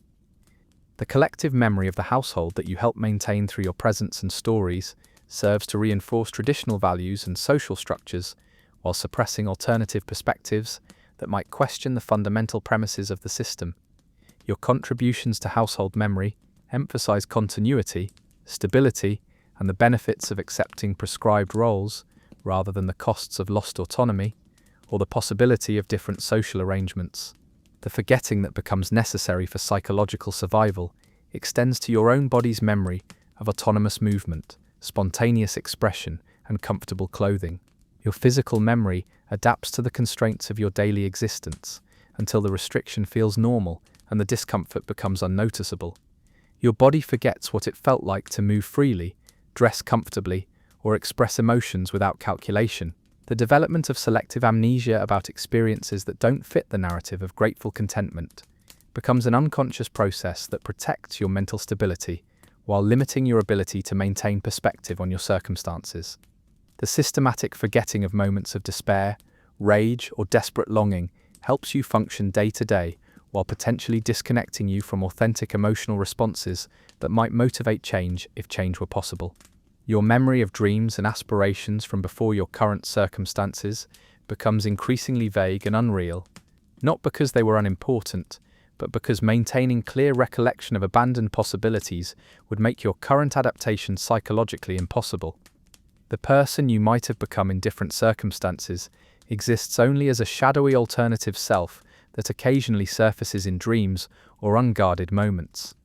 The collective memory of the household that you help maintain through your presence and stories serves to reinforce traditional values and social structures, while suppressing alternative perspectives that might question the fundamental premises of the system. Your contributions to household memory emphasize continuity, stability, and the benefits of accepting prescribed roles, rather than the costs of lost autonomy, or the possibility of different social arrangements. The forgetting that becomes necessary for psychological survival extends to your own body's memory of autonomous movement, spontaneous expression, and comfortable clothing. Your physical memory adapts to the constraints of your daily existence until the restriction feels normal and the discomfort becomes unnoticeable. Your body forgets what it felt like to move freely, dress comfortably, or express emotions without calculation. The development of selective amnesia about experiences that don't fit the narrative of grateful contentment becomes an unconscious process that protects your mental stability while limiting your ability to maintain perspective on your circumstances. The systematic forgetting of moments of despair, rage, or desperate longing helps you function day to day, while potentially disconnecting you from authentic emotional responses that might motivate change if change were possible. Your memory of dreams and aspirations from before your current circumstances becomes increasingly vague and unreal, not because they were unimportant, but because maintaining clear recollection of abandoned possibilities would make your current adaptation psychologically impossible. The person you might have become in different circumstances exists only as a shadowy alternative self that occasionally surfaces in dreams or unguarded moments.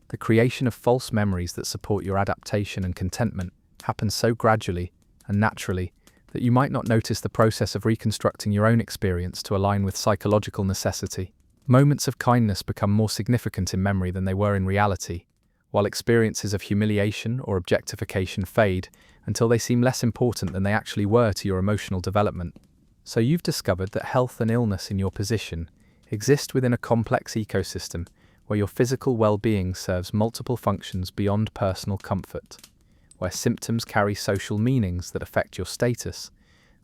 The creation of false memories that support your adaptation and contentment happens so gradually and naturally that you might not notice the process of reconstructing your own experience to align with psychological necessity. Moments of kindness become more significant in memory than they were in reality, while experiences of humiliation or objectification fade until they seem less important than they actually were to your emotional development. So you've discovered that health and illness in your position exist within a complex ecosystem where your physical well-being serves multiple functions beyond personal comfort, where symptoms carry social meanings that affect your status,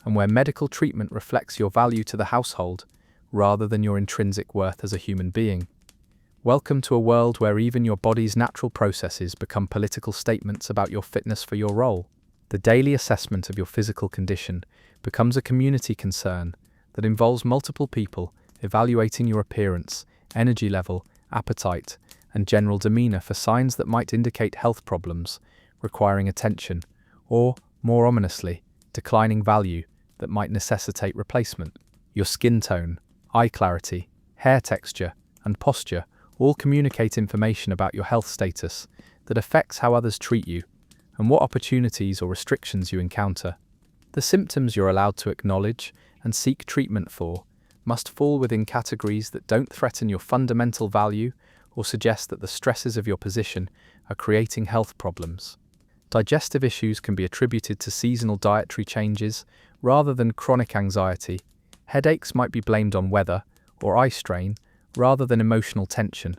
and where medical treatment reflects your value to the household rather than your intrinsic worth as a human being. Welcome to a world where even your body's natural processes become political statements about your fitness for your role. The daily assessment of your physical condition becomes a community concern that involves multiple people evaluating your appearance, energy level, appetite, and general demeanor for signs that might indicate health problems requiring attention, or, more ominously, declining value that might necessitate replacement. Your skin tone, eye clarity, hair texture, and posture all communicate information about your health status that affects how others treat you and what opportunities or restrictions you encounter. The symptoms you're allowed to acknowledge and seek treatment for must fall within categories that don't threaten your fundamental value or suggest that the stresses of your position are creating health problems. Digestive issues can be attributed to seasonal dietary changes rather than chronic anxiety. Headaches might be blamed on weather or eye strain rather than emotional tension,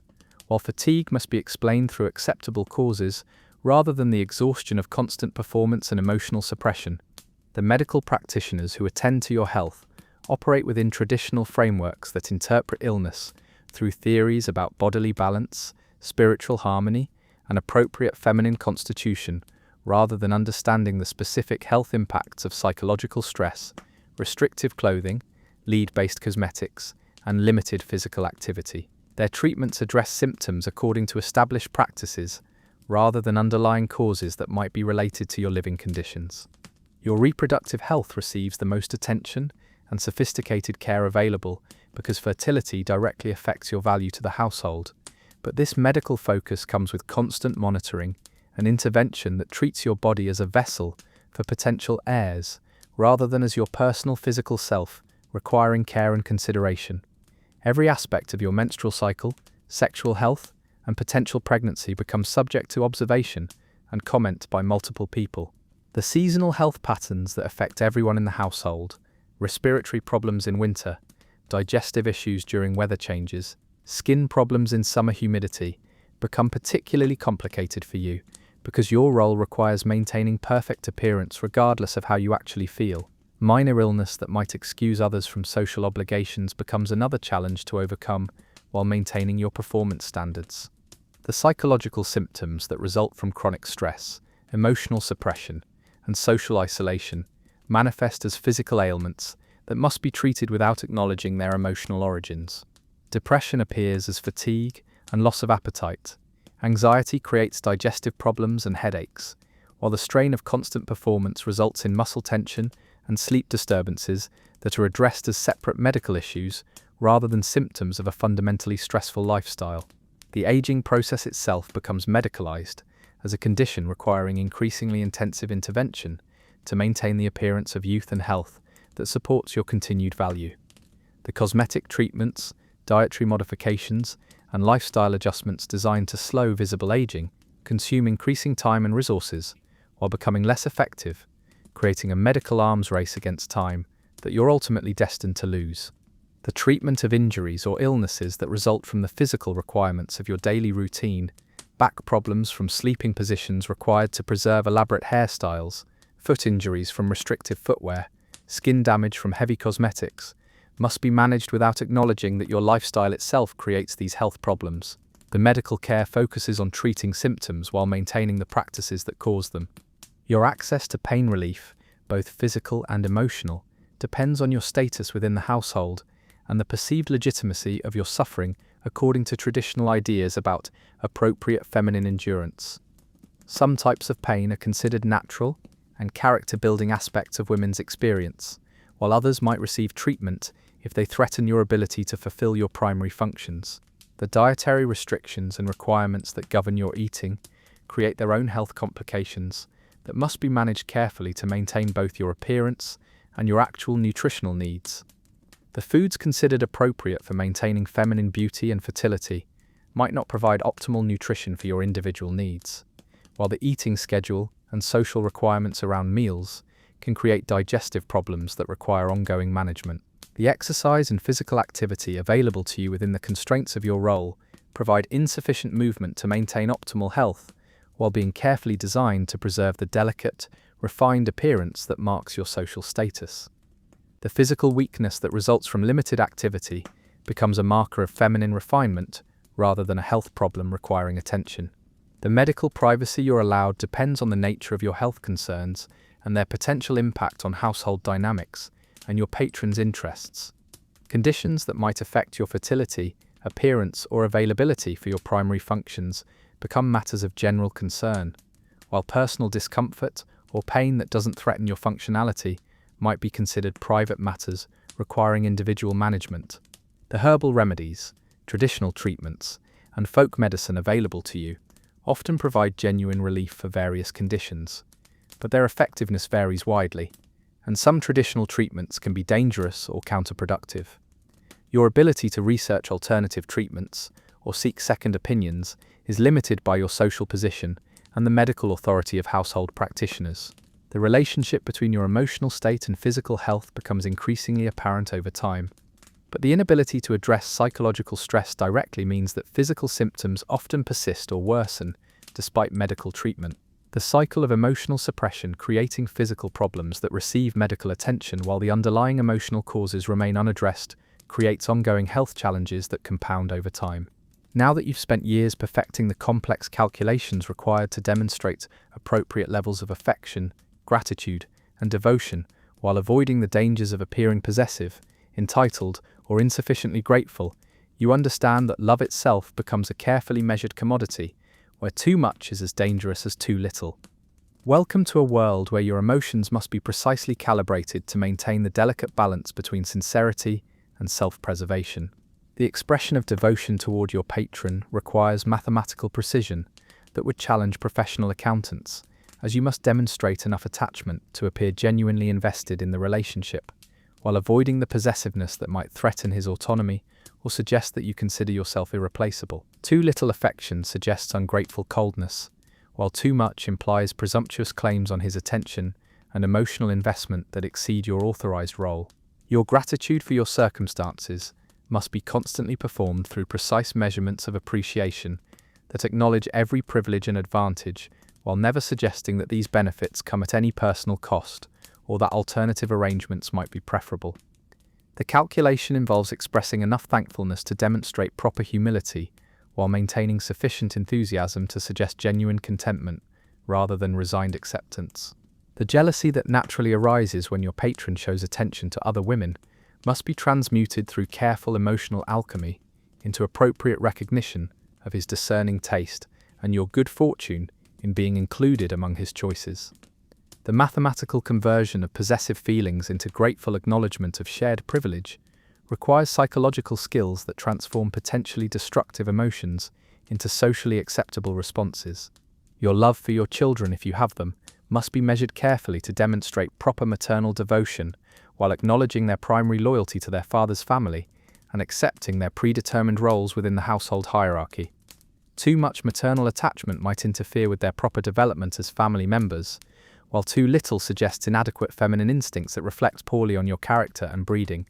while fatigue must be explained through acceptable causes rather than the exhaustion of constant performance and emotional suppression. The medical practitioners who attend to your health operate within traditional frameworks that interpret illness through theories about bodily balance, spiritual harmony, and appropriate feminine constitution, rather than understanding the specific health impacts of psychological stress, restrictive clothing, lead-based cosmetics, and limited physical activity. Their treatments address symptoms according to established practices, rather than underlying causes that might be related to your living conditions. Your reproductive health receives the most attention and sophisticated care available because fertility directly affects your value to the household, but this medical focus comes with constant monitoring and intervention that treats your body as a vessel for potential heirs rather than as your personal physical self, requiring care and consideration. Every aspect of your menstrual cycle, sexual health, and potential pregnancy becomes subject to observation and comment by multiple people. The seasonal health patterns that affect everyone in the household, respiratory problems in winter, digestive issues during weather changes, skin problems in summer humidity, become particularly complicated for you because your role requires maintaining perfect appearance regardless of how you actually feel. Minor illness that might excuse others from social obligations becomes another challenge to overcome while maintaining your performance standards. The psychological symptoms that result from chronic stress, emotional suppression, and social isolation manifest as physical ailments that must be treated without acknowledging their emotional origins. Depression appears as fatigue and loss of appetite. Anxiety creates digestive problems and headaches, while the strain of constant performance results in muscle tension and sleep disturbances that are addressed as separate medical issues rather than symptoms of a fundamentally stressful lifestyle. The aging process itself becomes medicalized as a condition requiring increasingly intensive intervention to maintain the appearance of youth and health that supports your continued value. The cosmetic treatments, dietary modifications, and lifestyle adjustments designed to slow visible aging consume increasing time and resources while becoming less effective, creating a medical arms race against time that you're ultimately destined to lose. The treatment of injuries or illnesses that result from the physical requirements of your daily routine, back problems from sleeping positions required to preserve elaborate hairstyles, foot injuries from restrictive footwear, skin damage from heavy cosmetics, must be managed without acknowledging that your lifestyle itself creates these health problems. The medical care focuses on treating symptoms while maintaining the practices that cause them. Your access to pain relief, both physical and emotional, depends on your status within the household and the perceived legitimacy of your suffering according to traditional ideas about appropriate feminine endurance. Some types of pain are considered natural and character-building aspects of women's experience, while others might receive treatment if they threaten your ability to fulfill your primary functions. The dietary restrictions and requirements that govern your eating create their own health complications that must be managed carefully to maintain both your appearance and your actual nutritional needs. The foods considered appropriate for maintaining feminine beauty and fertility might not provide optimal nutrition for your individual needs, while the eating schedule and social requirements around meals can create digestive problems that require ongoing management. The exercise and physical activity available to you within the constraints of your role provide insufficient movement to maintain optimal health, while being carefully designed to preserve the delicate, refined appearance that marks your social status. The physical weakness that results from limited activity becomes a marker of feminine refinement rather than a health problem requiring attention. The medical privacy you're allowed depends on the nature of your health concerns and their potential impact on household dynamics and your patron's interests. Conditions that might affect your fertility, appearance, or availability for your primary functions become matters of general concern, while personal discomfort or pain that doesn't threaten your functionality might be considered private matters requiring individual management. The herbal remedies, traditional treatments, and folk medicine available to you often provide genuine relief for various conditions, but their effectiveness varies widely, and some traditional treatments can be dangerous or counterproductive. Your ability to research alternative treatments or seek second opinions is limited by your social position and the medical authority of household practitioners. The relationship between your emotional state and physical health becomes increasingly apparent over time, but the inability to address psychological stress directly means that physical symptoms often persist or worsen despite medical treatment. The cycle of emotional suppression creating physical problems that receive medical attention while the underlying emotional causes remain unaddressed creates ongoing health challenges that compound over time. Now that you've spent years perfecting the complex calculations required to demonstrate appropriate levels of affection, gratitude, and devotion while avoiding the dangers of appearing possessive, entitled, or insufficiently grateful, you understand that love itself becomes a carefully measured commodity where too much is as dangerous as too little. Welcome to a world where your emotions must be precisely calibrated to maintain the delicate balance between sincerity and self-preservation. The expression of devotion toward your patron requires mathematical precision that would challenge professional accountants, as you must demonstrate enough attachment to appear genuinely invested in the relationship, while avoiding the possessiveness that might threaten his autonomy or suggest that you consider yourself irreplaceable. Too little affection suggests ungrateful coldness, while too much implies presumptuous claims on his attention and emotional investment that exceed your authorized role. Your gratitude for your circumstances must be constantly performed through precise measurements of appreciation that acknowledge every privilege and advantage, while never suggesting that these benefits come at any personal cost or that alternative arrangements might be preferable. The calculation involves expressing enough thankfulness to demonstrate proper humility, while maintaining sufficient enthusiasm to suggest genuine contentment rather than resigned acceptance. The jealousy that naturally arises when your patron shows attention to other women must be transmuted through careful emotional alchemy into appropriate recognition of his discerning taste and your good fortune in being included among his choices. The mathematical conversion of possessive feelings into grateful acknowledgement of shared privilege requires psychological skills that transform potentially destructive emotions into socially acceptable responses. Your love for your children, if you have them, must be measured carefully to demonstrate proper maternal devotion, while acknowledging their primary loyalty to their father's family and accepting their predetermined roles within the household hierarchy. Too much maternal attachment might interfere with their proper development as family members, while too little suggests inadequate feminine instincts that reflect poorly on your character and breeding.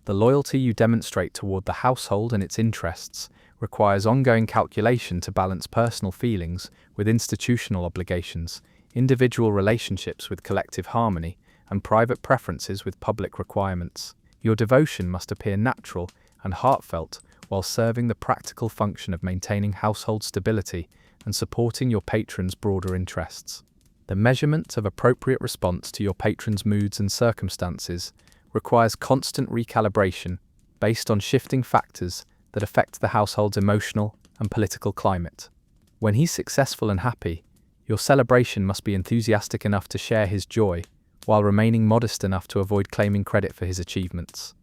The loyalty you demonstrate toward the household and its interests requires ongoing calculation to balance personal feelings with institutional obligations, individual relationships with collective harmony, and private preferences with public requirements. Your devotion must appear natural and heartfelt while serving the practical function of maintaining household stability and supporting your patron's broader interests. The measurement of appropriate response to your patron's moods and circumstances requires constant recalibration based on shifting factors that affect the household's emotional and political climate. When he's successful and happy, your celebration must be enthusiastic enough to share his joy, while remaining modest enough to avoid claiming credit for his achievements.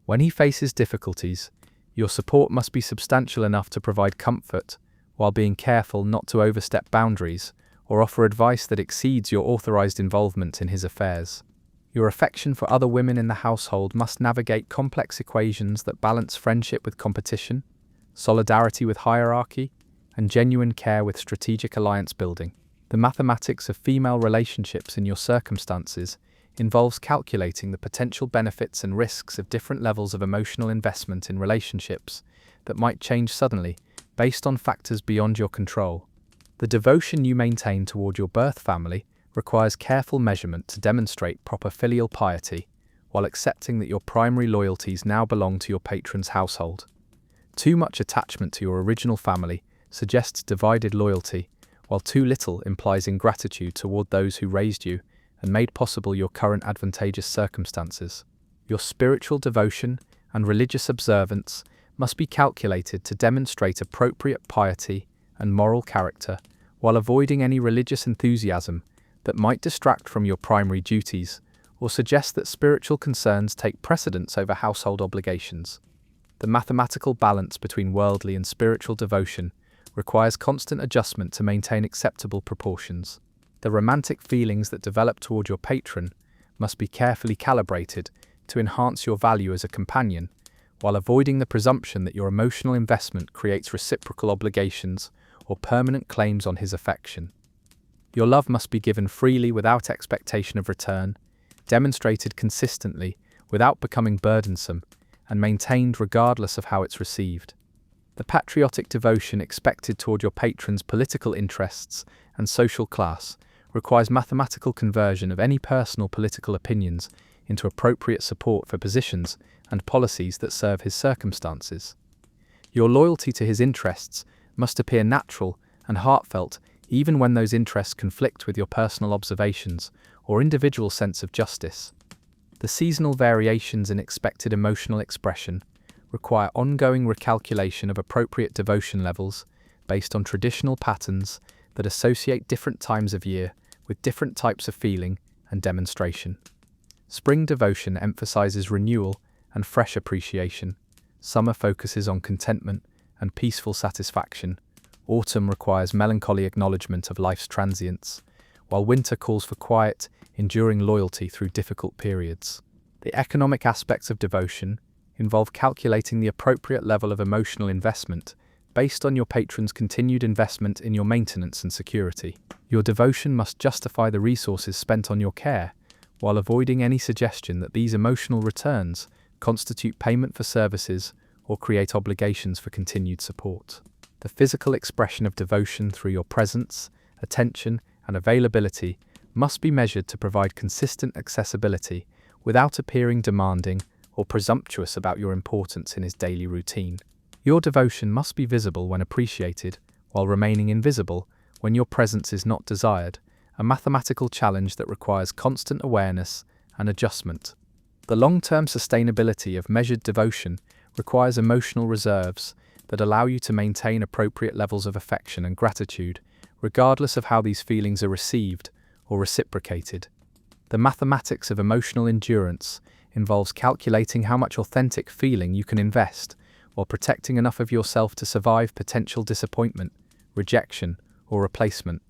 When he faces difficulties, your support must be substantial enough to provide comfort, while being careful not to overstep boundaries or offer advice that exceeds your authorized involvement in his affairs. Your affection for other women in the household must navigate complex equations that balance friendship with competition, solidarity with hierarchy, and genuine care with strategic alliance building. The mathematics of female relationships in your circumstances involves calculating the potential benefits and risks of different levels of emotional investment in relationships that might change suddenly based on factors beyond your control. The devotion you maintain toward your birth family requires careful measurement to demonstrate proper filial piety, while accepting that your primary loyalties now belong to your patron's household. Too much attachment to your original family suggests divided loyalty, while too little implies ingratitude toward those who raised you and made possible your current advantageous circumstances. Your spiritual devotion and religious observance must be calculated to demonstrate appropriate piety and moral character, while avoiding any religious enthusiasm that might distract from your primary duties or suggest that spiritual concerns take precedence over household obligations. The mathematical balance between worldly and spiritual devotion requires constant adjustment to maintain acceptable proportions. The romantic feelings that develop toward your patron must be carefully calibrated to enhance your value as a companion, while avoiding the presumption that your emotional investment creates reciprocal obligations or permanent claims on his affection. Your love must be given freely without expectation of return, demonstrated consistently without becoming burdensome, and maintained regardless of how it's received. The patriotic devotion expected toward your patron's political interests and social class requires mathematical conversion of any personal political opinions into appropriate support for positions and policies that serve his circumstances. Your loyalty to his interests must appear natural and heartfelt, even when those interests conflict with your personal observations or individual sense of justice. The seasonal variations in expected emotional expression require ongoing recalculation of appropriate devotion levels based on traditional patterns that associate different times of year with different types of feeling and demonstration. Spring devotion emphasizes renewal and fresh appreciation. Summer focuses on contentment and peaceful satisfaction. Autumn requires melancholy acknowledgement of life's transience, while winter calls for quiet, enduring loyalty through difficult periods. The economic aspects of devotion involve calculating the appropriate level of emotional investment based on your patron's continued investment in your maintenance and security. Your devotion must justify the resources spent on your care, while avoiding any suggestion that these emotional returns constitute payment for services or create obligations for continued support. The physical expression of devotion through your presence, attention, and availability must be measured to provide consistent accessibility without appearing demanding or presumptuous about your importance in his daily routine. Your devotion must be visible when appreciated, while remaining invisible when your presence is not desired, a mathematical challenge that requires constant awareness and adjustment. The long-term sustainability of measured devotion requires emotional reserves that allow you to maintain appropriate levels of affection and gratitude, regardless of how these feelings are received or reciprocated. The mathematics of emotional endurance involves calculating how much authentic feeling you can invest, while protecting enough of yourself to survive potential disappointment, rejection, or replacement.